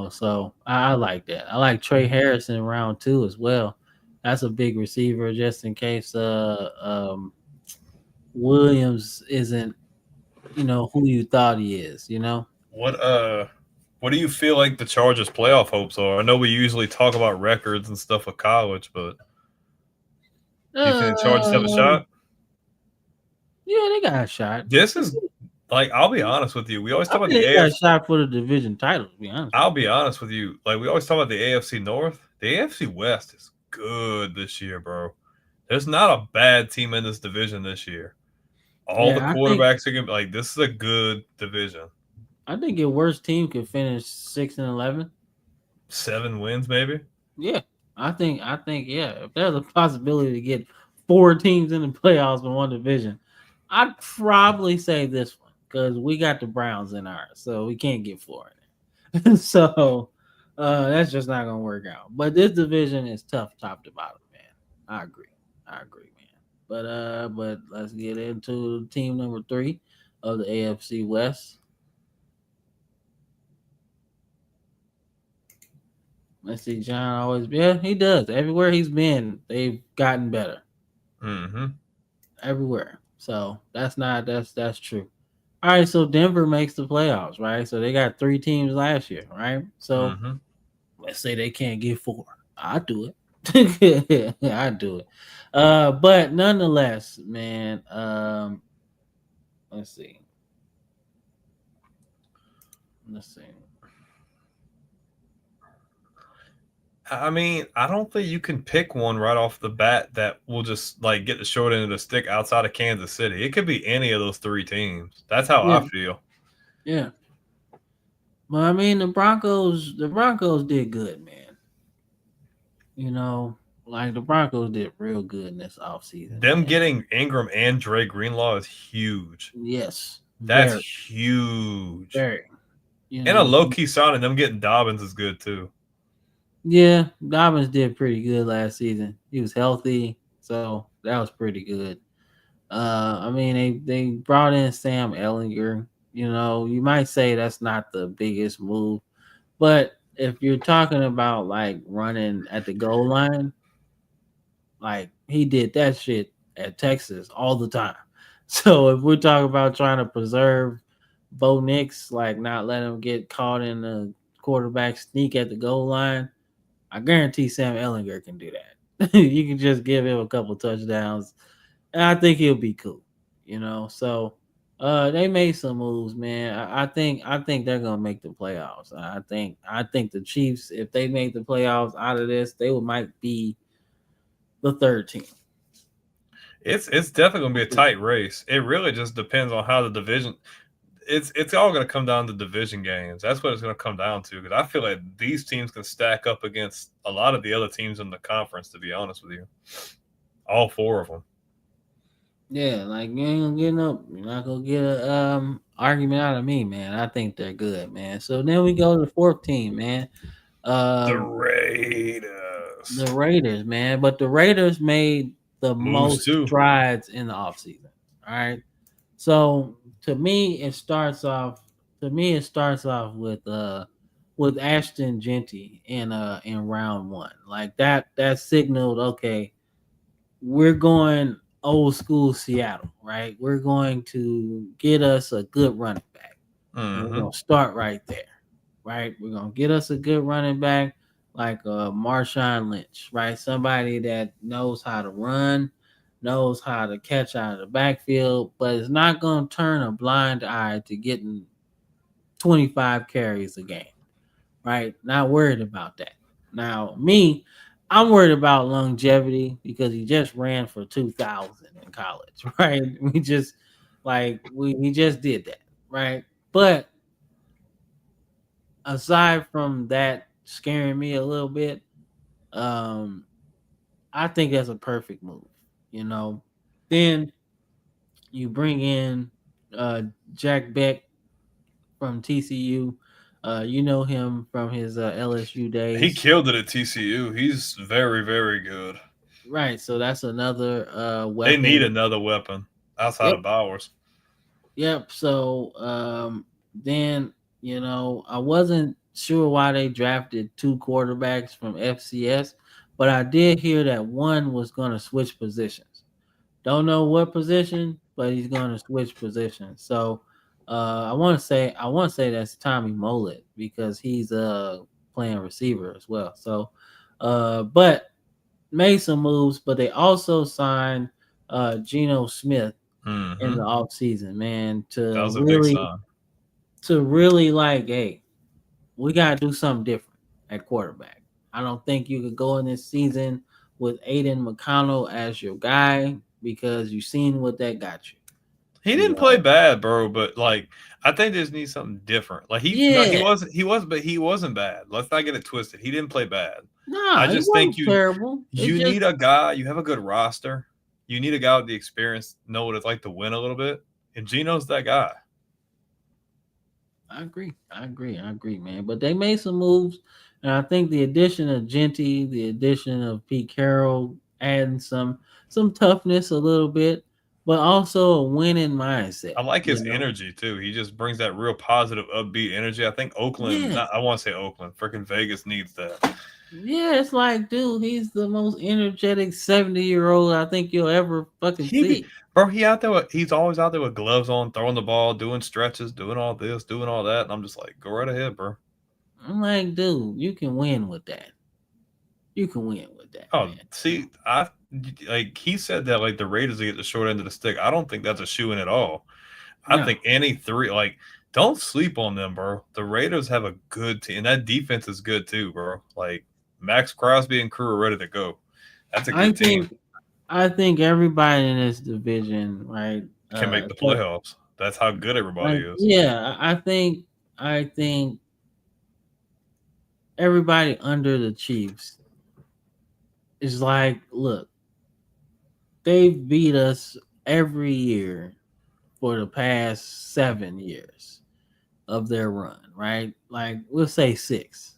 So I like that. I like Trey Harrison in round 2 as well. That's a big receiver just in case Williams isn't who you thought he is. What do you feel like the Chargers' playoff hopes are? I know we usually talk about records and stuff with college, but do you think the Chargers have a shot? Yeah, they got a shot. This is like, I'll be honest with you. We always talk about the AFC. AFC. Got a shot for the division title. To be honest, I'll be honest with you. Like, we always talk about the AFC North. The AFC West is good this year, bro. There's not a bad team in this division this year. All the quarterbacks are gonna like. This is a good division. I think your worst team could finish 6-11. 7 wins, maybe. Yeah, I think yeah. If there's a possibility to get 4 teams in the playoffs in one division, I'd probably say this one because we got the Browns in ours, so we can't get 4 in it. So that's just not gonna work out. But this division is tough, top to bottom, man. I agree, man. But let's get into team number 3 of the AFC West. Let's see, John always. Yeah, he does. Everywhere he's been, they've gotten better. Mm-hmm. Everywhere. So that's true. All right, so Denver makes the playoffs, right? So they got 3 teams last year, right? So let's say they can't get 4. I'll do it. I do it. But nonetheless, man. Let's see. I mean, I don't think you can pick one right off the bat that will just like get the short end of the stick outside of Kansas City. It could be any of those 3 teams. That's how I feel. Yeah. Well, I mean, the Broncos did good, man. Like the Broncos did real good in this offseason. Them getting Ingram and Dre Greenlaw is huge. Yes. That's huge. Very. And a low-key signing, them getting Dobbins is good too. Yeah, Dobbins did pretty good last season. He was healthy, so that was pretty good. I mean, they brought in Sam Ellinger. You know, you might say that's not the biggest move, but if you're talking about like running at the goal line, like he did that shit at Texas all the time. So if we're talking about trying to preserve Bo Nix, like not let him get caught in the quarterback sneak at the goal line, I guarantee Sam Ellinger can do that. You can just give him a couple touchdowns, and I think he'll be cool. You know, so they made some moves, man. I think they're gonna make the playoffs. I think the Chiefs, if they make the playoffs out of this, might be the third team. It's definitely gonna be a tight race. It really just depends on how the division. It's all gonna come down to division games. That's what it's gonna come down to. Because I feel like these teams can stack up against a lot of the other teams in the conference. To be honest with you, all four of them. Yeah, like you ain't gonna get no, you're not gonna get a argument out of me, man. I think they're good, man. So then we go to the fourth team, man. The Um, Raiders the Raiders, man. But the Raiders made the moves most too. strides in the offseason. All right. So to me, it starts off. To me, it starts off with Ashton Genty in round one. Like that signaled, okay, we're going old school Seattle, right? We're going to get us a good running back. And we're gonna start right there, right? We're gonna get us a good running back like Marshawn Lynch, right? Somebody that knows how to run, knows how to catch out of the backfield, but is not gonna turn a blind eye to getting 25 carries a game, right? Not worried about that. Now, me, I'm worried about longevity because he just ran for 2,000 in college, right? We just did that, right? But aside from that scaring me a little bit, um, I think that's a perfect move. You know, then you bring in Jack Beck from TCU. You know him from his LSU days. He killed it at TCU. He's very, very good. Right, so that's another They weapon. need another weapon outside Yep. of Bowers. Yep. So then I wasn't sure why they drafted two quarterbacks from FCS, but I did hear that one was going to switch positions. Don't know what position, but he's going to switch positions. So I want to say that's Tommy Mollett because he's playing receiver as well. So but made some moves, but they also signed Geno Smith in the off season, man, That was a big sign. to really like, hey, we gotta do something different at quarterback. I don't think you could go in this season with Aiden McConnell as your guy because you've seen what that got you. He didn't play bad, bro, but like I think they just need something different. Like he wasn't bad. Let's not get it twisted. He didn't play bad. No, I just think terrible. You need a guy. You have a good roster. You need a guy with the experience, know what it's like to win a little bit. And Geno's that guy. I agree, man. But they made some moves, and I think the addition of Genty, the addition of Pete Carroll, adding some toughness a little bit, but also a winning mindset. I like his energy too. He just brings that real positive, upbeat energy. I think Oakland, I want to say Oakland, freaking Vegas needs that. Yeah, it's like, dude, he's the most energetic 70-year-old I think you'll ever fucking see. Bro, he's always out there with gloves on, throwing the ball, doing stretches, doing all this, doing all that. And I'm just like, go right ahead, bro. I'm like, dude, you can win with that. Oh, man. See, he said that like the Raiders will get the short end of the stick. I don't think that's a shoe in at all. I think any three, like, don't sleep on them, bro. The Raiders have a good team, and that defense is good too, bro. Like Max Crosby and crew are ready to go. That's a good team. I think everybody in this division, right, can make the playoffs. That's how good everybody is. Yeah, I think everybody under the Chiefs is like, look, they've beat us every year for the past 7 years of their run, right? Like we'll say six,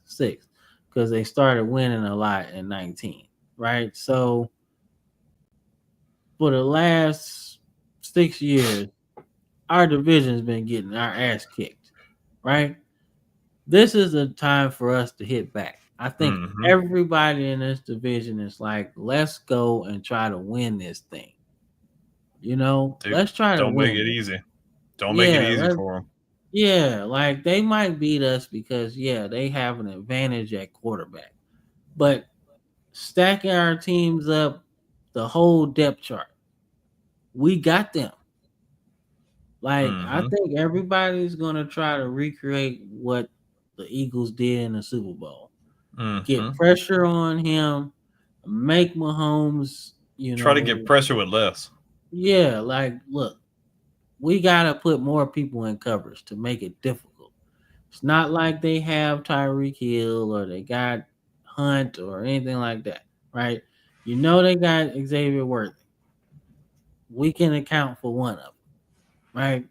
because they started winning a lot in 19, right? So for the last 6 years, our division's been getting our ass kicked, right? This is a time for us to hit back. I think everybody in this division is like, let's go and try to win this thing. You know, Dude, let's try to don't win. make it easy. Don't make it easy for them. Yeah, like they might beat us because they have an advantage at quarterback. But stacking our teams up, the whole depth chart, we got them. Like I think everybody's gonna try to recreate what the Eagles did in the Super Bowl. Get pressure on him, make Mahomes, try to get pressure with less. Yeah, like look, we gotta put more people in coverage to make it difficult. It's not like they have Tyreek Hill or they got Hunt or anything like that, right? You know they got Xavier Worthy. We can account for one of them, right?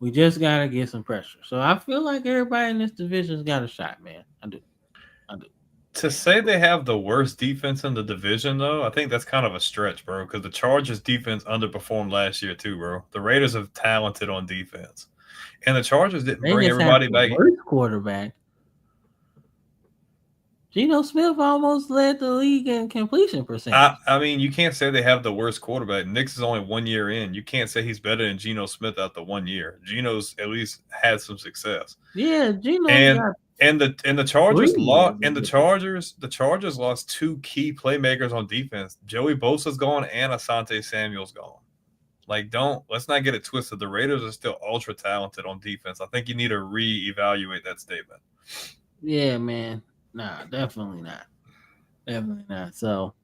We just gotta get some pressure. So I feel like everybody in this division's got a shot, man. I do. To say they have the worst defense in the division, though, I think that's kind of a stretch, bro. Because the Chargers' defense underperformed last year too, bro. The Raiders are talented on defense, and the Chargers didn't bring everybody back. Worst quarterback. Geno Smith almost led the league in completion percentage. I mean, you can't say they have the worst quarterback. Nick's is only 1 year in. You can't say he's better than Geno Smith after 1 year. Geno's at least had some success. Yeah, Geno and the Chargers lost. And the Chargers lost 2 key playmakers on defense. Joey Bosa's gone and Asante Samuel's gone. Like, let's not get it twisted. The Raiders are still ultra talented on defense. I think you need to reevaluate that statement. Yeah, man. Nah, definitely not. Definitely not. So,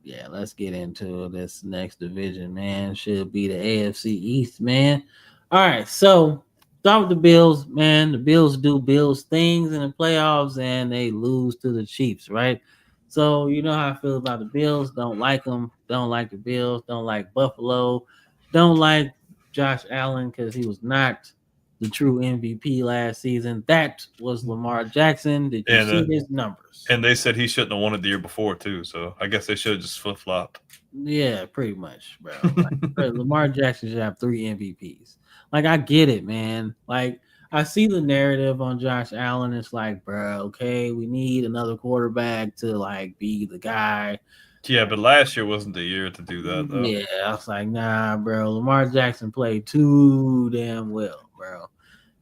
yeah, let's get into this next division, man. Should be the AFC East, man. All right, so start with the Bills, man. The Bills do Bills things in the playoffs, and they lose to the Chiefs, right? So, you know how I feel about the Bills. Don't like them. Don't like the Bills. Don't like Buffalo. Don't like Josh Allen because he was not the true MVP last season. That was Lamar Jackson. Did you see his numbers? And they said he shouldn't have won it the year before, too. So I guess they should have just flip-flopped. Yeah, pretty much, bro. Like, Lamar Jackson should have 3 MVPs. Like, I get it, man. Like, I see the narrative on Josh Allen. It's like, bro, okay, we need another quarterback to, like, be the guy. Yeah, but last year wasn't the year to do that, though. Yeah, I was like, nah, bro. Lamar Jackson played too damn well, bro.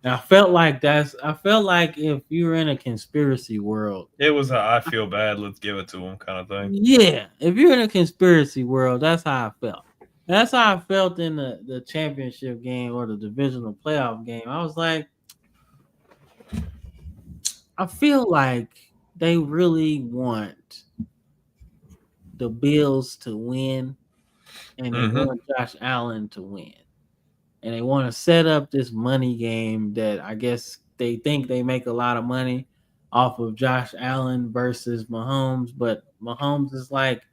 And I felt like if you were in a conspiracy world, it was I feel bad, let's give it to him kind of thing. Yeah, if you're in a conspiracy world, that's how I felt. That's how I felt in the championship game or the divisional playoff game. I was like, I feel like they really want the Bills to win, and they want Josh Allen to win. And they want to set up this money game that I guess they think they make a lot of money off of Josh Allen versus Mahomes, but Mahomes is like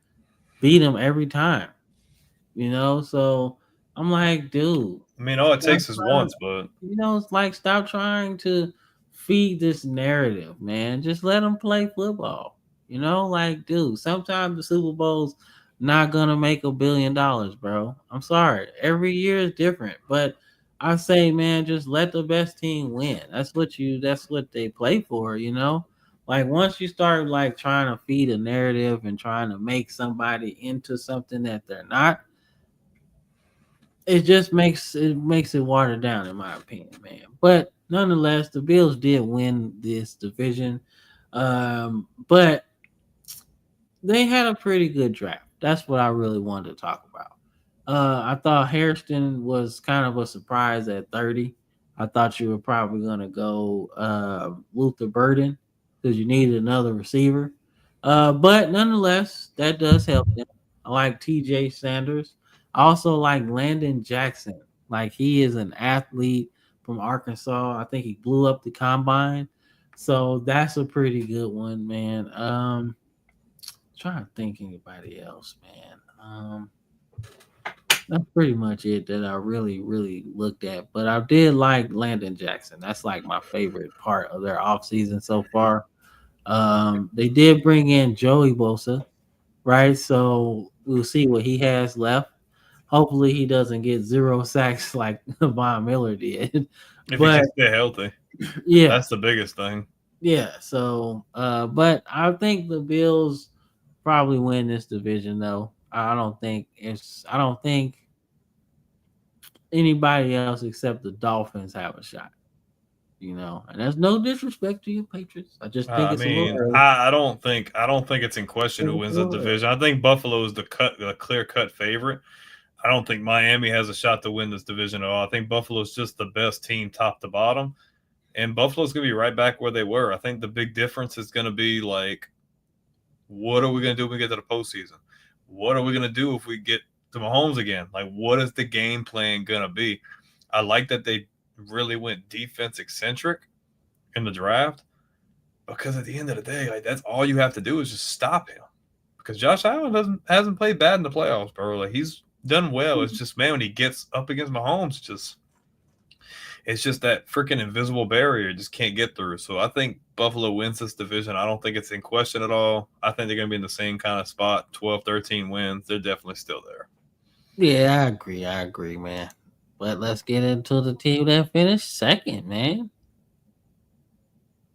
beat him every time, you know? So I'm like, dude. I mean, all it takes is once, but it's like stop trying to feed this narrative, man. Just let them play football. Like, dude, sometimes the Super Bowl's not gonna make $1 billion, bro. I'm sorry. Every year is different, but I say, man, just let the best team win. That's what they play for, Like once you start like trying to feed a narrative and trying to make somebody into something that they're not, it just makes it watered down, in my opinion, man. But nonetheless, the Bills did win this division, but they had a pretty good draft. That's what I really wanted to talk about. I thought Hairston was kind of a surprise at 30. I thought you were probably going to go Luther Burden because you needed another receiver. But nonetheless, that does help them. I like TJ Sanders. I also like Landon Jackson. Like he is an athlete from Arkansas. I think he blew up the combine. So that's a pretty good one, man. Trying to think anybody else, man. That's pretty much it that I really, really looked at. But I did like Landon Jackson. That's like my favorite part of their offseason so far. They did bring in Joey Bosa, right? So we'll see what he has left. Hopefully he doesn't get 0 sacks like Von Miller did. If he But can stay healthy, yeah, that's the biggest thing. yeah. So, but I think the Bills probably win this division though. I don't think anybody else except the Dolphins have a shot. And there's no disrespect to your Patriots. I just think I it's a little mean, early. I don't think it's in question who wins the division. I think Buffalo is the clear cut favorite. I don't think Miami has a shot to win this division at all. I think Buffalo's just the best team top to bottom. And Buffalo's going to be right back where they were. I think the big difference is going to be like, what are we going to do when we get to the postseason? What are we going to do if we get to Mahomes again? Like, what is the game plan going to be? I like that they really went defense eccentric in the draft because at the end of the day, like that's all you have to do is just stop him. Because Josh Allen hasn't played bad in the playoffs, bro. Like he's done well. It's just, man, when he gets up against Mahomes, it's just that freaking invisible barrier just can't get through. So I think Buffalo wins this division. I don't think it's in question at all. I think they're going to be in the same kind of spot, 12, 13 wins. They're definitely still there. Yeah, I agree, man. But let's get into the team that finished second, man.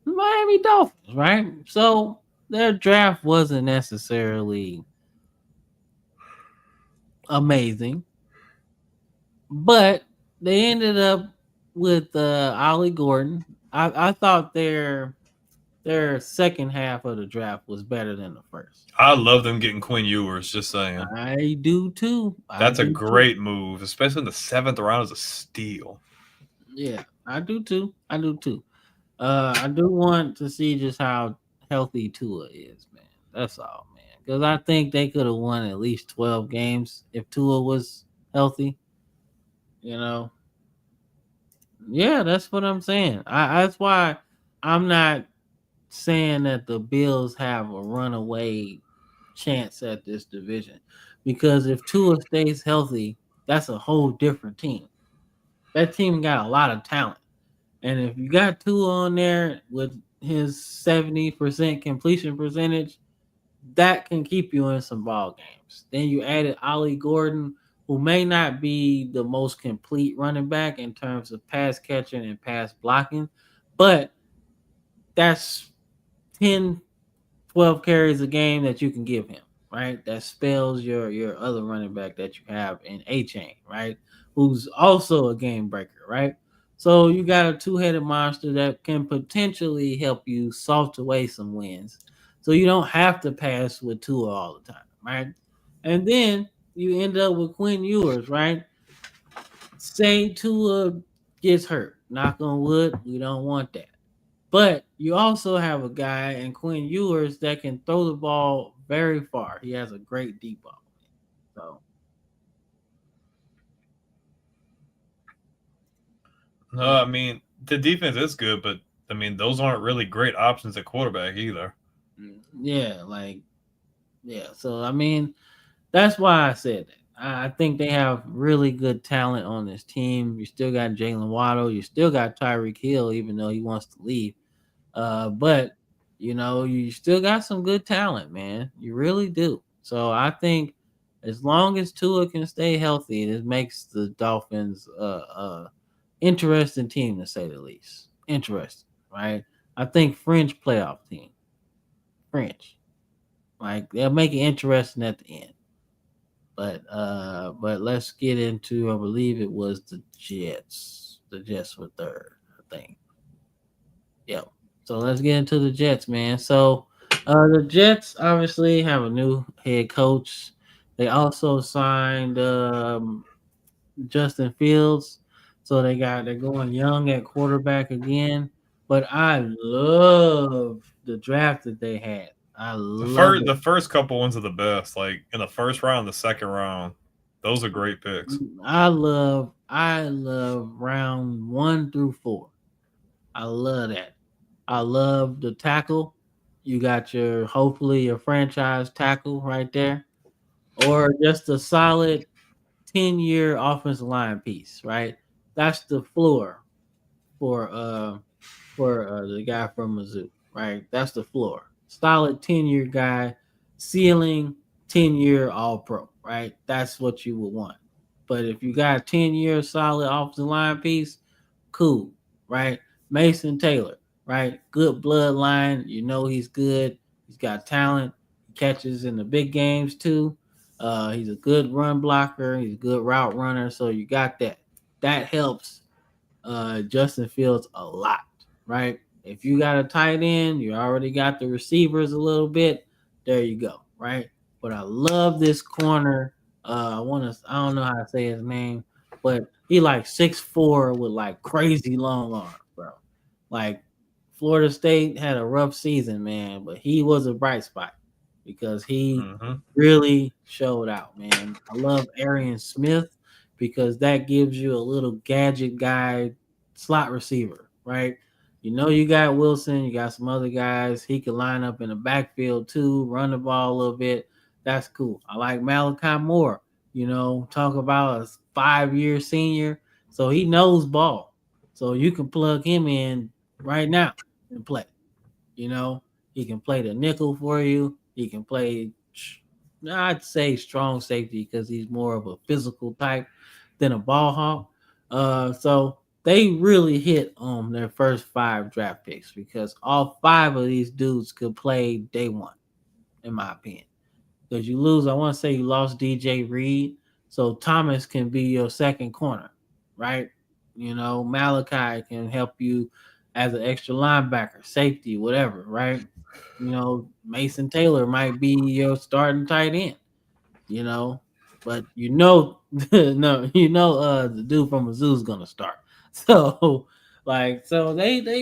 Miami Dolphins, right? So their draft wasn't necessarily amazing, but they ended up with Ollie Gordon. I thought their second half of the draft was better than the first. I love them getting Quinn Ewers, just saying. I do too. That's a great move, especially in the 7th round as a steal. Yeah, I do too. I do want to see just how healthy Tua is, man. That's all, man. Because I think they could have won at least 12 games if Tua was healthy. Yeah, that's what I'm saying. That's why I'm not saying that the Bills have a runaway chance at this division. Because if Tua stays healthy, that's a whole different team. That team got a lot of talent. And if you got Tua on there with his 70% completion percentage, that can keep you in some ball games. Then you added Ollie Gordon, who may not be the most complete running back in terms of pass catching and pass blocking, but that's 10, 12 carries a game that you can give him, right? That spells your other running back that you have in A-Chain, right? Who's also a game breaker, right? So you got a two-headed monster that can potentially help you salt away some wins. So you don't have to pass with Tua all the time, right? And then you end up with Quinn Ewers, right? Say Tua gets hurt. Knock on wood, we don't want that. But you also have a guy in Quinn Ewers that can throw the ball very far. He has a great deep ball. So no, I mean the defense is good, but I mean those aren't really great options at quarterback either. Yeah, So I mean, that's why I said that. I think they have really good talent on this team. You still got Jalen Waddle. You still got Tyreek Hill, even though he wants to leave. But you still got some good talent, man. You really do. So I think as long as Tua can stay healthy, it makes the Dolphins interesting team to say the least. Interesting, right? I think French playoff team. French. Like they'll make it interesting at the end. But let's get into, I believe it was the Jets. The Jets were third, I think. Yep. So let's get into the Jets, man. So the Jets obviously have a new head coach. They also signed Justin Fields. So they're going young at quarterback again. But I love the draft that they had. I love the first couple ones are the best. Like in the first round, the second round, those are great picks. I love round 1 through 4. I love that. I love the tackle. You got hopefully your franchise tackle right there, or just a solid 10-year offensive line piece, right? That's the floor for the guy from Mizzou, right? That's the floor. Solid 10-year guy, ceiling 10-year All-Pro, right? That's what you would want. But if you got 10 years solid offensive line piece, cool, right? Mason Taylor, right? Good bloodline. You know he's good. He's got talent. He catches in the big games too. He's a good run blocker. He's a good route runner. So you got that. That helps Justin Fields a lot, right? If you got a tight end, you already got the receivers a little bit. There you go, right? But I love this corner. I don't know how to say his name, but he like 6'4" with like crazy long arms, bro. Like Florida State had a rough season, man, but he was a bright spot because he really showed out, man. I love Arian Smith because that gives you a little gadget guy slot receiver, right? You know you got Wilson, you got some other guys. He can line up in the backfield too, run the ball a little bit. That's cool. I like Malachi Moore. You know, talk about a 5-year senior. So he knows ball. So you can plug him in right now and play. You know, he can play the nickel for you. He can play, I'd say strong safety because he's more of a physical type than a ball hawk. So they really hit on their first 5 draft picks because all 5 of these dudes could play day one, in my opinion. Because you lose, I want to say you lost DJ Reed, so Thomas can be your second corner, right? You know, Malachi can help you as an extra linebacker, safety, whatever, right? You know, Mason Taylor might be your starting tight end, you know, but no, the dude from Mizzou's gonna start. So they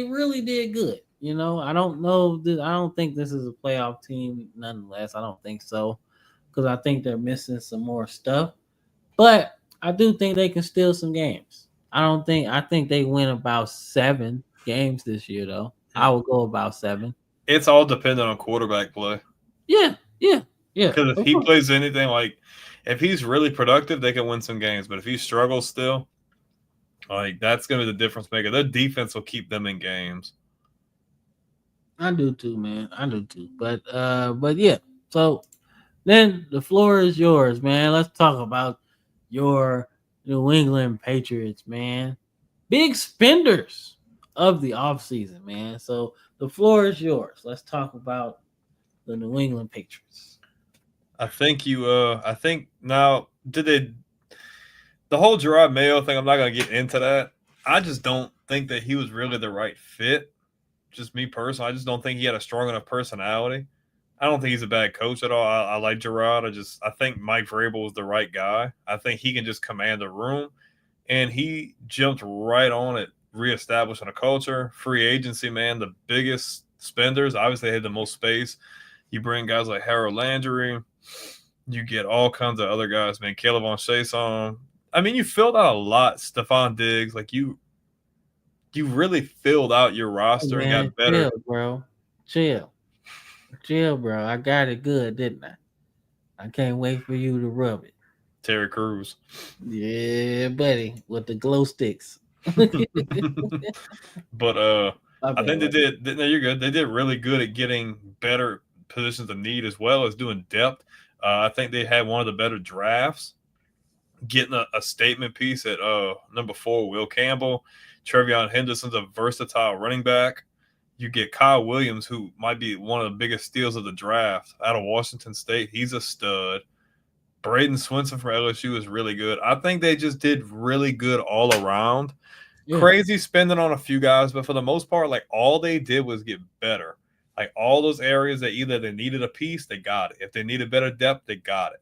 really did good. You know, I don't think this is a playoff team. Nonetheless, I don't think so because I think they're missing some more stuff. But I do think they can steal some games. I think they win about 7 games this year, though. I will go about 7. It's all dependent on quarterback play. Yeah. Because if he plays anything like, if he's really productive, they can win some games. But if he struggles still, like that's going to be the difference maker. Their defense will keep them in games. I do too, man. I do too. But yeah. So then the floor is yours, man. Let's talk about your New England Patriots, man. Big spenders of the offseason, man. So the floor is yours. Let's talk about the New England Patriots. I think now the whole Gerard Mayo thing, I'm not going to get into that. I just don't think that he was really the right fit. Just me personally, I just don't think he had a strong enough personality. I don't think he's a bad coach at all. I like Gerard. I think Mike Vrabel was the right guy. I think he can just command the room, and he jumped right on it, reestablishing a culture. Free agency, man, the biggest spenders. Obviously, they had the most space. You bring guys like Harold Landry. You get all kinds of other guys, man. Caleb on Chason. I mean, you filled out a lot. Stephon Diggs, like you really filled out your roster and got better. Chill, bro. Chill, bro. I got it good, didn't I? I can't wait for you to rub it. Terry Crews. Yeah, buddy, with the glow sticks. But I think they did. No, you're good. They did really good at getting better positions of need as well as doing depth. I think they had one of the better drafts. Getting a statement piece at number 4, Will Campbell. Trevion Henderson's a versatile running back. You get Kyle Williams, who might be one of the biggest steals of the draft out of Washington State. He's a stud. Braden Swinson from LSU is really good. I think they just did really good all around. Yeah. Crazy spending on a few guys, but for the most part, like all they did was get better. Like all those areas that either they needed a piece, they got it. If they needed better depth, they got it.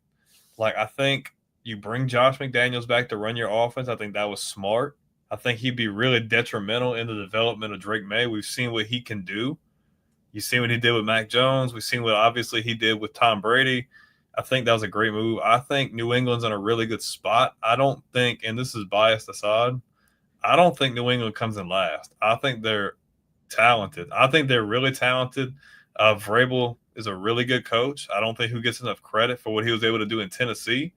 Like I think you bring Josh McDaniels back to run your offense. I think that was smart. I think he'd be really detrimental in the development of Drake May. We've seen what he can do. You've seen what he did with Mac Jones. We've seen what obviously he did with Tom Brady. I think that was a great move. I think New England's in a really good spot. I don't think, and this is biased aside, I don't think New England comes in last. I think they're talented. I think they're really talented. Vrabel is a really good coach. I don't think he gets enough credit for what he was able to do in Tennessee.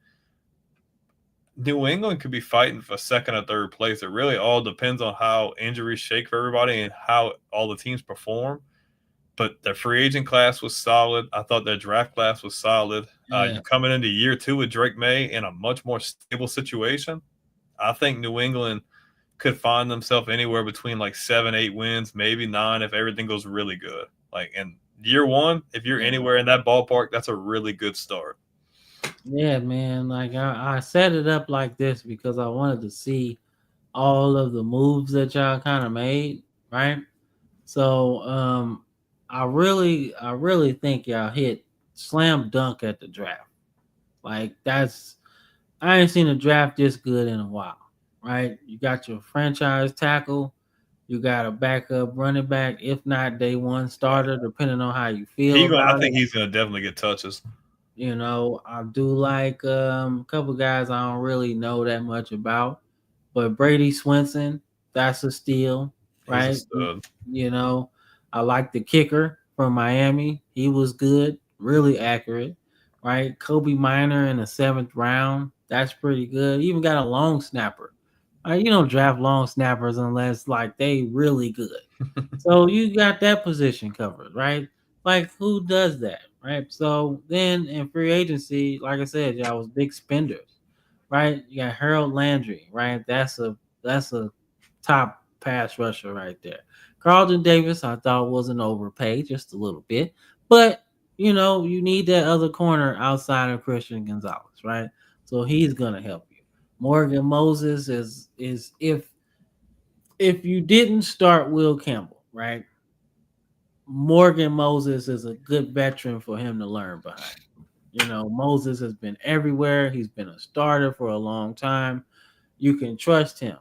New England could be fighting for second or third place. It really all depends on how injuries shake for everybody and how all the teams perform. but their free agent class was solid. I thought their draft class was solid. You're coming into year 2 with Drake May in a much more stable situation. I think New England could find themselves anywhere between like 7, 8 wins, maybe 9 if everything goes really good. Like in year 1, if you're anywhere in that ballpark, that's a really good start. Yeah, man. Like I set it up like this because I wanted to see all of the moves that y'all kind of made, right? So I really think y'all hit slam dunk at the draft. Like I ain't seen a draft this good in a while, right? You got your franchise tackle, you got a backup running back, if not day one starter, depending on how you feel. I think he's gonna definitely get touches. You know, I do like a couple guys I don't really know that much about, but Brady Swinson, that's a steal, right? You know, I like the kicker from Miami. He was good, really accurate, right? Kobe Minor in the 7th round. That's pretty good. Even got a long snapper. You don't draft long snappers unless like they really good. So you got that position covered, right? Like who does that, right? So then in free agency, like I said, y'all was big spenders, right? You got Harold Landry, right? That's a top pass rusher right there. Carlton Davis, I thought wasn't overpaid just a little bit, but you know you need that other corner outside of Christian Gonzalez, right? So he's gonna help you. Morgan Moses is if you didn't start Will Campbell, right? Morgan Moses is a good veteran for him to learn behind. You know, Moses has been everywhere. He's been a starter for a long time. You can trust him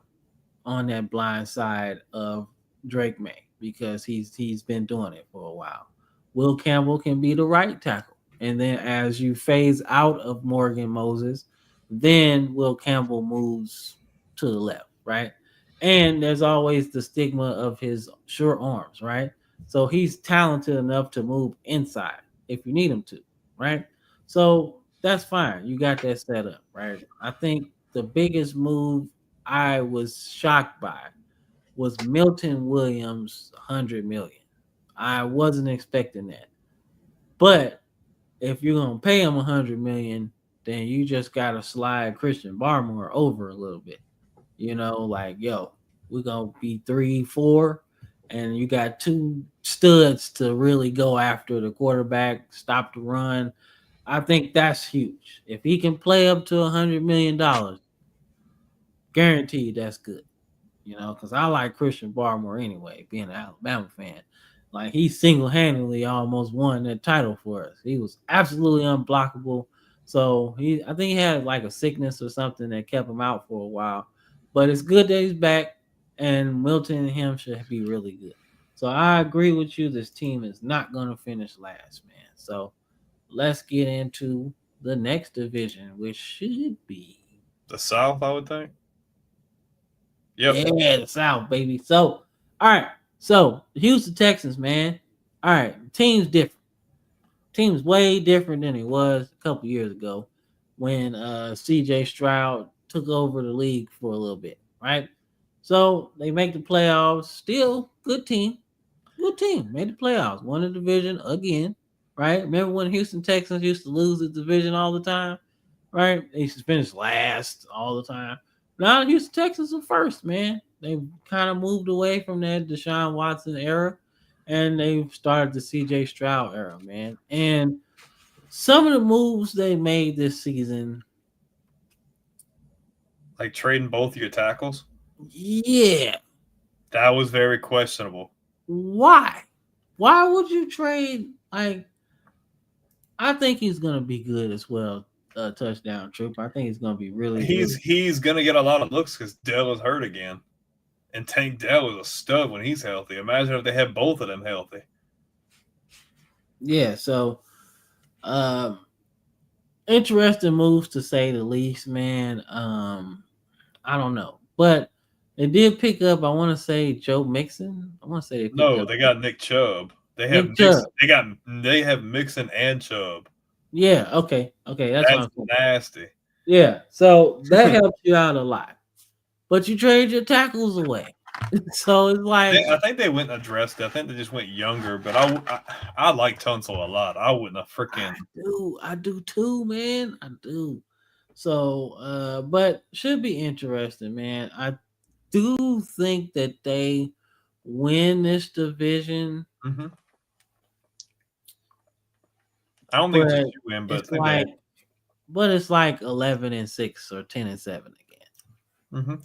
on that blind side of Drake May because he's been doing it for a while. Will Campbell can be the right tackle. And then as you phase out of Morgan Moses, then Will Campbell moves to the left, right? And there's always the stigma of his short arms, right? So he's talented enough to move inside if you need him to, right? So that's fine. You got that set up, right? I think the biggest move I was shocked by was Milton Williams 100 million. I wasn't expecting that. But if you're going to pay him 100 million, then you just got to slide Christian Barmore over a little bit. You know, like, yo, we're going to be 3-4 and you got 2 studs to really go after the quarterback, stop the run. I think that's huge. If he can play up to $100 million, guaranteed that's good. You know, because I like Christian Barmore anyway, being an Alabama fan. Like, he single-handedly almost won that title for us. He was absolutely unblockable. So, I think he had like a sickness or something that kept him out for a while. But it's good that he's back, and Milton and him should be really good. So, I agree with you. This team is not going to finish last, man. So, let's get into the next division, which should be the South, I would think. Yep. Yeah, the South, baby. So, all right. So, the Houston Texans, man. All right. Team's different. Team's way different than it was a couple years ago when CJ Stroud took over the league for a little bit, right? So, they make the playoffs. Still, good team. Good team. Made the playoffs. Won the division again, right? Remember when Houston Texans used to lose the division all the time, right? They used to finish last all the time. Now the Houston Texans are first, man. They've kind of moved away from that Deshaun Watson era, and they've started the CJ Stroud era, man. And some of the moves they made this season, like trading both your tackles, yeah, that was very questionable. Why? Why would you trade? Like, I think he's gonna be good as well. Touchdown troop. I think he's gonna be really. He's gonna get a lot of looks because Dell is hurt again, and Tank Dell is a stud when he's healthy. Imagine if they had both of them healthy. Yeah. So, interesting moves to say the least, man. I don't know, but they did pick up. I want to say Joe Mixon. I want to say they got Nick Chubb. They have They have Mixon and Chubb. Yeah, okay. That's nasty. Yeah, so that helps you out a lot. But you trade your tackles away. So it's like I think they went and addressed it. I think they just went younger, but I like Tunsil a lot. I wouldn't have freaking. I do too, man. I do. So, but should be interesting, man. I do think that they win this division. Mm-hmm. I don't think it's a win, but it's like, but it's like 11-6 or 10-7 again. Mm-hmm.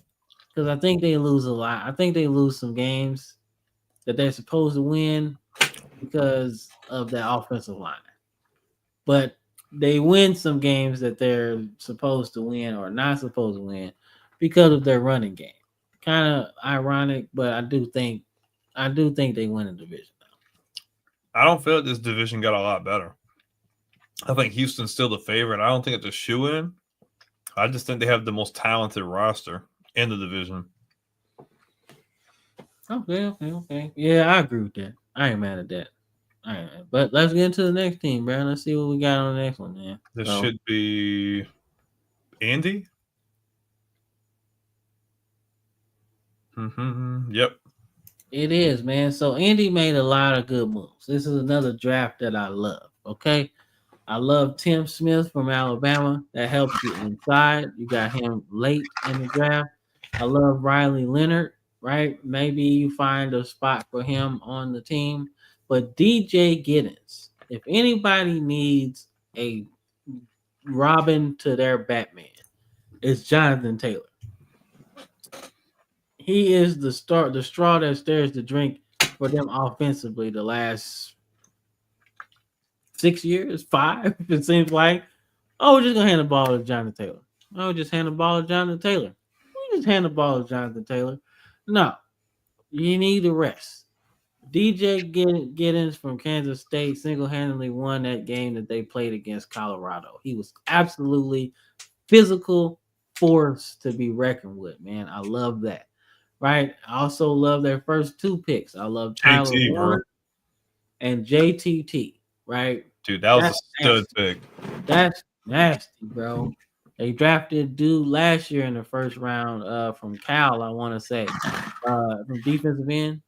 Because I think they lose a lot. I think they lose some games that they're supposed to win because of that offensive line. But they win some games that they're supposed to win or not supposed to win because of their running game. Kind of ironic, but I do think they win the division. I don't feel like this division got a lot better. I think Houston's still the favorite. I don't think it's a shoe-in. I just think they have the most talented roster in the division. Okay. Yeah, I agree with that. I ain't mad at that. All right, but let's get into the next team, bro. Let's see what we got on the next one, man. This should be Indy. Mm-hmm. Yep. It is, man. So Indy made a lot of good moves. This is another draft that I love. Okay. I love Tim Smith from Alabama. That helps you inside. You got him late in the draft. I love Riley Leonard, right? Maybe you find a spot for him on the team. But DJ Giddens, if anybody needs a Robin to their Batman, it's Jonathan Taylor. He is the straw that stirs the drink for them offensively the last 6 years, 5, it seems like. Oh, we're just going to hand the ball to Jonathan Taylor. Oh, just hand the ball to Jonathan Taylor. We just hand the ball to Jonathan Taylor. No, you need the rest. DJ Giddens from Kansas State single-handedly won that game that they played against Colorado. He was absolutely physical force to be reckoned with, man. I love that. Right? I also love their first 2 picks. I love Tyler Warren and JTT, right? Dude, that was a stud pick. That's nasty, bro. They drafted dude last year in the first round from Cal, I want to say, from defensive end.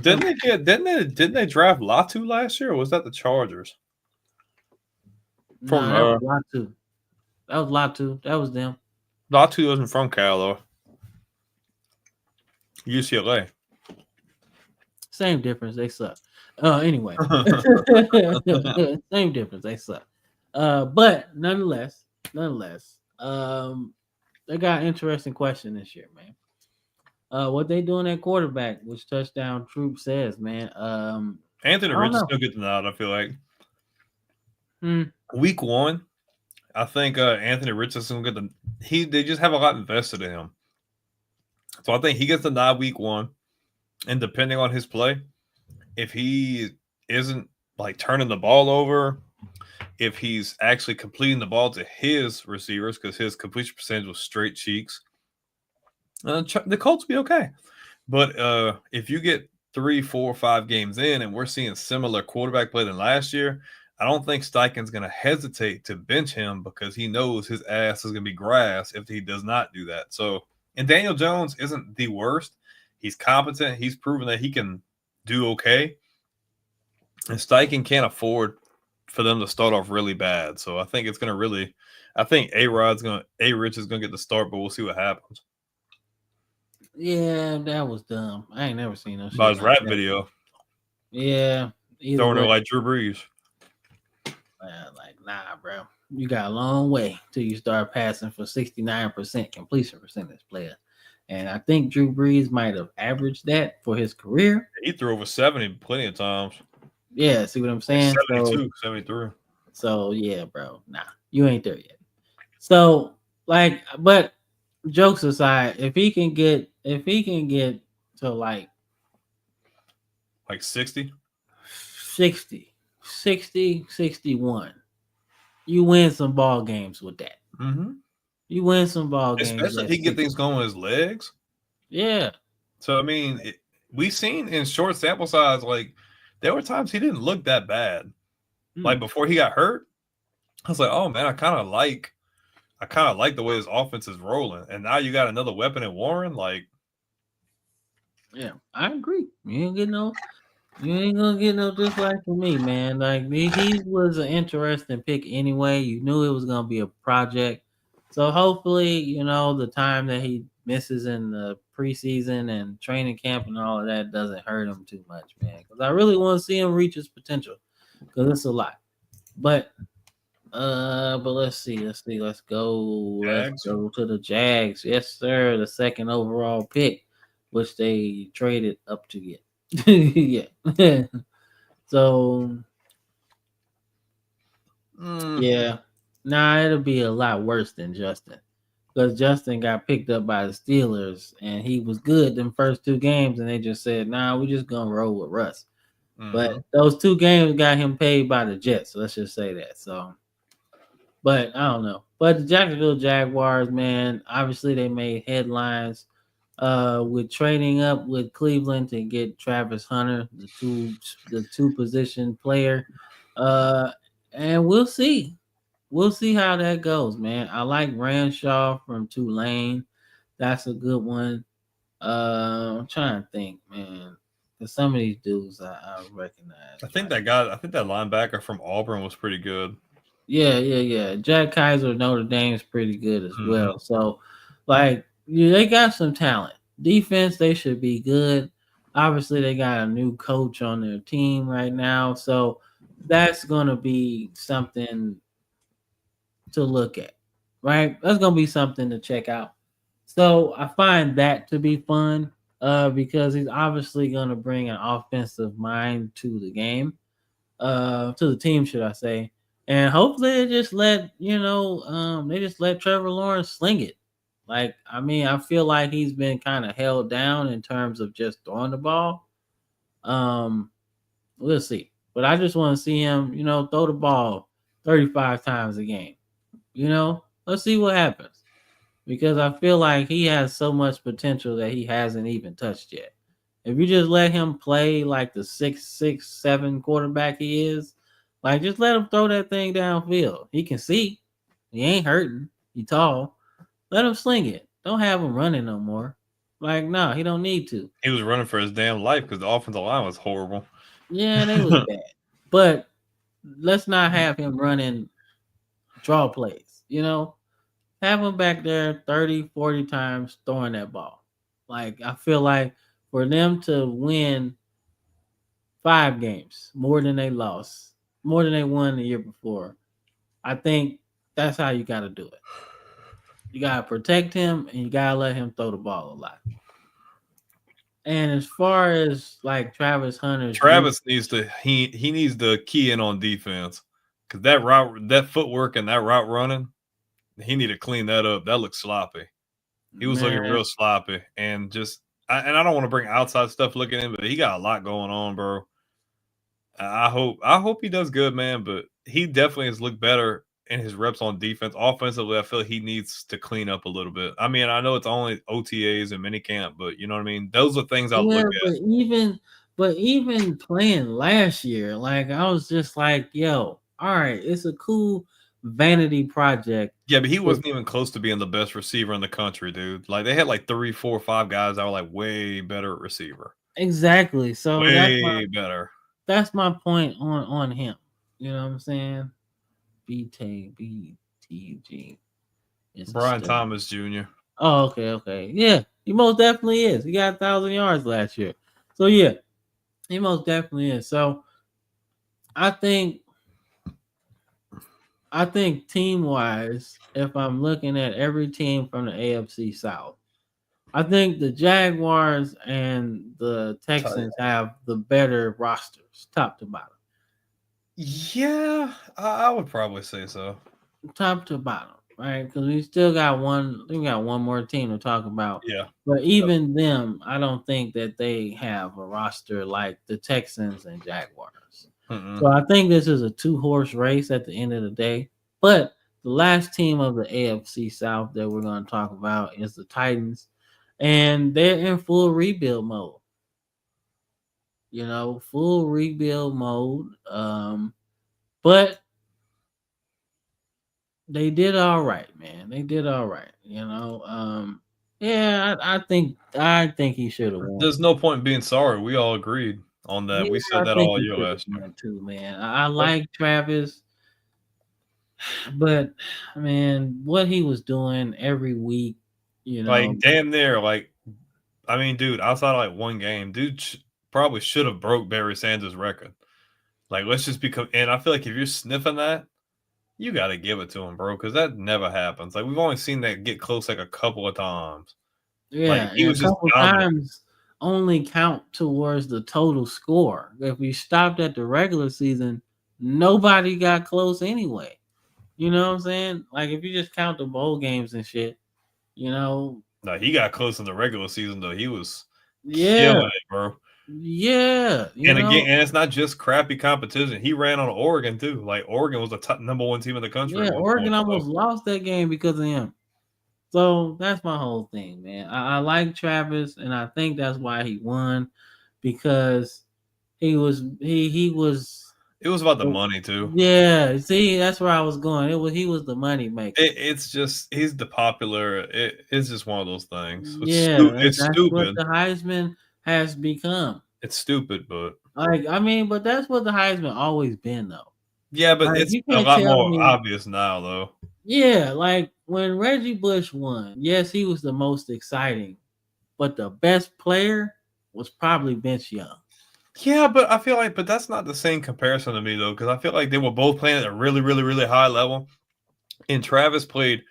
Didn't they draft Latu last year, or was that the Chargers? From that was Latu. That was them. Latu wasn't from Cal though. UCLA. Same difference. They suck. Anyway. Same difference. They suck. But nonetheless, they got an interesting question this year, man. What they doing at quarterback, which Touchdown Troop says, man. Anthony Richardson still get the nod, I feel like. Week 1, I think Anthony Richardson will get they just have a lot invested in him. So I think he gets the nod week 1. And depending on his play, if he isn't like turning the ball over, if he's actually completing the ball to his receivers, because his completion percentage was straight cheeks, the Colts will be okay. But if you get 3, 4, 5 games in and we're seeing similar quarterback play than last year, I don't think Steichen's going to hesitate to bench him because he knows his ass is going to be grass if he does not do that. So, and Daniel Jones isn't the worst. He's competent. He's proven that he can do okay. And Steichen can't afford for them to start off really bad. So I think it's going to really – I think A-Rich is going to get the start, but we'll see what happens. Yeah, that was dumb. I ain't never seen that. About his rap video. Yeah. Throwing it like Drew Brees. Like, nah, bro. You got a long way till you start passing for 69% completion percentage, player. And I think Drew Brees might have averaged that for his career. He threw over 70 plenty of times. Yeah, see what I'm saying? 72, 73. So, yeah, bro. Nah, you ain't there yet. So, like, but jokes aside, if he can get to like 60, 61, you win some ball games with that. Mm-hmm. You win some ball games. Especially if he can get things going with his legs. Yeah. So, I mean, we've seen in short sample size, like, there were times he didn't look that bad. Like, before he got hurt, I was like, oh, man, I kind of like the way his offense is rolling. And now you got another weapon in Warren. Like, Yeah, I agree. You ain't gonna get no dislike from me, man. Like he was an interesting pick anyway. You knew it was gonna be a project, so hopefully, the time that he misses in the preseason and training camp and all of that doesn't hurt him too much, man. Because I really want to see him reach his potential, because it's a lot. But let's see, let's go, Jags? to the Jags. Yes, sir. The second overall pick, which they traded up to get. Yeah. So Mm, yeah, nah, it'll be a lot worse than Justin, because Justin got picked up by the Steelers and he was good them first two games, and they just said, "Nah, we're just gonna roll with Russ." But mhm. those two games got him paid by the Jets. So let's just say that. So, but I don't know. But the Jacksonville Jaguars, man, obviously they made headlines with trading up with Cleveland to get Travis Hunter, the two position player. Uh and we'll see. We'll see how that goes, man. I like Ranshaw from Tulane. That's a good one. I'm trying to think, man. Cause some of these dudes I recognize. Like, I think that linebacker from Auburn was pretty good. yeah. Jack Kaiser of Notre Dame is pretty good as Mhm. well. So, like, yeah, they got some talent. Defense, they should be good. Obviously, they got a new coach on their team right now, so that's gonna be something to look at, right? That's gonna be something to check out. So I find that to be fun, because he's obviously gonna bring an offensive mind to the game, to the team, should I say? And hopefully they just let Trevor Lawrence sling it. Like, I mean, I feel like he's been kind of held down in terms of just throwing the ball. Um, we'll see, but I just want to see him, throw the ball 35 times a game. Let's see what happens, because I feel like he has so much potential that he hasn't even touched yet. If you just let him play like the 6'6", 6'7" quarterback he is, like, just let him throw that thing downfield. He can see. He ain't hurting. He tall. Let him sling it. Don't have him running no more. Like, no, he don't need to. He was running for his damn life because the offensive line was horrible. Yeah, they was bad. But let's not have him running draw plays, Have him back there 30, 40 times throwing that ball. Like, I feel like for them to win 5 games, more than they lost, more than they won the year before, I think that's how you got to do it. You got to protect him and you got to let him throw the ball a lot. And as far as like Travis Hunter's Travis needs to he needs to key in on defense because that footwork and that route running, he need to clean that up. That looks sloppy. He was looking man, real sloppy and I don't want to bring outside stuff looking in, but he got a lot going on, bro. I hope he does good, man. But he definitely has looked better in his reps on defense. Offensively, I feel he needs to clean up a little bit. I mean, I know it's only OTAs and minicamp, but you know what I mean. Those are things I'll yeah, look but at. even playing last year, like, I was just like, yo, all right, it's a cool vanity project. Yeah, but he wasn't even close to being the best receiver in the country, dude. Like they had like 3, 4, 5 guys that were like way better at receiver. Exactly. So Way better. that's my point on him. You know what I'm saying? BTG is a Brian stud. Thomas Jr. Oh, okay. Yeah, he most definitely is. He got 1,000 yards last year. So yeah, he most definitely is. So I think team wise, if I'm looking at every team from the AFC South, I think the Jaguars and the Texans have the better rosters, top to bottom. Yeah, I would probably say so. Top to bottom, right? Because we still got one. We got one more team to talk about. Yeah. But even them, I don't think that they have a roster like the Texans and Jaguars. Mm-mm. So I think this is a 2-horse race at the end of the day. But the last team of the AFC South that we're going to talk about is the Titans, and they're in full rebuild mode. Full rebuild mode. But they did all right, man. They did all right. Yeah, I think he should have won. There's no point in being sorry. We all agreed on that. Yeah, We I said that think all he year should have last year. won too, man. I like Travis, but man, what he was doing every week, you know, Like damn near, like I mean, dude, outside of like one game, dude probably should have broke Barry Sanders' record. Like, let's just become. And I feel like if you're sniffing that, you got to give it to him, bro, because that never happens. Like we've only seen that get close like a couple of times. Like yeah, he and a was just couple dominant. times only count towards the total score. If we stopped at the regular season, nobody got close anyway. You know what I'm saying? Like if you just count the bowl games and shit, you know, No, he got close in the regular season though. He was yeah, killing it, bro. yeah, you And know, again, and it's not just crappy competition. He ran on Oregon too. Like Oregon was the top number one team in the country yeah. at one Oregon point. So, almost lost that game because of him. So that's my whole thing, man. I like Travis, and I think that's why he won because he was it was about the money too. yeah. See, that's where I was going. He was the money maker. It's just he's the popular. It's just one of those things. Yeah, It's that's what stupid. the Heisman has become. It's stupid, but Like I mean, but that's what the Heisman always been though. yeah, but Like it's you a can't lot tell more me. obvious now, though. Yeah, like when Reggie Bush won, yes, he was the most exciting, but the best player was probably Vince Young. Yeah, but I feel like, but that's not the same comparison to me though, because I feel like they were both playing at a really, really, really high level, and Travis played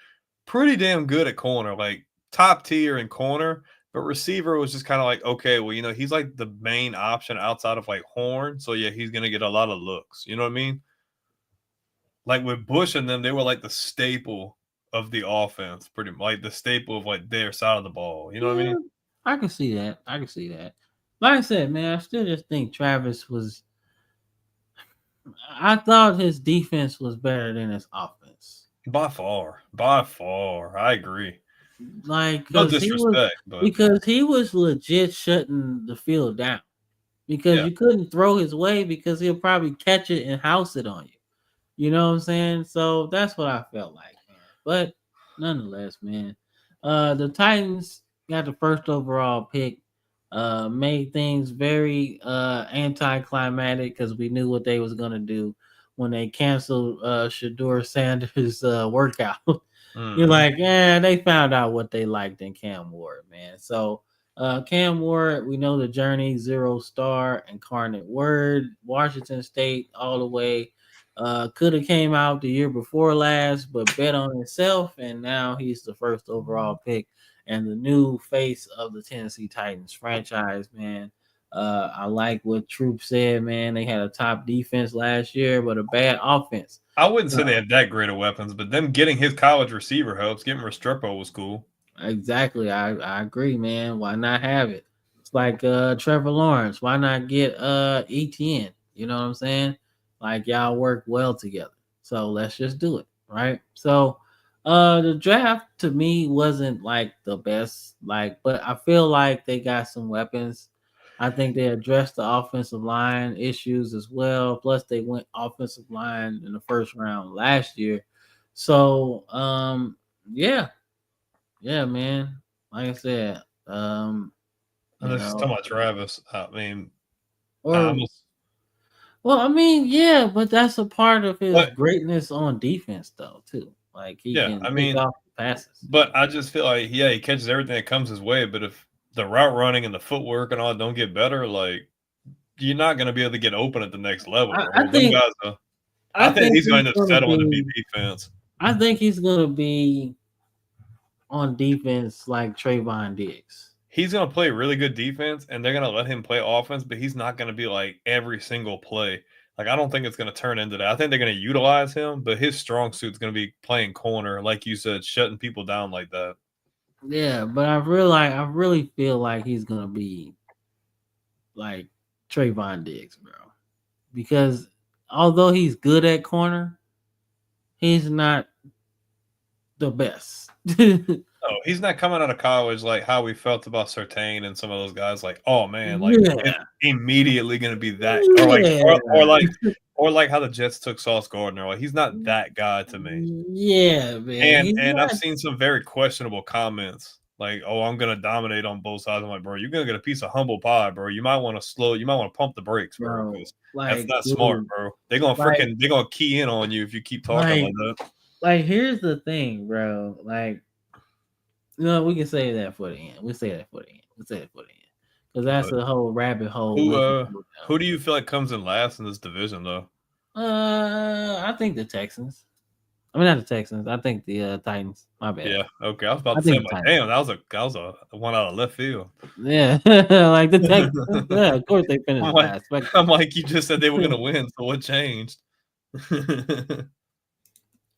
pretty damn good at corner, like top tier in corner. But receiver was just kind of like, okay, well, he's like the main option outside of like Horn, so yeah, he's gonna get a lot of looks. You know what I mean? Like with Bush and them, they were like the staple of the offense, pretty much like the staple of like their side of the ball. You know what I Yeah, mean? I can see that. I can see that. Like I said, man, I still just think Travis was. I thought his defense was better than his offense. By far, I agree. Like No disrespect, but because he was legit shutting the field down because yeah, you couldn't throw his way because he'll probably catch it and house it on you. You know what I'm saying? So that's what I felt like, man. But nonetheless, man, the Titans got the first overall pick. Made things very anticlimactic because we knew what they was gonna do when they canceled Shador Sanders' workout. You're like, yeah, they found out what they liked in Cam Ward, man. So Cam Ward, we know the journey, 0-star, incarnate word, Washington State all the way. Could have came out the year before last, but bet on himself, and now he's the first overall pick and the new face of the Tennessee Titans franchise, man. I like what Troop said, man. They had a top defense last year, but a bad offense. I wouldn't say they had that great of weapons, but them getting his college receiver helps. Getting Restrepo was cool. Exactly. I agree, man. Why not have it? It's like Trevor Lawrence. Why not get ETN? You know what I'm saying? Like y'all work well together. So let's just do it. Right. So the draft to me wasn't like the best, but I feel like they got some weapons. I think they addressed the offensive line issues as well. Plus, they went offensive line in the first round last year. So yeah, yeah, man. Like I said, you Let's just talk know, about Travis. I mean, or well, I mean, yeah, but that's a part of his but greatness on defense, though, too. Like he yeah, can I pick mean, off the passes. but I just feel like he catches everything that comes his way. But if the route running and the footwork and all don't get better, like you're not going to be able to get open at the next level, bro. I Them think, guys I think he's going to end up settling to be defense. I think he's gonna be on defense like Trayvon Diggs. He's going to play really good defense, and they're going to let him play offense, but he's not going to be like every single play. Like I don't think it's going to turn into that. I think they're going to utilize him, but his strong suit's going to be playing corner, like you said, shutting people down like that. Yeah, but I really feel like he's gonna be like Trayvon Diggs, bro. Because although he's good at corner, he's not the best. Oh, he's not coming out of college like how we felt about Surtain and some of those guys. Like, oh man, like Yeah. it's immediately going to be that, Yeah. or like how the Jets took Sauce Gardner. Like, he's not that guy to me. Yeah, man. And I've seen some very questionable comments like, oh, I'm gonna dominate on both sides. I'm like, bro, you're gonna get a piece of humble pie, bro. You might want to pump the brakes, bro, because that's not smart, bro. They're gonna key in on you if you keep talking like that. Like, here's the thing, bro. Like, no, we can say that for the end. Because that's a whole rabbit hole. Who do you feel like comes in last in this division, though? I think the Texans. I mean, not the Texans. I think the Titans. My bad. Yeah. Okay. I was about to say, like, damn, that was a one out of left field. Yeah, like the Texans. Yeah, of course they finished last. I'm like, you just said they were gonna win, so what changed?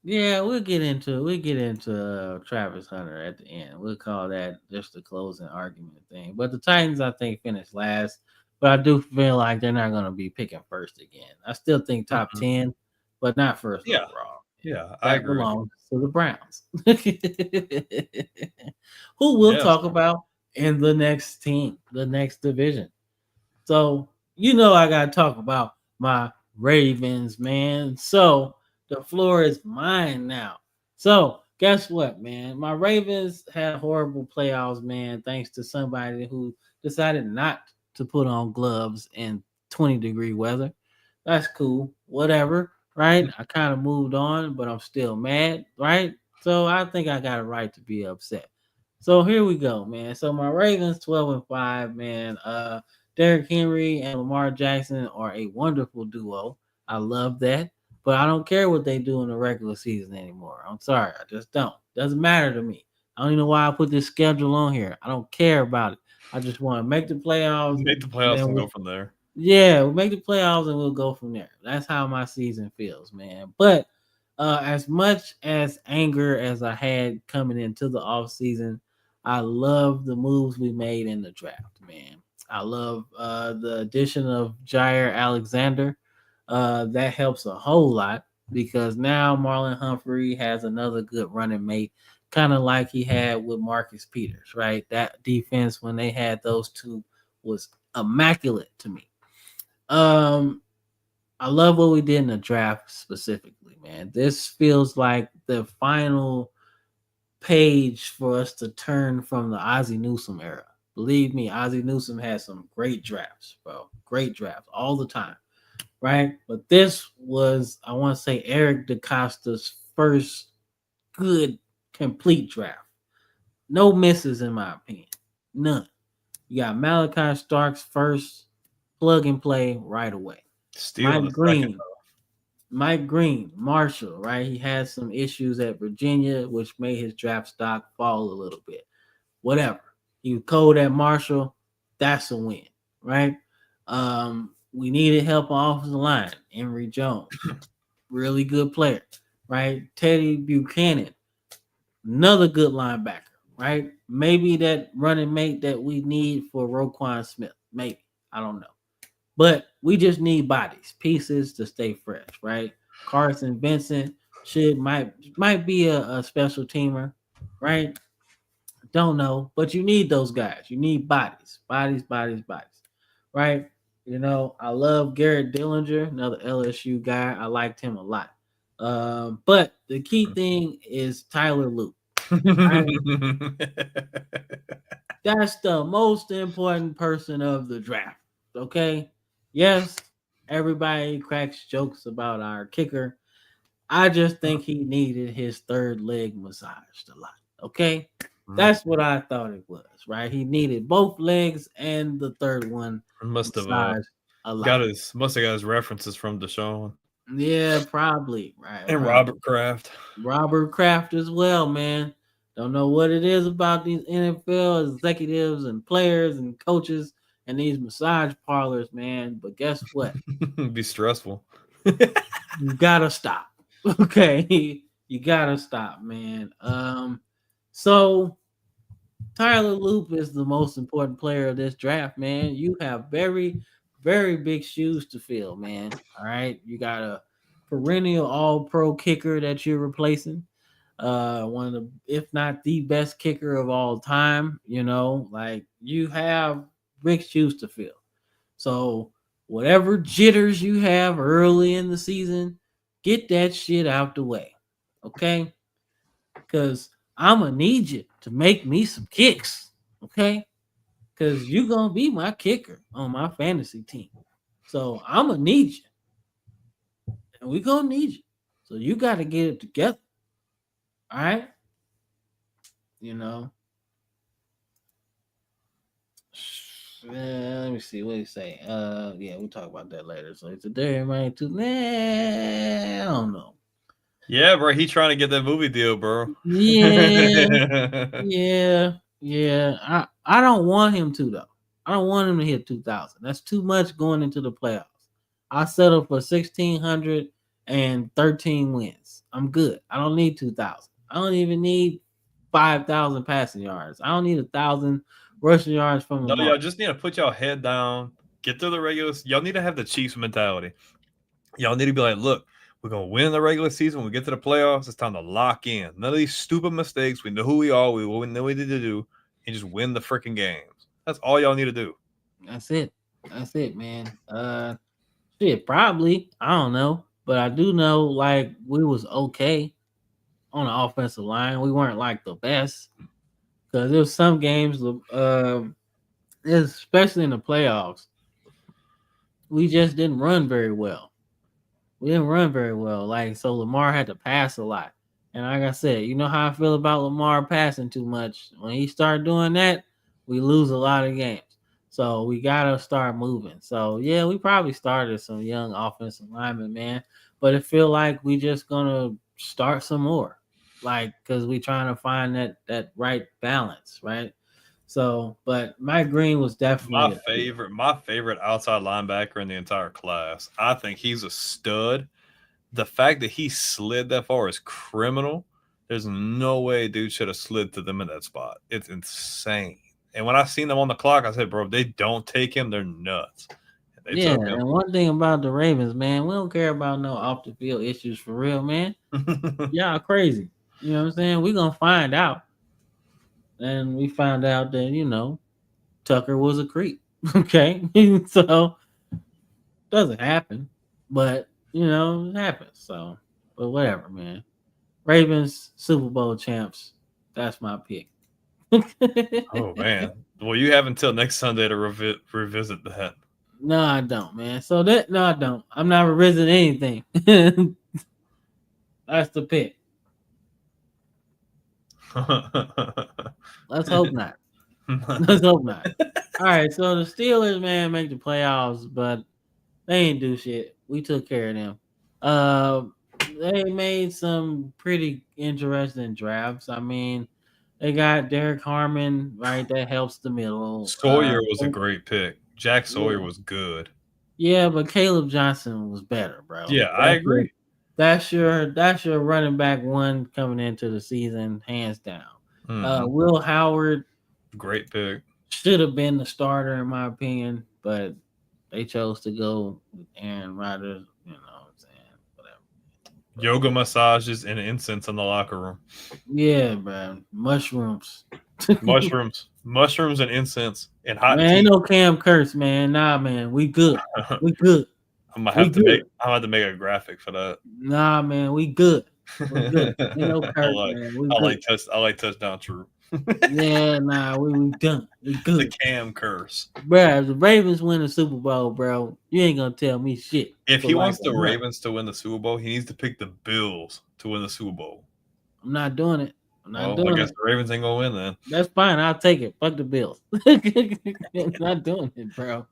Yeah, we'll get into Travis Hunter at the end. We'll call that just the closing argument thing. But the Titans, I think, finished last. But I do feel like they're not going to be picking first again. I still think top 10, but not first overall. Yeah, I agree. Belongs to the Browns, who we'll talk about in the next team, the next division. So, I got to talk about my Ravens, man. So, the floor is mine now. So, guess what, man? My Ravens had horrible playoffs, man, thanks to somebody who decided not to put on gloves in 20-degree weather. That's cool. Whatever, right? I kind of moved on, but I'm still mad, right? So, I think I got a right to be upset. So, here we go, man. So, my Ravens 12-5, man. Derrick Henry and Lamar Jackson are a wonderful duo. I love that. But I don't care what they do in the regular season anymore. I'm sorry. I just don't. Doesn't matter to me. I don't even know why I put this schedule on here. I don't care about it. I just want to make the playoffs. Make the playoffs and go from there. Yeah, we'll make the playoffs and we'll go from there. That's how my season feels, man. But as much as anger as I had coming into the offseason, I love the moves we made in the draft, man. I love the addition of Jair Alexander. That helps a whole lot because now Marlon Humphrey has another good running mate, kind of like he had with Marcus Peters, right? That defense, when they had those two, was immaculate to me. I love what we did in the draft specifically, man. This feels like the final page for us to turn from the Ozzie Newsome era. Believe me, Ozzie Newsome had some great drafts, bro. Great drafts all the time. Right, but this was, I want to say, Eric DeCosta's first good, complete draft. No misses, in my opinion. None. You got Malachi Starks first, plug and play right away. Mike Green, Marshall, right? He had some issues at Virginia, which made his draft stock fall a little bit. Whatever. He was cold at Marshall. That's a win, right? We needed help on offensive line. Emory Jones, really good player, right? Teddy Buchanan, another good linebacker, right? Maybe that running mate that we need for Roquan Smith. Maybe. I don't know. But we just need bodies, pieces to stay fresh, right? Carson Vincent might be a special teamer, right? Don't know. But you need those guys. You need bodies, right? I love Garrett Dillinger, another LSU guy. I liked him a lot. But the key thing is Tyler Luke. That's the most important person of the draft. Okay? Yes, everybody cracks jokes about our kicker. I just think he needed his third leg massaged a lot. Okay? That's what I thought it was, right? He needed both legs and the third one. Must have got his references from Deshaun. Yeah, probably. Right. And Robert Kraft. Robert Kraft as well, man. Don't know what it is about these NFL executives and players and coaches and these massage parlors, man. But guess what? It'd be stressful. You gotta stop. Okay. You gotta stop, man. So Tyler Luke is the most important player of this draft, man. You have very, very big shoes to fill, man. All right. You got a perennial all-pro kicker that you're replacing. One of the, if not the best kicker of all time, like you have big shoes to fill. So whatever jitters you have early in the season, get that shit out the way. Okay? Because I'm gonna need you to make me some kicks, okay? Because you're gonna be my kicker on my fantasy team. So I'm gonna need you, and we're gonna need you. So you got to get it together, all right? You know. Let me see what he say. Yeah, we'll talk about that later. So it's a Derrick Ryan too. I don't know. Yeah, bro. He trying to get that movie deal, bro. Yeah. I don't want him to though. I don't want him to hit 2,000. That's too much going into the playoffs. I settle for 1,613 wins. I'm good. I don't need 2,000. I don't even need 5,000 passing yards. I don't need 1,000 rushing yards from No, Lamar. y'all just need to put y'all head down, get through the regular. Y'all need to have the Chiefs mentality. Y'all need to be like, look, we're gonna win the regular season. When we get to the playoffs, it's time to lock in. None of these stupid mistakes. We know who we are. We know what we need to do, and just win the freaking games. That's all y'all need to do. That's it, man. Shit, probably. I don't know, but I do know like we was okay on the offensive line. We weren't like the best because there was some games, especially in the playoffs, we just didn't run very well. Like, so Lamar had to pass a lot. And like I said, you know how I feel about Lamar passing too much. When he started doing that, we lose a lot of games. So we gotta start moving. So yeah, we probably started some young offensive linemen, man. But it feel like we just gonna start some more. Like, cause we trying to find that right balance, right? So, but Mike Green was definitely my favorite outside linebacker in the entire class. I think he's a stud. The fact that he slid that far is criminal. There's no way dude should have slid to them in that spot. It's insane. And when I seen them on the clock, I said, bro, if they don't take him, they're nuts. They yeah, and one thing about the Ravens, man, we don't care about no off the field issues for real, man. Y'all crazy. You know what I'm saying? We're gonna find out. And we found out that, you know, Tucker was a creep. Okay. So doesn't happen. But, you know, it happens. So, but whatever, man. Ravens, Super Bowl champs. That's my pick. Oh man. Well, you have until next Sunday to revisit that. No, I don't, man. So no, I don't. I'm not revisiting anything. That's the pick. Let's hope not. Let's hope not. All right, so the Steelers, man, make the playoffs, but they ain't do shit. We took care of them. They made some pretty interesting drafts. I mean, they got Derek Harmon, right? That helps the middle. Sawyer was a great pick. Jack Sawyer was good. Yeah, but Caleb Johnson was better, bro. Yeah, I agree. That's your running back one coming into the season, hands down. Will Howard, great pick. Should have been the starter in my opinion, but they chose to go with Aaron Rodgers. You know what I'm saying? Whatever. Yoga massages and incense in the locker room. Yeah, bro. Mushrooms. Mushrooms and incense and hot tea. Ain't no Cam Kurtz, man. Nah, man. We good. We good. I'm gonna have to make a graphic for that. Nah, man. We good. We good. Ain't no Kurtz, man. I like touchdown true. Yeah, nah, we done. We good. The Cam curse. Bro, if the Ravens win the Super Bowl, bro, you ain't gonna tell me shit. If he wants the Ravens to win the Super Bowl, he needs to pick the Bills to win the Super Bowl. I'm not doing it. I guess the Ravens ain't gonna win then. That's fine. I'll take it. Fuck the Bills. Not doing it, bro.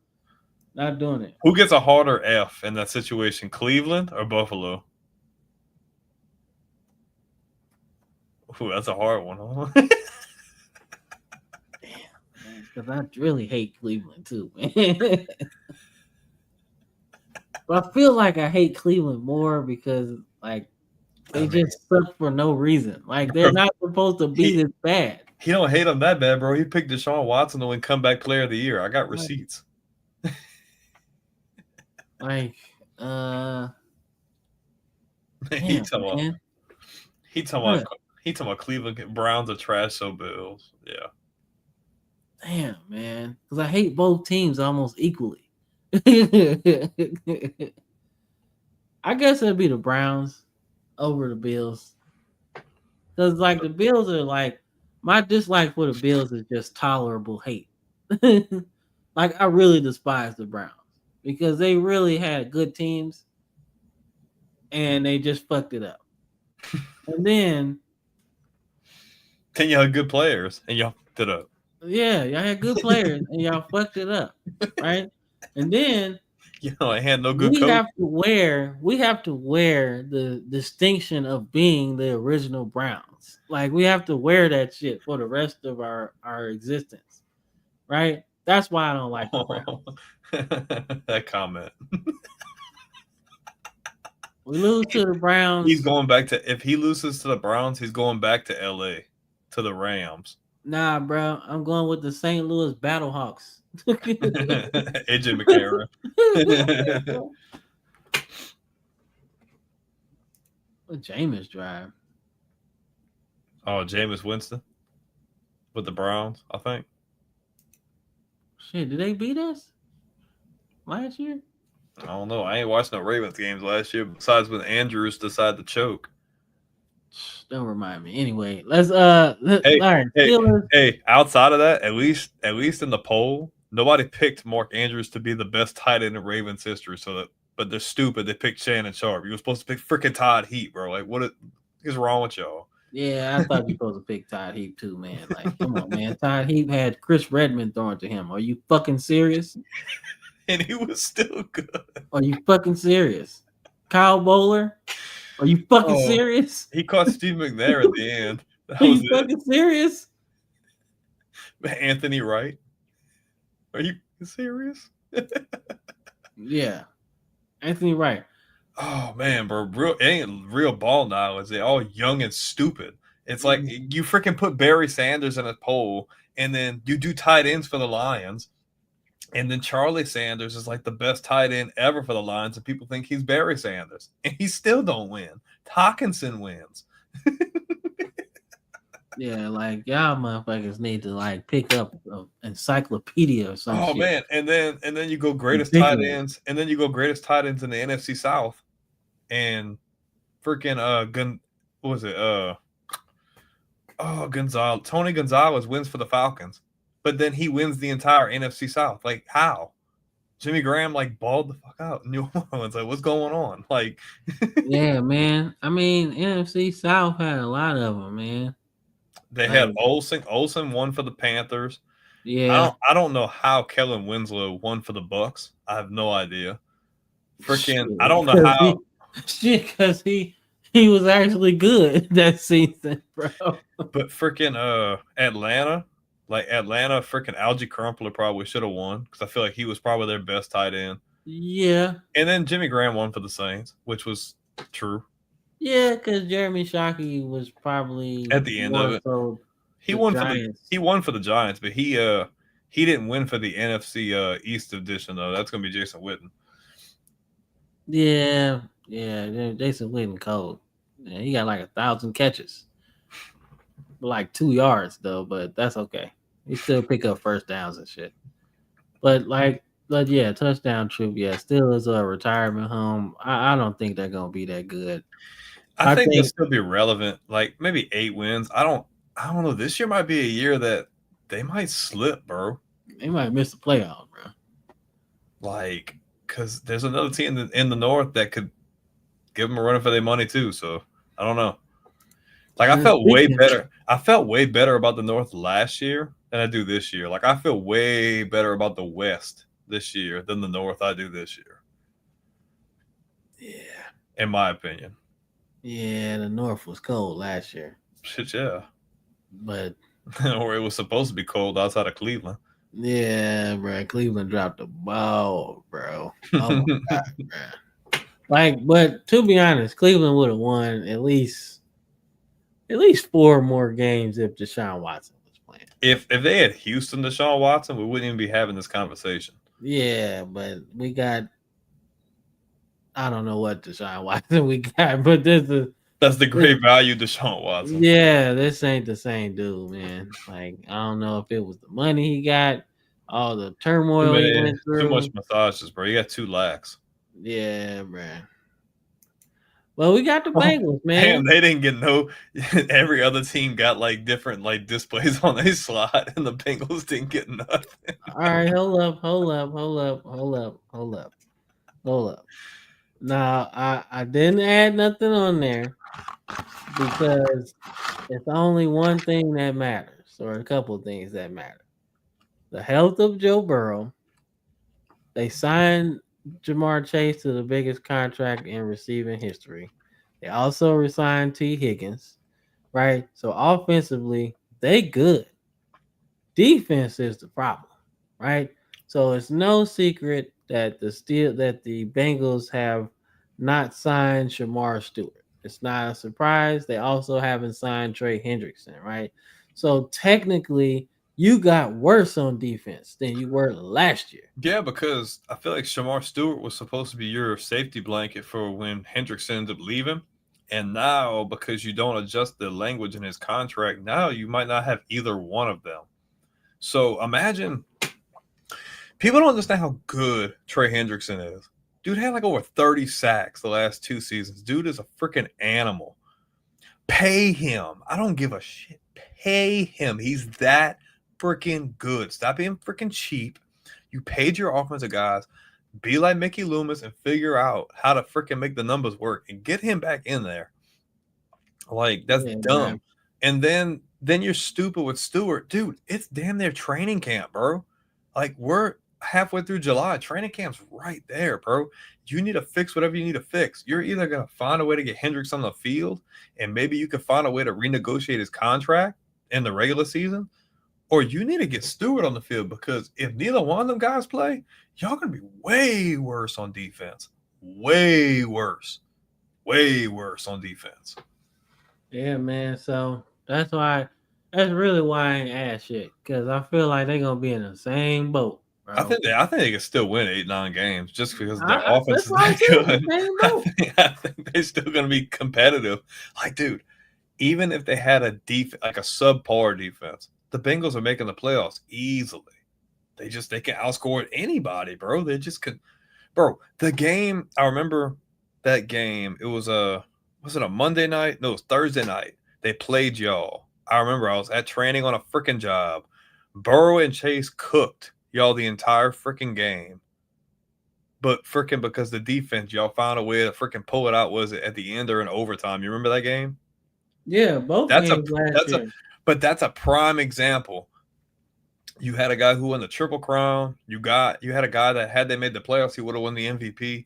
Not doing it. Who gets a harder F in that situation, Cleveland or Buffalo? Ooh, that's a hard one, huh? Because I really hate Cleveland too, man. But I feel like I hate Cleveland more because, like, they just suck for no reason. Like, they're not supposed to be this bad. He don't hate them that bad, bro. He picked Deshaun Watson to win comeback player of the year. I got receipts. Like, he talking about Cleveland Browns are trash, so Bills. Yeah. Damn, man. Because I hate both teams almost equally. I guess it'd be the Browns over the Bills. Because like the Bills are like my dislike for the Bills is just tolerable hate. Like I really despise the Browns because they really had good teams and they just fucked it up. And then you had good players and y'all fucked it up. yeah, y'all had good players and y'all fucked it up, right? And then I had no good we coach. have to wear the distinction of being the original Browns. Like we have to wear that shit for the rest of our existence, right? That's why I don't like the Browns. That comment. We lose to the Browns. He's going back to if he loses to the Browns, he's going back to LA to the Rams. Nah, bro, I'm going with the St. Louis Battlehawks. AJ McCarron. What Jameis drive? Oh, Jameis Winston with the Browns, I think. Shit, did they beat us last year? I don't know. I ain't watched no Ravens games last year besides when Andrews decided to choke. Don't remind me. Anyway, let's all right. Hey, outside of that, at least in the poll, nobody picked Mark Andrews to be the best tight end in Ravens history. But they're stupid. They picked Shannon Sharp. You were supposed to pick freaking Todd Heap, bro. Like, what is wrong with y'all? Yeah, I thought you were supposed to pick Todd Heap too, man. Like, come on, man. Todd Heap had Chris Redmond throwing to him. Are you fucking serious? And he was still good. Are you fucking serious? Kyle Bowler? Are you fucking serious? He caught Steve McNair at the end. Are you fucking serious? Anthony Wright? Are you serious? Yeah. Anthony Wright. Oh man, bro, real ball now is they all young and stupid. It's like you freaking put Barry Sanders in a poll, and then you do tight ends for the Lions, and then Charlie Sanders is like the best tight end ever for the Lions, and people think he's Barry Sanders, and he still don't win. Hawkinson wins. Yeah, like y'all motherfuckers need to like pick up an encyclopedia or something. Oh man, and then you go greatest tight ends, and then you go greatest tight ends in the NFC South, and freaking Tony Gonzalez wins for the Falcons, but then he wins the entire NFC South. Like how? Jimmy Graham like balled the fuck out in New Orleans. Like what's going on? Like yeah, man. I mean, NFC South had a lot of them, man. They had Olsen. Olsen won for the Panthers. Yeah. I don't know how Kellen Winslow won for the Bucks. I have no idea. Freaking, I don't know how. Because he was actually good that season, bro. But freaking Atlanta, freaking Algie Crumpler probably should have won because I feel like he was probably their best tight end. Yeah. And then Jimmy Graham won for the Saints, which was true. Yeah, because Jeremy Shockey was probably at the end of it. He won for the Giants, but he didn't win for the NFC East edition though. That's gonna be Jason Witten. Yeah, Jason Witten cold. Yeah, he got like 1,000 catches, like 2 yards though, but that's okay. He still pick up first downs and shit. But yeah, touchdown troop. Yeah, still is a retirement home. I don't think they're gonna be that good. I think they'll still be relevant. Like maybe 8 wins. I don't know. This year might be a year that they might slip, bro. They might miss the playoffs, bro. Like, because there's another team in the North that could give them a run for their money too. So I don't know. Like I felt way better. I felt way better about the North last year than I do this year. Like I feel way better about the West this year than the North I do this year. Yeah. In my opinion. Yeah, the North was cold last year. Shit, yeah. But or it was supposed to be cold outside of Cleveland. Yeah, bro. Cleveland dropped the ball, bro. Oh my god, bro. Like, but to be honest, Cleveland would have won at least 4 more games if Deshaun Watson was playing. If they had Houston Deshaun Watson, we wouldn't even be having this conversation. Yeah, but we got I don't know what Deshaun Watson we got, but that's the great value Deshaun Watson. Yeah, this ain't the same dude, man. Like, I don't know if it was the money he got, all the turmoil he went through. Too much massages, bro. You got 2 lakhs. Yeah, bro. Well, we got the Bengals, man. Damn, they didn't get no. Every other team got like different like displays on their slot, and the Bengals didn't get nothing. All right, hold up. Now, I didn't add nothing on there because it's only one thing that matters, or a couple of things that matter. The health of Joe Burrow. They signed Jamar Chase to the biggest contract in receiving history. They also resigned T. Higgins, right? So offensively, they good. Defense is the problem, right? So it's no secret that the Bengals have not signed Shamar Stewart. It's not a surprise. They also haven't signed Trey Hendrickson, right? So technically, you got worse on defense than you were last year. Yeah, because I feel like Shamar Stewart was supposed to be your safety blanket for when Hendricks ends up leaving. And now, because you don't adjust the language in his contract, now you might not have either one of them. So imagine people don't understand how good Trey Hendrickson is. Dude had like over 30 sacks the last 2 seasons. Dude is a freaking animal. Pay him. I don't give a shit. Pay him. He's that freaking good. Stop being freaking cheap. You paid your offensive guys. Be like Mickey Loomis and figure out how to freaking make the numbers work and get him back in there. Like, that's dumb. Man. And then you're stupid with Stewart. Dude, it's damn near training camp, bro. Like, we're halfway through July. Training camp's right there, bro. You need to fix whatever you need to fix. You're either going to find a way to get Hendricks on the field, and maybe you can find a way to renegotiate his contract in the regular season, or you need to get Stewart on the field, because if neither one of them guys play, y'all going to be way worse on defense. Way worse. Way worse on defense. Yeah, man. So that's really why I ain't asked shit, because I feel like they're going to be in the same boat. Bro. I think they can still win 8-9 games just because their offense is that good. I think they're still going to be competitive. Like, dude, even if they had a like a subpar defense, the Bengals are making the playoffs easily. They can outscore anybody, bro. They just could, bro. The game, I remember that game. It was it a Monday night? No, it was Thursday night. They played y'all. I remember I was at training on a freaking job. Burrow and Chase cooked y'all the entire freaking game. But freaking because the defense, y'all found a way to freaking pull it out. Was it at the end or in overtime? You remember that game? Yeah, both games last year. But that's a prime example. You had a guy who won the Triple Crown. You had a guy that had they made the playoffs, he would have won the MVP.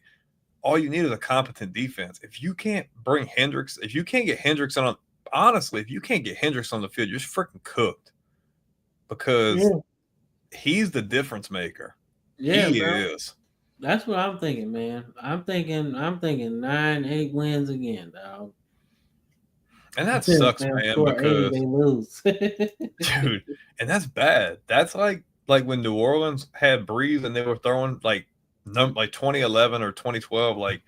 All you need is a competent defense. If you can't bring Hendricks, if you can't get Hendricks on, honestly, if you can't get Hendricks on the field, you're freaking cooked. Because he's the difference maker. Yeah, he bro. is. That's what I'm thinking, man. I'm thinking 9-8 wins again, dog. And that sucks, man, because they lose. dude, and that's bad. That's like when New Orleans had Breeze and they were throwing like 2011 or 2012, like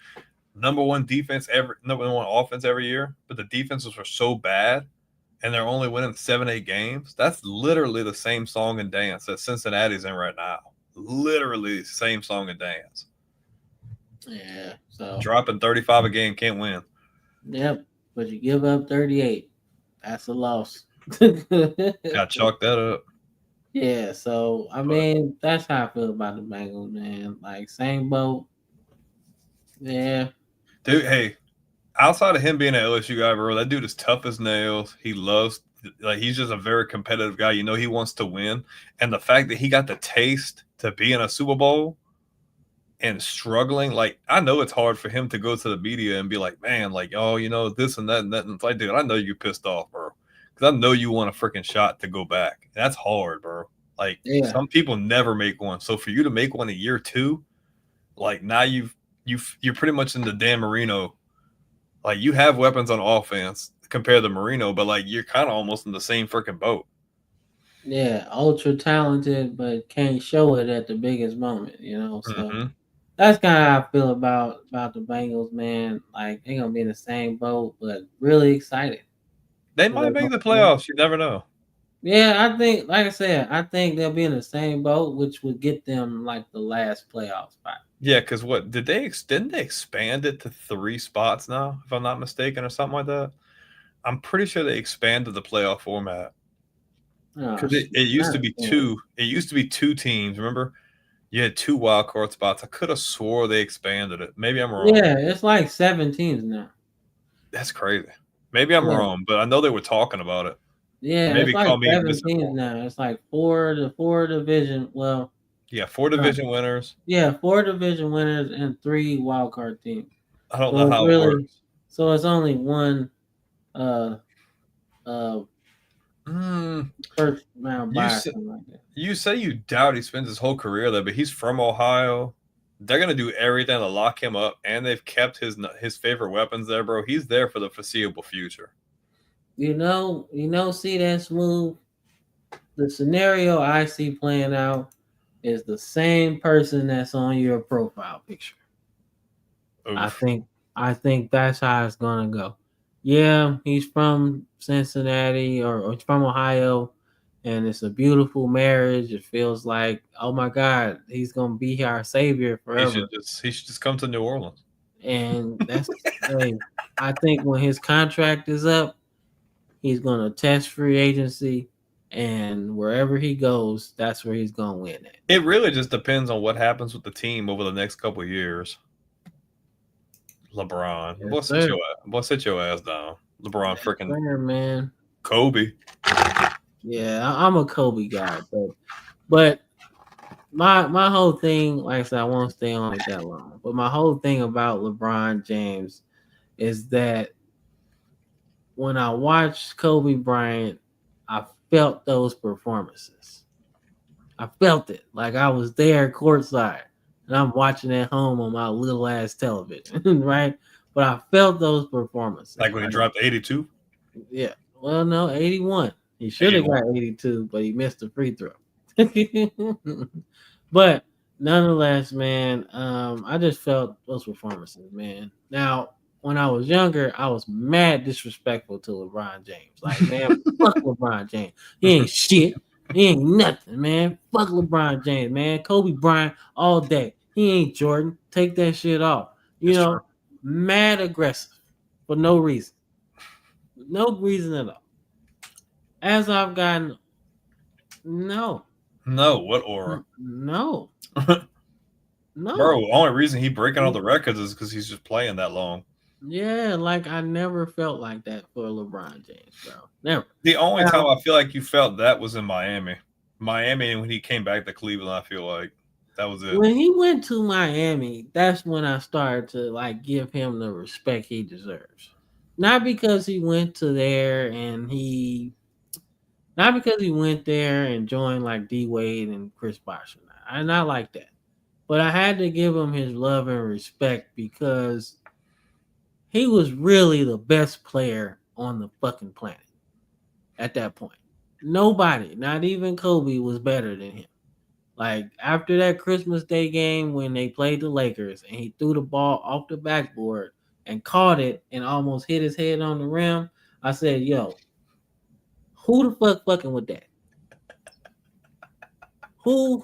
number one offense every year, but the defenses were so bad and they're only winning 7-8 games. That's literally the same song and dance that Cincinnati's in right now. Literally the same song and dance. Yeah. So dropping 35 a game can't win. Yep. But you give up 38. That's a loss. Got chalk that up. Yeah, so I mean, that's how I feel about the Bengals, man. Like, same boat. Yeah. Dude, hey, outside of him being an LSU guy, bro, that dude is tough as nails. He loves, like, he's just a very competitive guy. You know, he wants to win. And the fact that he got the taste to be in a Super Bowl and struggling, like, I know it's hard for him to go to the media and be like, man, like, oh, you know, this and that and that. And it's like, dude, I know you're pissed off, bro. Because I know you want a freaking shot to go back. That's hard, bro. Like, some people never make one. So for you to make one in year 2, like, now you're pretty much in the Dan Marino. Like, you have weapons on offense compared to Marino, but, like, you're kind of almost in the same freaking boat. Yeah, ultra talented, but can't show it at the biggest moment, you know? So that's kind of how I feel about the Bengals, man. Like, they're going to be in the same boat, but really excited. They might make the playoffs. You never know. Yeah, I think, like I said, I think they'll be in the same boat, which would get them, like, the last playoff spot. Yeah, because what did they didn't they expand it to 3 spots now, if I'm not mistaken, or something like that? I'm pretty sure they expanded the playoff format Oh, because shit. it used to Not be again. 2. It used to be 2 teams. Remember, you had 2 wild card spots. I could have swore they expanded it. Maybe I'm wrong. Yeah, it's like 7 teams now. That's crazy. Maybe I'm Yeah. wrong, but I know they were talking about it. Yeah, Maybe it's like call me 7 teams misinformed. now. It's like four division. Well, Yeah, 4 no. division winners. Yeah, 4 division winners and 3 wild card teams. I don't So know it's how it really, works. so it's only one uh first round You bye or said something like that. you say you doubt he spends his whole career there, but he's from Ohio. They're gonna do everything to lock him up, and they've kept his favorite weapons there, bro. He's there for the foreseeable future. See that Smooth? The scenario I see playing out is the same person that's on your profile picture. Oof. I think that's how it's gonna go. Yeah, he's from Cincinnati or he's from Ohio, and it's a beautiful marriage. It feels like, oh my God, he's gonna be our savior He should forever. just come to New Orleans. And that's hey, I think when his contract is up, he's gonna test free agency, and wherever he goes, that's where he's gonna win at. It really just depends on what happens with the team over the next couple of years. LeBron, Yes, sit your ass down. LeBron, freaking Fair, man. Kobe. Yeah, I'm a Kobe guy, but my whole thing, like I said, I won't stay on it that long. But my whole thing about LeBron James is that when I watched Kobe Bryant, I felt those performances. I felt it like I was there courtside, and I'm watching at home on my little ass television, right? But I felt those performances. Like when he dropped 82. Yeah. Well, no, 81. He should have 81. got 82, but he missed the free throw. But nonetheless, man, I just felt those performances, man. Now, when I was younger, I was mad disrespectful to LeBron James. Like, man, fuck LeBron James. He ain't shit. He ain't nothing, man. Fuck LeBron James, man. Kobe Bryant all day. He ain't Jordan. Take that shit off. You That's know, true. mad aggressive for no reason. No reason at all. As I've gotten, no, What aura? no, no. Bro, only reason he breaking all the records is because he's just playing that long. Yeah, like I never felt like that for LeBron James, bro. Never. The only time I feel like you felt that was in Miami. Miami, when he came back to Cleveland, I feel like that was it. When he went to Miami, that's when I started to like give him the respect he deserves. Not because he went to there and not because he went there and joined like D Wade and Chris Bosh. I not like that. But I had to give him his love and respect because he was really the best player on the fucking planet at that point. Nobody, not even Kobe, was better than him. Like after that Christmas Day game when they played the Lakers and he threw the ball off the backboard and caught it and almost hit his head on the rim, I said, yo, who the fuck fucking with that? Who's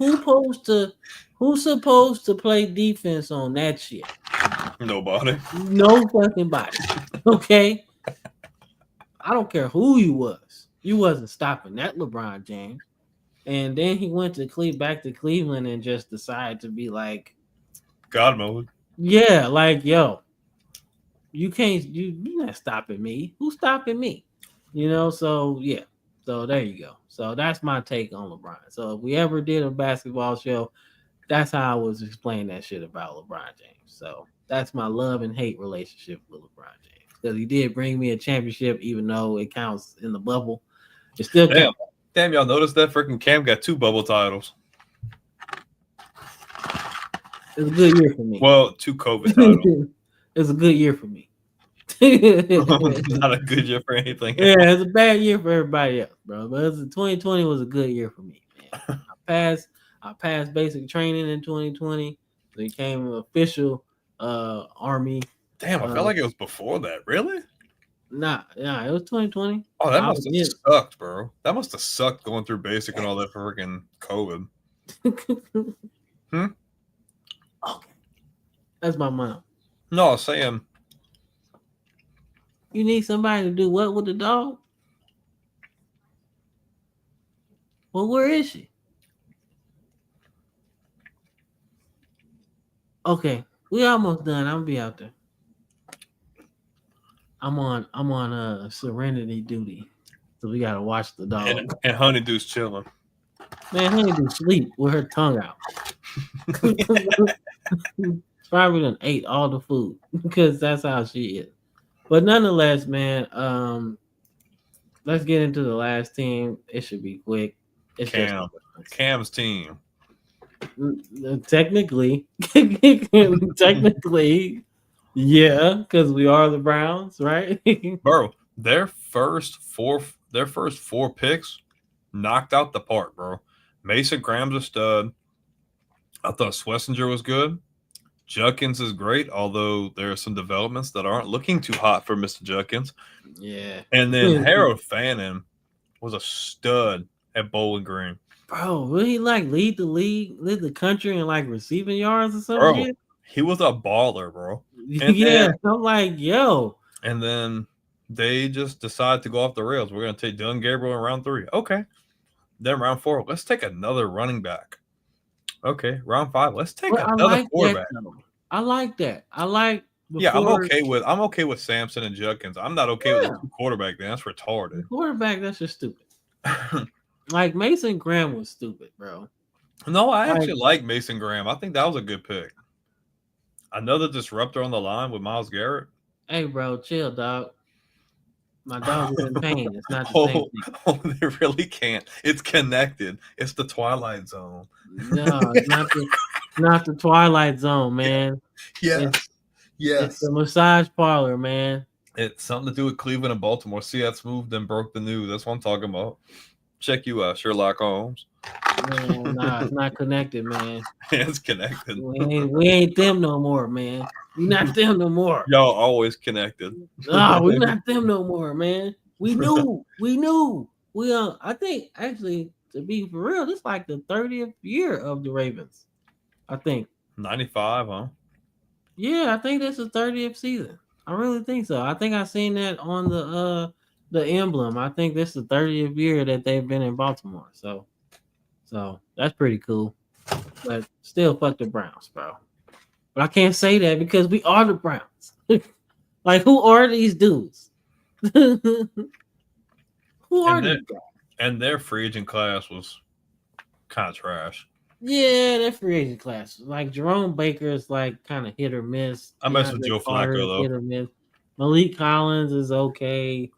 supposed to play defense on that shit? Nobody. No fucking body. Okay? I don't care who you was. You wasn't stopping that LeBron James. And then he went to back to Cleveland and just decided to be like God mode. Yeah, like yo, you're not stopping me. Who's stopping me? So yeah. So there you go. So that's my take on LeBron. So if we ever did a basketball show, that's how I was explaining that shit about LeBron James. So that's my love and hate relationship with LeBron James. Because he did bring me a championship, even though it counts in the bubble. It still counts. Damn, y'all noticed that freaking Cam got 2 bubble titles. It was a good year for me. Well, 2 COVID titles. It was a good year for me. Not a good year for anything. Yeah, it's a bad year for everybody else, bro. But 2020 was a good year for me, man. I passed basic training in 2020. Became an official Army. Damn, I felt like it was before that. Really? Nah, it was 2020. Oh, that must have sucked, bro. That must have sucked going through basic and all that freaking COVID. Okay. That's my mom. No, Sam. You need somebody to do what with the dog? Well, where is she? Okay, we almost done. I'm gonna be out there. I'm on serenity duty, so we gotta watch the dog. And Honeydew's chilling. Man, Honeydew sleep with her tongue out. Probably done ate all the food because that's how she is. But nonetheless, man, let's get into the last team. It should be quick. It's Cam's team. Technically, yeah, because we are the Browns, right? Bro, their first four picks knocked out the park, bro. Mason Graham's a stud. I thought Schlesinger was good. Judkins is great, although there are some developments that aren't looking too hot for Mr. Judkins. Yeah. And then Harold Fannin was a stud at Bowling Green. Bro, will he lead the country in like receiving yards or something? Bro, he was a baller, bro. Yeah, I'm like, yo. And then they just decided to go off the rails. We're going to take Dylan Gabriel in round 3. Okay. Then round 4, let's take another running back. Okay, round 5, let's take another quarterback. I like that. I like. Yeah, I'm okay with Sampson and Judkins. I'm not okay with the quarterback. Then that's retarded. Quarterback, that's just stupid. Like Mason Graham was stupid, bro. No, I actually like Mason Graham. I think that was a good pick. Another disruptor on the line with Myles Garrett. Hey, bro, chill, dog. My dog is in pain. It's not the same thing. Oh, they really can't. It's connected. It's the Twilight Zone. No, it's not the Twilight Zone, man. Yes. It's the massage parlor, man. It's something to do with Cleveland and Baltimore. See, that's moved and broke the news. That's what I'm talking about. Check you out, Sherlock Holmes. Man, nah, it's not connected, man. It's connected. We ain't them no more, man. We not them no more. Y'all always connected. No, we not them no more, man. We knew. I think actually, to be for real, this is like the 30th year of the Ravens. I think 95, huh? Yeah, I think this is 30th season. I really think so. I think I seen that on the emblem. I think this is the 30th year that they've been in Baltimore. So that's pretty cool. But still, fuck the Browns, bro. But I can't say that because we are the Browns. Like, who are these dudes? Who are these guys? And their free agent class was kind of trash. Yeah, that free agent class. Like Jerome Baker is like kind of hit or miss. I mess with Joe Flacco though. Hit or miss. Malik Collins is okay.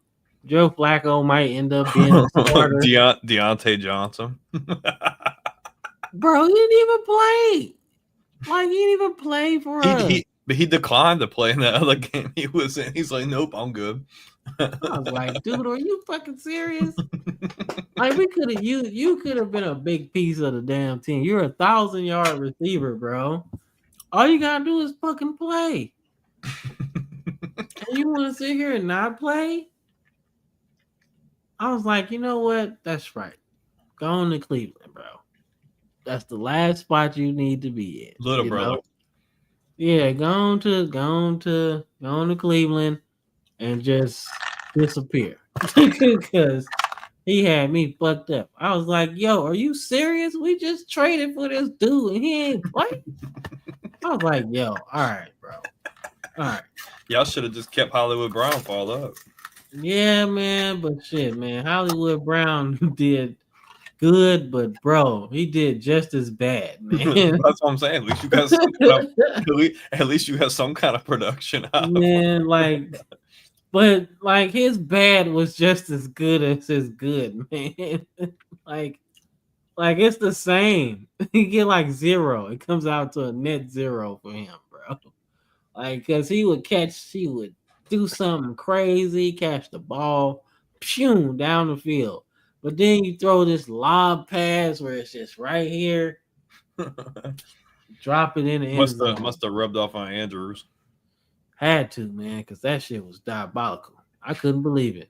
Joe Flacco might end up being a starter. Deontay Johnson. Bro, he didn't even play. Like, he didn't even play for us. He declined to play in that other game he was in. He's like, nope, I'm good. I was like, dude, are you fucking serious? Like, you could have been a big piece of the damn team. You're 1,000-yard receiver, bro. All you gotta do is fucking play. And you want to sit here and not play? I was like, you know what? That's right. Go on to Cleveland, bro. That's the last spot you need to be in. Little brother. Know? Yeah, go on to Cleveland and just disappear. Because he had me fucked up. I was like, yo, are you serious? We just traded for this dude and he ain't play. I was like, yo, all right, bro. All right. Y'all should have just kept Hollywood Brown fall up. Yeah, man, but shit, man. Hollywood Brown did good, but bro, he did just as bad, man. That's what I'm saying. At least you got at least you have some kind of production out man, but his bad was just as good as his good, man. like it's the same. He get like 0. It comes out to a net 0 for him, bro. Like, cause he would do something crazy, catch the ball, pew, down the field. But then you throw this lob pass where it's just right here, drop it in the end zone. Must have rubbed off on Andrews. Had to, man, because that shit was diabolical. I couldn't believe it.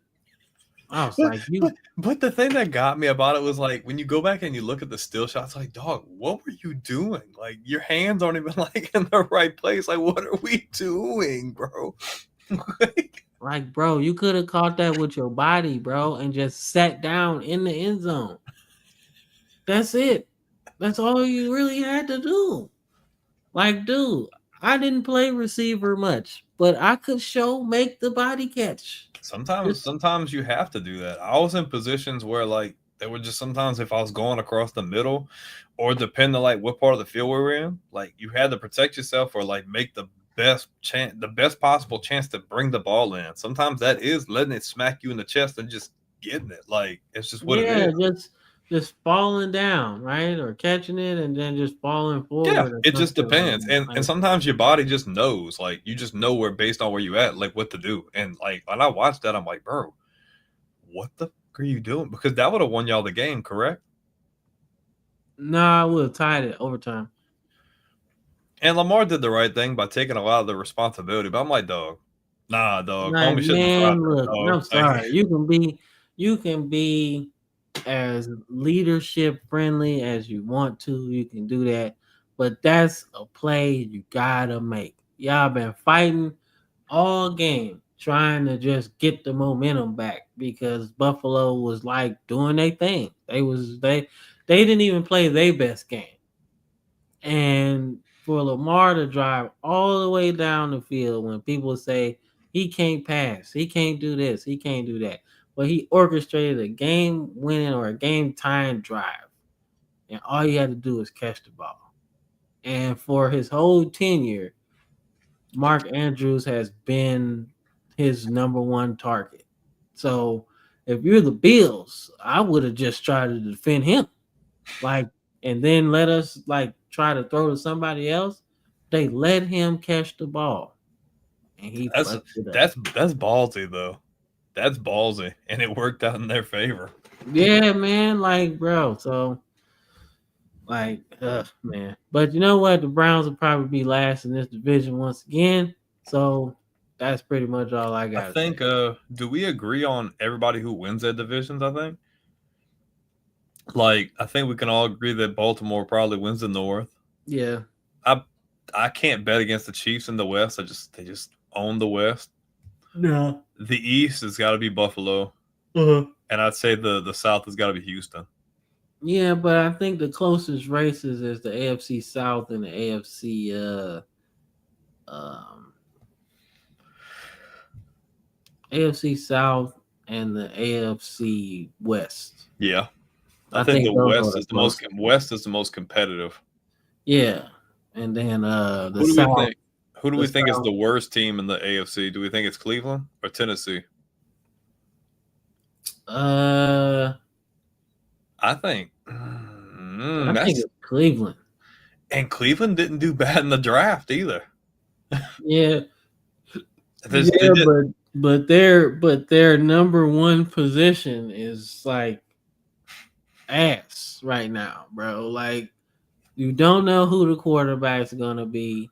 I was like, you But the thing that got me about it was like when you go back and you look at the still shots, like, dog, what were you doing? Like your hands aren't even like in the right place. Like, what are we doing, bro? like, bro, you could have caught that with your body, bro, and just sat down in the end zone. That's it. That's all you really had to do. Like, dude, I didn't play receiver much, but I could make the body catch. Sometimes you have to do that. I was in positions where like there were just sometimes if I was going across the middle, or depending on like what part of the field we were in, like you had to protect yourself or like make the best possible chance to bring the ball in. Sometimes that is letting it smack you in the chest and just getting it. Like it's just what it is. Just falling down, right? Or catching it and then just falling forward. Yeah, it just depends. And sometimes your body just knows, like you just know where based on where you at, like what to do. And like when I watched that, I'm like, bro, what the fuck are you doing? Because that would have won y'all the game, correct? Nah, I would have tied it overtime. And Lamar did the right thing by taking a lot of the responsibility. But I'm like, dog, nah, dog. Like, Homie shouldn't have man, look, dog. I'm sorry. You can be as leadership friendly as you want to. You can do that, but that's a play you gotta make. Y'all been fighting all game trying to just get the momentum back because Buffalo was like doing their thing. They didn't even play their best game. And for Lamar to drive all the way down the field when people say he can't pass, he can't do this, he can't do that. But he orchestrated a game-winning or a game-tying drive. And all you had to do is catch the ball. And for his whole tenure, Mark Andrews has been his number one target. So if you're the Bills, I would have just tried to defend him. Like, and then let us like try to throw to somebody else. They let him catch the ball. And he that's ballsy though. That's ballsy, and it worked out in their favor. Yeah, man. Like, bro. So, like, man. But you know what? The Browns will probably be last in this division once again. So that's pretty much all I got. I think. Do we agree on everybody who wins their divisions? I think. Like, I think we can all agree that Baltimore probably wins the North. Yeah. I can't bet against the Chiefs in the West. They just own the West. No. The East has got to be Buffalo, and I'd say the South has got to be Houston. Yeah, but I think the closest races is the AFC South and the AFC AFC South and the AFC West. Yeah, I think the West is the most competitive. Yeah, and then the who do South. We think? Who do we think is the worst team in the AFC? Do we think it's Cleveland or Tennessee? I think. I think it's Cleveland. And Cleveland didn't do bad in the draft either. Yeah. But their number one position is like ass right now, bro. Like, you don't know who the quarterback's gonna be,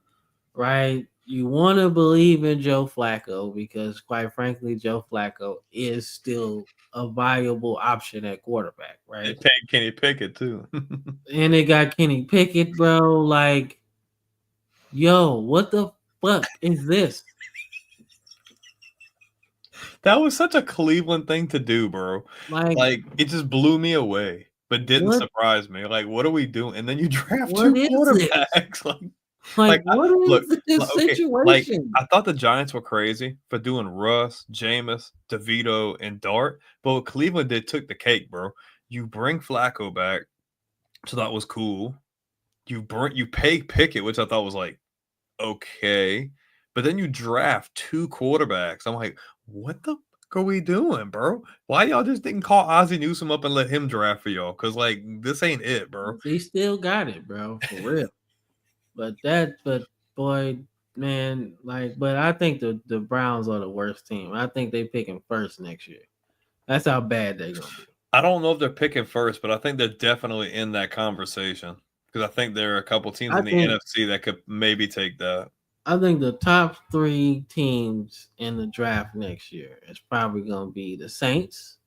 right? You want to believe in Joe Flacco because, quite frankly, Joe Flacco is still a viable option at quarterback, right? They paid Kenny Pickett too. And they got Kenny Pickett, bro. Like, yo, what the fuck is this? That was such a Cleveland thing to do, bro. Like it just blew me away, but didn't surprise me. Like, what are we doing? And then you draft two quarterbacks. Like what is this situation? Like, I thought the Giants were crazy for doing Russ, Jameis, DeVito, and Dart, but what Cleveland did took the cake, bro. You bring Flacco back, so that was cool. You pay Pickett, which I thought was like okay, but then you draft two quarterbacks. I'm like, what the fuck are we doing, bro? Why y'all just didn't call Ozzie Newsome up and let him draft for y'all? Because like this ain't it, bro. He still got it, bro, for real. But boy, man, like, but I think the Browns are the worst team. I think they picking first next year. That's how bad they're gonna be. I don't know if they're picking first, but I think they're definitely in that conversation because I think there are a couple teams in the NFC that could maybe take that. I think the top three teams in the draft next year is probably gonna be the Saints,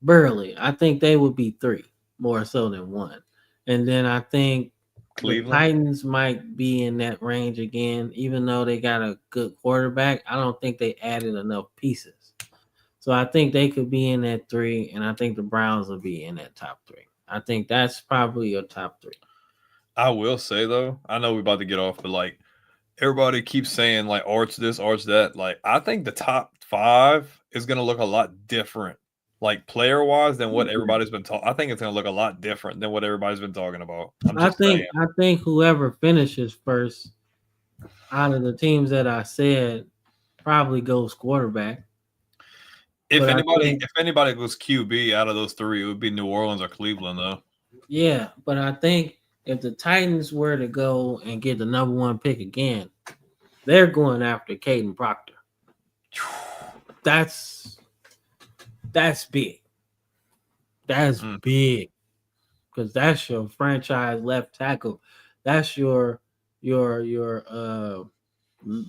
Barely. I think they would be 3 more so than 1. And then I think Cleveland? the Titans might be in that range again, even though they got a good quarterback. I don't think they added enough pieces. So I think they could be in that 3, and I think the Browns will be in that top 3. I think that's probably your top 3. I will say though, I know we're about to get off, but like everybody keeps saying like arch this, arch that. Like I think the top 5 is gonna look a lot different, like player wise, than what everybody's been talking. I think it's gonna look a lot different than what everybody's been talking about. I think whoever finishes first out of the teams that I said probably goes quarterback. If But I anybody think- if anybody goes QB out of those 3, it would be New Orleans or Cleveland though. Yeah, but I think if the Titans were to go and get the number 1 pick again, they're going after Caden Proctor. That's big. That's big. Because that's your franchise left tackle. That's your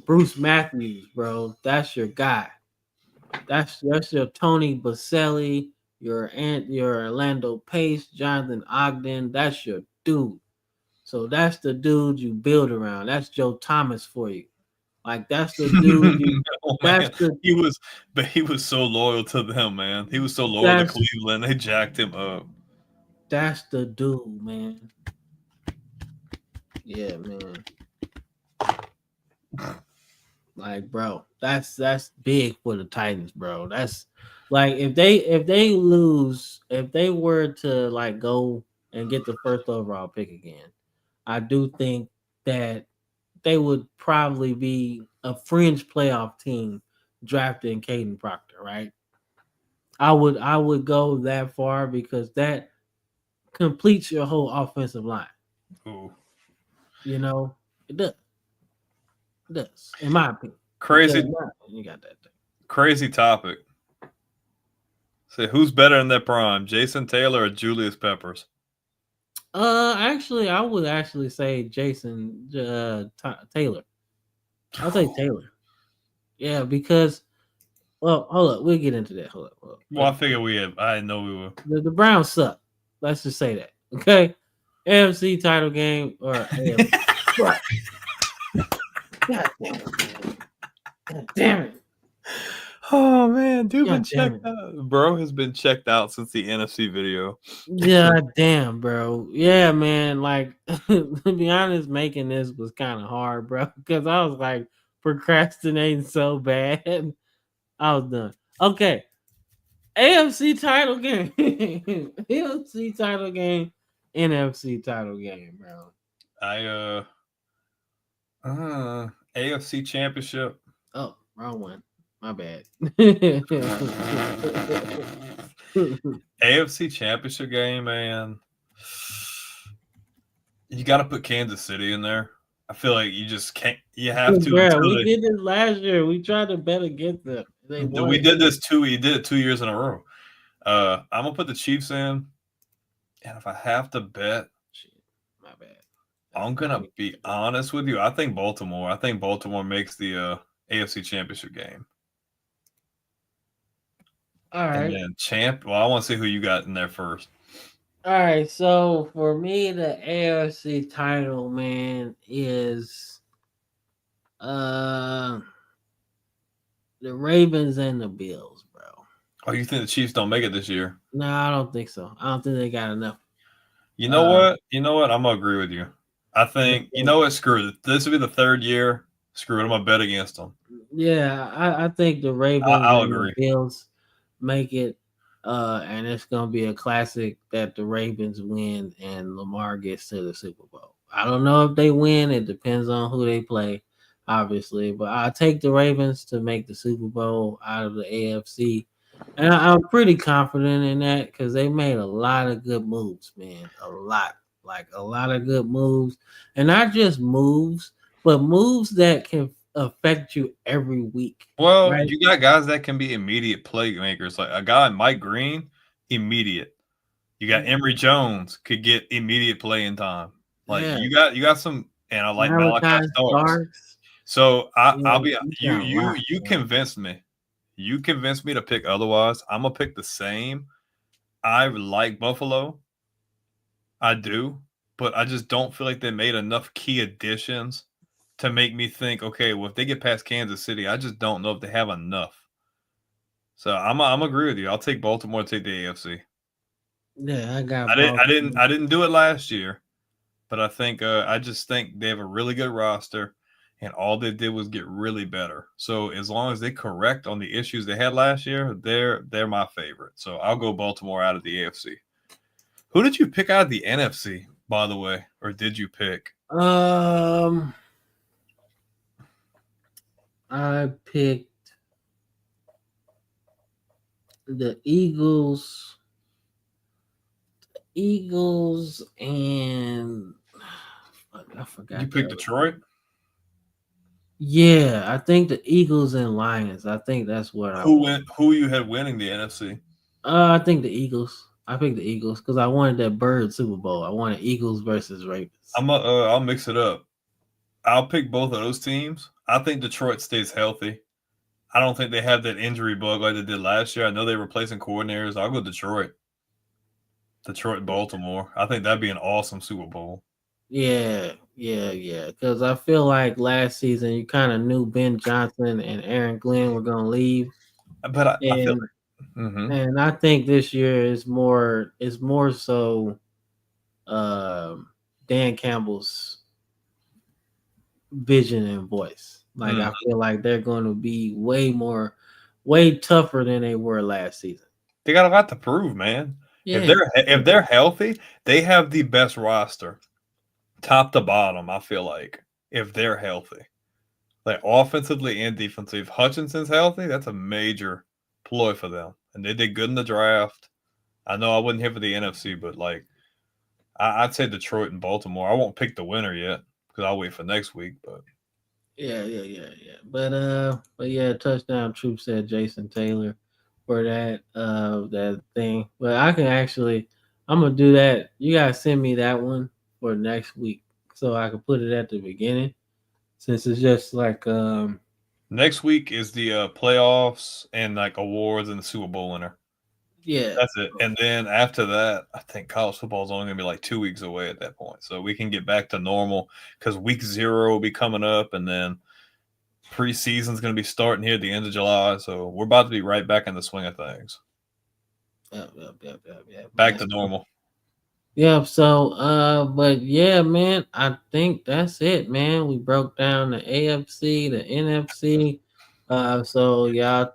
Bruce Matthews, bro. That's your guy. That's your Tony Baselli, your Orlando Pace, Jonathan Ogden. That's your dude. So that's the dude you build around. That's Joe Thomas for you. Like that's the dude. He was so loyal to them, man. He was so loyal to Cleveland. They jacked him up. That's the dude, man. Yeah, man. Like, bro, that's big for the Titans, bro. That's like if they lose, if they were to like go and get the first overall pick again, I do think that they would probably be a fringe playoff team drafting Caden Proctor, right? I would go that far because that completes your whole offensive line. Ooh. You know, it does. It does, in my opinion. Crazy. You got that thing. Crazy topic. Say who's better in their prime, Jason Taylor or Julius Peppers? Actually, I would actually say Jason Taylor. I'll say Taylor. Yeah, because well, hold up, we'll get into that. Hold up. Well, I figured I know we were. The Browns suck. Let's just say that. Okay, AFC title game or AFC. God damn it, man. God damn it. Oh man, dude, God been checked out. Bro has been checked out since the NFC video. Yeah, damn, bro. Yeah, man. Like, to be honest, making this was kind of hard, bro, because I was like procrastinating so bad. I was done. Okay, AFC title game, AFC title game, NFC title game, bro. AFC Championship. Oh, wrong one. My bad. AFC Championship game, man. You got to put Kansas City in there. I feel like you just can't. You have to. Bro, we did this last year. We tried to bet against them. We did this too. We did it 2 years in a row. I'm gonna put the Chiefs in, and if I have to bet, my bad. I'm gonna be honest with you. I think Baltimore. I think Baltimore makes the AFC Championship game. All right. And then Well, I want to see who you got in there first. All right. So for me, the AFC title, man, is the Ravens and the Bills, bro. Oh, you think the Chiefs don't make it this year? No, I don't think so. I don't think they got enough. You know what? I'm gonna agree with you. I think Screw it. This will be the 3rd year. Screw it. I'm gonna bet against them. Yeah, I think the Ravens I'll and agree. the Bills make it, and it's gonna be a classic that the Ravens win and Lamar gets to the Super Bowl. I don't know if they win. It depends on who they play, obviously. But I take the Ravens to make the Super Bowl out of the AFC, and I'm pretty confident in that because they made a lot of good moves, man. A lot of good moves, and not just moves, but moves that can affect you every week. Well, right? You got guys that can be immediate playmakers, like a guy Mike Green, immediate. You got Emory Jones could get immediate playing time. Like you got some, and I like Malachi Starks. So I'll be you convinced me. You convinced me to pick otherwise. I'm gonna pick the same. I like Buffalo. I do, but I just don't feel like they made enough key additions to make me think, okay, well, if they get past Kansas City, I just don't know if they have enough. So I'm agree with you. I'll take Baltimore, take the AFC. Yeah, I got. I didn't do it last year, but I just think they have a really good roster, and all they did was get really better. So as long as they correct on the issues they had last year, they're my favorite. So I'll go Baltimore out of the AFC. Who did you pick out of the NFC, by the way, or did you pick? I picked the Eagles, and I forgot. You picked Detroit? Yeah, I think the Eagles and Lions. I think that's what Who you had winning the NFC? I think the Eagles. I picked the Eagles because I wanted that bird Super Bowl. I wanted Eagles versus Ravens. I'll mix it up. I'll pick both of those teams. I think Detroit stays healthy. I don't think they have that injury bug like they did last year. I know they're replacing coordinators. I'll go Detroit. Detroit, Baltimore. I think that'd be an awesome Super Bowl. Yeah. Because I feel like last season you kind of knew Ben Johnson and Aaron Glenn were going to leave. But I feel like, and I think this year is more so Dan Campbell's vision and voice. Like I feel like they're going to be way tougher than they were last season. They got a lot to prove, man. Yeah. If they're healthy, they have the best roster, top to bottom. I feel like if they're healthy, like offensively and defensively, if Hutchinson's healthy, that's a major ploy for them. And they did good in the draft. I know I wasn't here for the NFC, but like I'd say Detroit and Baltimore. I won't pick the winner yet because I'll wait for next week. But yeah. But yeah, touchdown troop said Jason Taylor for that thing. But I'm gonna do that. You gotta send me that one for next week so I can put it at the beginning. Since it's just like next week is the playoffs and like awards and the Super Bowl winner. Yeah. That's it. And then after that, I think college football is only going to be like 2 weeks away at that point. So we can get back to normal because week 0 will be coming up. And then preseason is going to be starting here at the end of July. So we're about to be right back in the swing of things. Yep. Back to normal. Yeah. So, but yeah, man, I think that's it, man. We broke down the AFC, the NFC. So y'all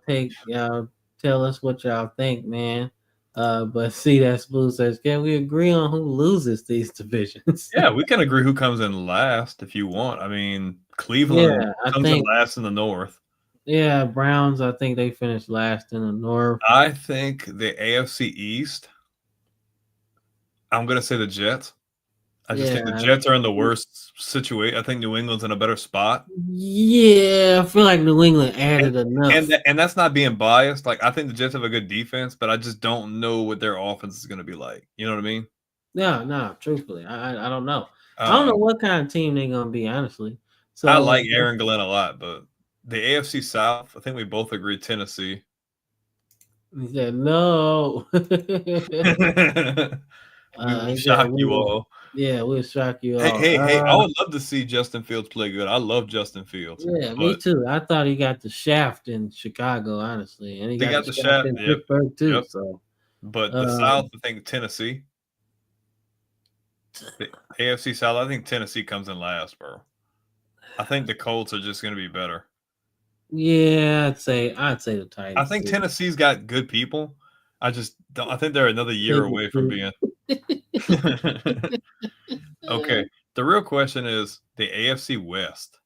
tell us what y'all think, man. But see, that Smooth says, can we agree on who loses these divisions? Yeah, we can agree who comes in last if you want. I mean, Cleveland comes in last in the North. Yeah, Browns, I think they finished last in the North. I think the AFC East, I'm going to say the Jets. I just think the Jets are in the worst situation. I think New England's in a better spot. Yeah, I feel like New England added enough. And that's not being biased. Like, I think the Jets have a good defense, but I just don't know what their offense is going to be like. You know what I mean? No, truthfully. I don't know. I don't know what kind of team they're going to be, honestly. So I like Aaron Glenn a lot, but the AFC South, I think we both agree Tennessee. He said, no. We shock you all. Yeah, we'll shock you all. Hey, I would love to see Justin Fields play good. I love Justin Fields. Yeah, me too. I thought he got the shaft in Chicago, honestly. And he got the shaft in Pittsburgh, too. Yep. So. But the South, I think Tennessee. The AFC South, I think Tennessee comes in last, bro. I think the Colts are just going to be better. Yeah, I'd say the Titans. I think Tennessee's got good people. I think they're another year away from being. Okay. The real question is the AFC West.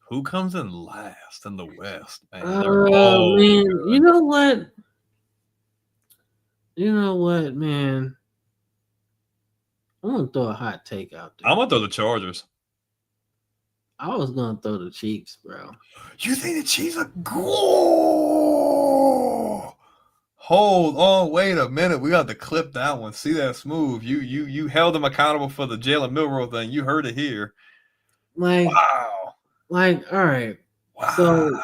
Who comes in last in the West? Man, you know what? Man? I'm going to throw a hot take out there. I'm going to throw the Chargers. I was going to throw the Chiefs, bro. You think the Chiefs are good? Hold on, wait a minute. We got to clip that one. See that Smooth. You held them accountable for the Jalen Milroe thing. You heard it here. Wow. All right. Wow. So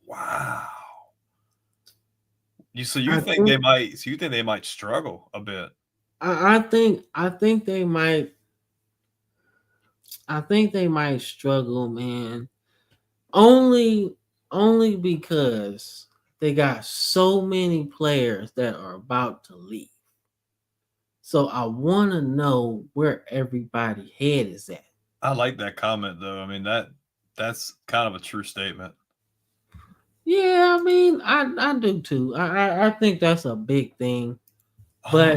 wow. You think they might? So you think they might struggle a bit? I think they might. I think they might struggle, man. Only because they got so many players that are about to leave. So I want to know where everybody's head is at. I like that comment though. I mean that's kind of a true statement. Yeah, I mean, I do too. I think that's a big thing. But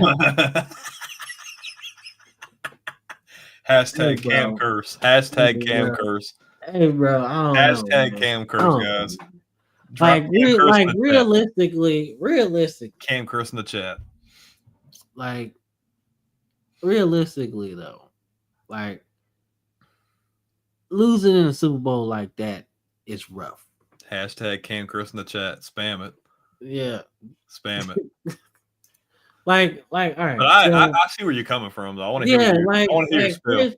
hashtag Hey, Cam bro. curse. Hashtag Hey, Cam bro. curse. Hey, bro, I don't know. Hashtag Man. Cam I curse, don't guys. know. Drop Like, Cam curse in the chat. realistically, Cam curse in the chat. like, realistically though, like, losing in a Super Bowl like that is rough. Hashtag Cam curse in the chat. Spam it. Yeah. Spam it. Like, all right. But I see where you're coming from, though. I want to hear. I want to hear your spill.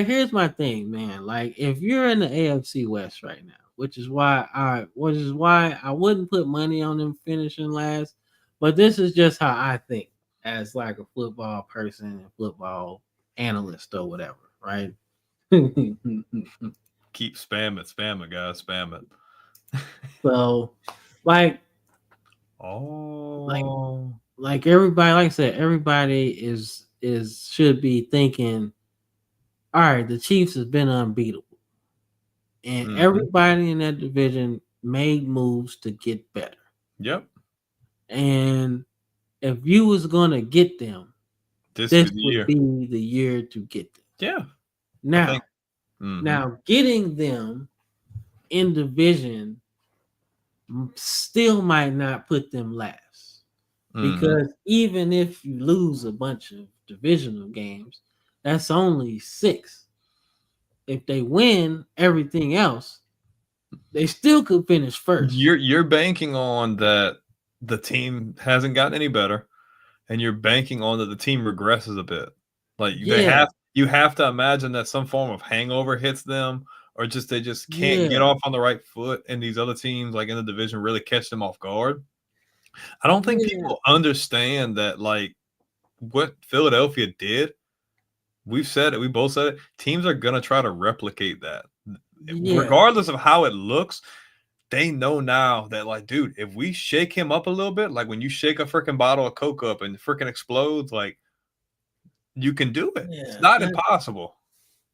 Here's my thing, man. Like, if you're in the AFC West right now, which is why I wouldn't put money on them finishing last, but this is just how I think as like a football person and football analyst or whatever, right? Keep spam it, guys. Spam it. So, like, like everybody, like I said, everybody is should be thinking, all right, the Chiefs has been unbeatable. And everybody in that division made moves to get better. Yep. And if you was gonna get them, this would be the year to get them. Yeah. Now getting them in division still might not put them last. Because even if you lose a bunch of divisional games, that's only 6. If they win everything else, they still could finish first. You're banking on that the team hasn't gotten any better, and you're banking on that the team regresses a bit. Like you have to imagine that some form of hangover hits them, or they just can't get off on the right foot, and these other teams like in the division really catch them off guard. I don't think people understand that, like, what Philadelphia did. We've said it. We both said it. Teams are going to try to replicate that. Regardless of how it looks, they know now that, like, dude, if we shake him up a little bit, like when you shake a freaking bottle of Coke up and it freaking explodes, like, you can do it. It's not impossible.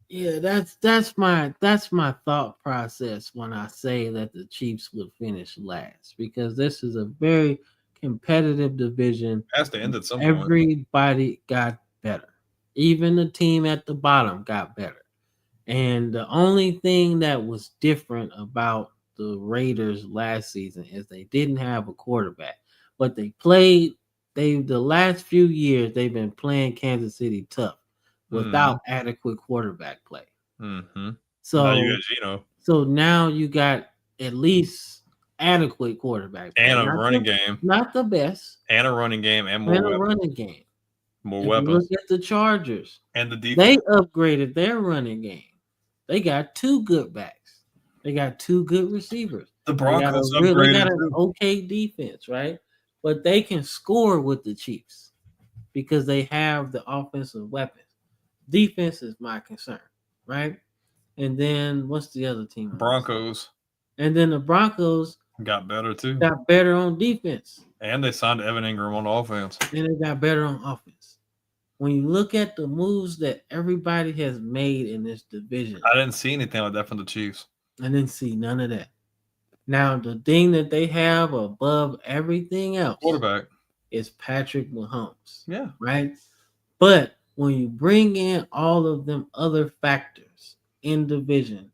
Yeah, that's my thought process when I say that the Chiefs would finish last, because this is a very competitive division. It has to end at some point. Everybody got better. Even the team at the bottom got better. And the only thing that was different about the Raiders last season is they didn't have a quarterback. But the last few years they've been playing Kansas City tough without adequate quarterback play. So now you got Geno. So now you got at least adequate quarterback play. And a running game. Not the best. And a running game and more weapons. A running game. More weapons. Look at the Chargers. And the defense. They upgraded their running game. They got 2 good backs. They got 2 good receivers. The Broncos they got an okay defense, right? But they can score with the Chiefs because they have the offensive weapons. Defense is my concern, right? And then what's the other team? Broncos. And then the Broncos got better too. Got better on defense. And they signed Evan Ingram on offense. And they got better on offense. When you look at the moves that everybody has made in this division, I didn't see anything like that from the Chiefs. I didn't see none of that. Now, the thing that they have above everything else, quarterback, is Patrick Mahomes. Yeah. Right? But when you bring in all of them other factors in division,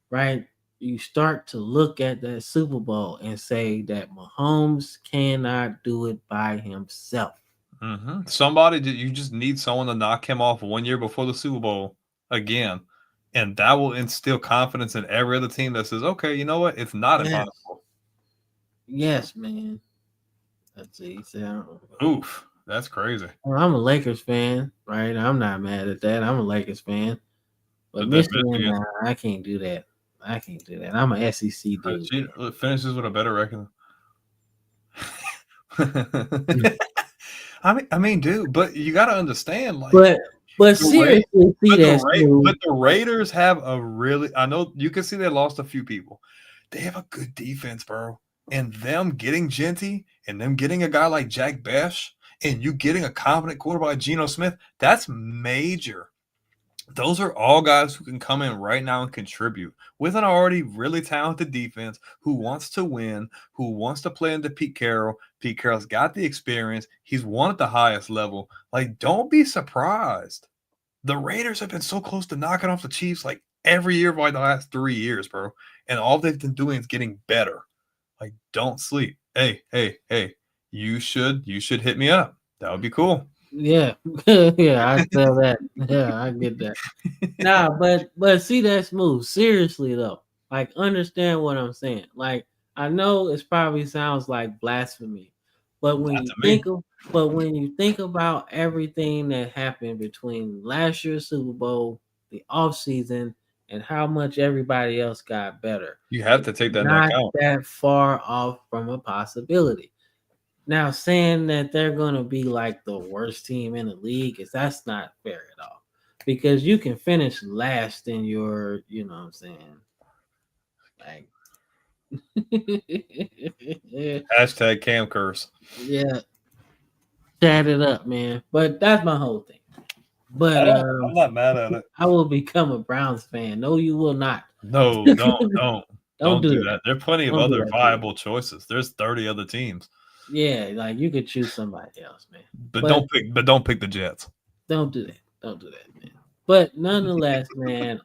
right, you start to look at that Super Bowl and say that Mahomes cannot do it by himself. Somebody, you just need someone to knock him off 1 year before the Super Bowl again. And that will instill confidence in every other team that says, okay, you know what? It's not impossible. Yes, man. Let's see. Oof. That's crazy. Well, I'm a Lakers fan, right? I'm not mad at that. I'm a Lakers fan. But Michigan, I can't do that. I'm an SEC dude. Finishes with a better record. I mean, dude, but you got to understand, like, but seriously, but the Raiders have a really. I know you can see they lost a few people. They have a good defense, bro, and them getting Genty and them getting a guy like Jack Besh and you getting a competent quarterback like Geno Smith. That's major. Those are all guys who can come in right now and contribute with an already really talented defense who wants to win, who wants to play into Pete Carroll. Pete Carroll's got the experience. He's won at the highest level. Like, don't be surprised. The Raiders have been so close to knocking off the Chiefs like every year by the last 3 years, bro. And all they've been doing is getting better. Like, don't sleep. Hey, you should hit me up. That would be cool. Yeah, yeah, I feel that. Yeah, I get that. Nah, but see, that's smooth. Seriously though, like, understand what I'm saying. Like, I know it probably sounds like blasphemy, but when you think about everything that happened between last year's Super Bowl, the offseason, and how much everybody else got better, you have to take that into not account. that far off from a possibility. Now, saying that they're going to be like the worst team in the league that's not fair at all, because you can finish last in your, you know what I'm saying? Like, Hashtag Cam curse. yeah, chat it up, man. But that's my whole thing. But I'm not mad at it. I will become a Browns fan. No, you will not. No, don't do that. There are plenty of other viable choices. There's 30 other teams. Yeah, like, you could choose somebody else, man. But don't pick the Jets. Don't do that. Don't do that, man. But nonetheless, man,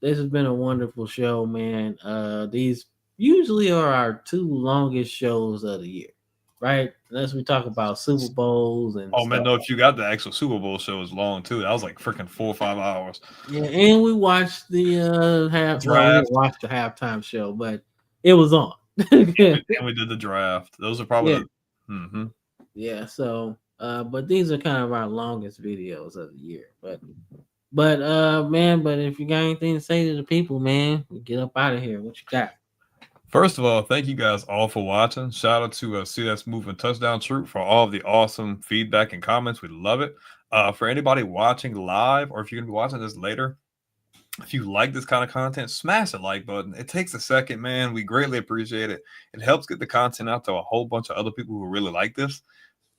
this has been a wonderful show, man. These usually are our 2 longest shows of the year, right? Unless we talk about Super Bowls and man, no, if you got the actual Super Bowl show, is long too. That was like freaking 4 or 5 hours. Yeah, and we watched the draft. Well, we didn't watch the halftime show, but it was on. And we did the draft. Those are probably yeah. So, but these are kind of our longest videos of the year. But man, but if you got anything to say to the people, man, get up out of here. What you got? First of all, thank you guys all for watching. Shout out to See That's Moving Touchdown Troop for all of the awesome feedback and comments. We love it. For anybody watching live, or if you're gonna be watching this later, if you like this kind of content, smash the like button. It takes a second, man. We greatly appreciate it. It helps get the content out to a whole bunch of other people who really like this.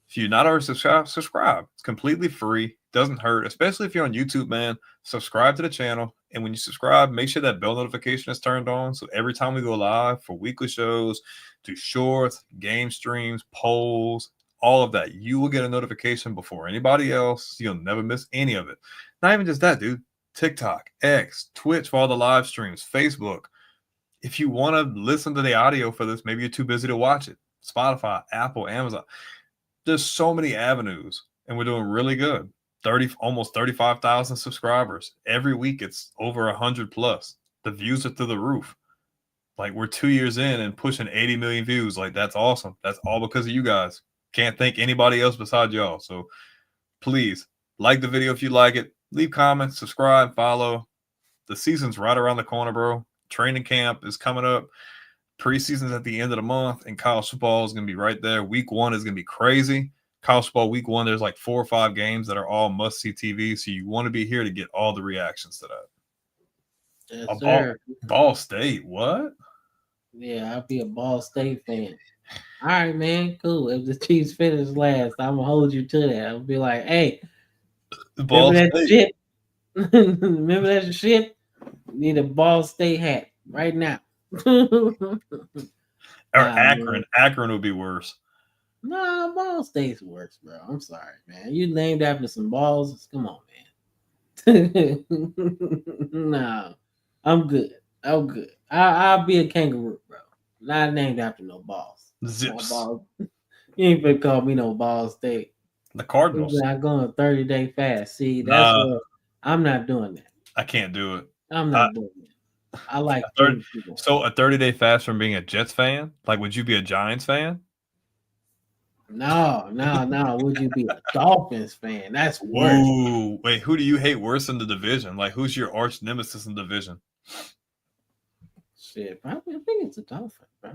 If you're not already subscribe. It's completely free. Doesn't hurt, especially if you're on YouTube, man. Subscribe to the channel. And when you subscribe, make sure that bell notification is turned on. So every time we go live for weekly shows, to shorts, game streams, polls, all of that, you will get a notification before anybody else. You'll never miss any of it. Not even just that, dude. TikTok, X, Twitch for all the live streams, Facebook. If you want to listen to the audio for this, maybe you're too busy to watch it. Spotify, Apple, Amazon. There's so many avenues, and we're doing really good. Almost 35,000 subscribers. Every week it's over 100 plus. The views are through the roof. Like, we're 2 years in and pushing 80 million views. Like, that's awesome. That's all because of you guys. Can't thank anybody else besides y'all. So please like the video if you like it. Leave comments, subscribe, follow. The season's right around the corner, bro. Training camp is coming up. Preseason's at the end of the month, and college football is going to be right there. Week 1 is going to be crazy. College football week 1, there's like 4 or 5 games that are all must-see TV, so you want to be here to get all the reactions to that. Yes, sir. Ball State, what? Yeah, I'll be a Ball State fan. All right, man, cool. If the Chiefs finish last, I'm going to hold you to that. I'll be like, hey, Ball remember State. that shit? Remember that shit? You need a Ball State hat right now. Or Akron. Man. Akron would be worse. No, Ball State's worse, bro. I'm sorry, man. You named after some balls. Come on, man. No, I'm good. I'll be a kangaroo, bro. Not named after no balls. Zips. No balls. You ain't finna call me no Ball State. The Cardinals. We're not going 30-day fast. See, that's what I'm not doing that. I can't do it. I'm not doing that. I like so a 30-day fast from being a Jets fan? Like, would you be a Giants fan? No. Would you be a Dolphins fan? That's worse. Ooh, wait, who do you hate worse in the division? Like, who's your arch nemesis in the division? Shit, probably I think it's a Dolphin, bro.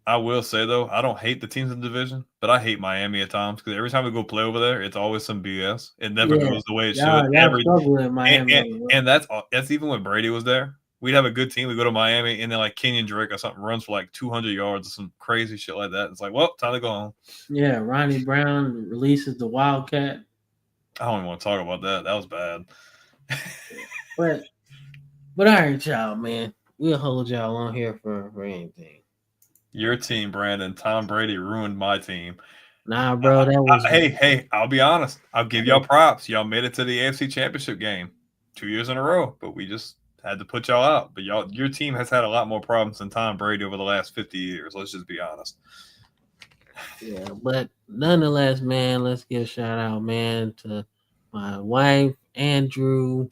I will say though, I don't hate the teams in the division, but I hate Miami at times because every time we go play over there, it's always some BS. It never Yeah. goes the way it Y'all should. struggle in Miami. And that's even when Brady was there. We'd have a good team. We go to Miami, and then like Kenyon Drake or something runs for like 200 yards or some crazy shit like that. It's like, well, time to go home. Yeah, Ronnie Brown releases the Wildcat. I don't even want to talk about that. That was bad. But all right, y'all, man. We'll hold y'all on here for anything. Your team, Brandon. Tom Brady ruined my team. Nah, bro, that was hey, I'll be honest. I'll give y'all props. Y'all made it to the AFC Championship game 2 years in a row, but we just had to put y'all out. But your team has had a lot more problems than Tom Brady over the last 50 years. Let's just be honest. Yeah, but nonetheless, man, let's give a shout out, man, to my wife, Andrew,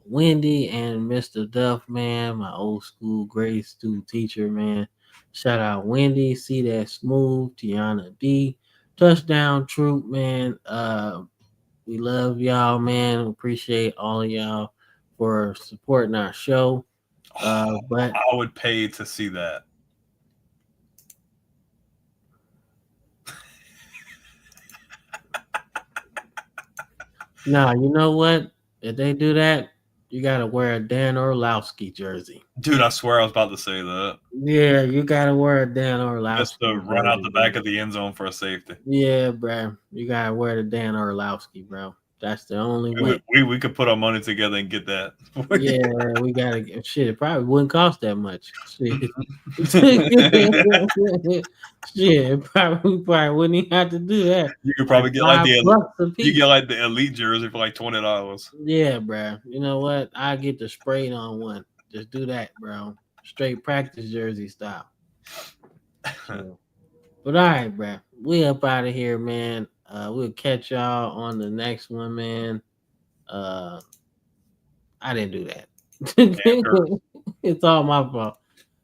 Wendy, and Mr. Duff, man, my old school grade school teacher, man. Shout out Wendy, see that smooth, Tiana D, touchdown troop, man. We love y'all, man. Appreciate all of y'all for supporting our show. But I would pay to see that. nah, you know what? If they do that, you gotta wear a Dan Orlowski jersey. Dude, I swear I was about to say that. Yeah, you gotta wear a Dan Orlowski. Just to run out the back of the end zone for a safety. Yeah, bro. You gotta wear the Dan Orlowski, bro. That's the only way. We could put our money together and get that. Yeah, we gotta get shit. It probably wouldn't cost that much. Shit. Shit, we probably wouldn't even have to do that. You could probably get like the elite jersey for like $20. Yeah, bro. You know what? I get the sprayed on one. Just do that, bro. Straight practice jersey style. So, but all right, bro. We up out of here, man. We'll catch y'all on the next one, man. I didn't do that. It's all my fault.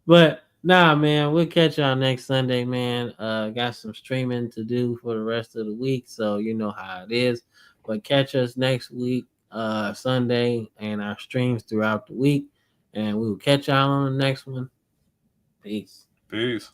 But nah, man, we'll catch y'all next Sunday, man. Got some streaming to do for the rest of the week, so you know how it is. But catch us next week, Sunday, and our streams throughout the week. And we will catch y'all on the next one. Peace. Peace.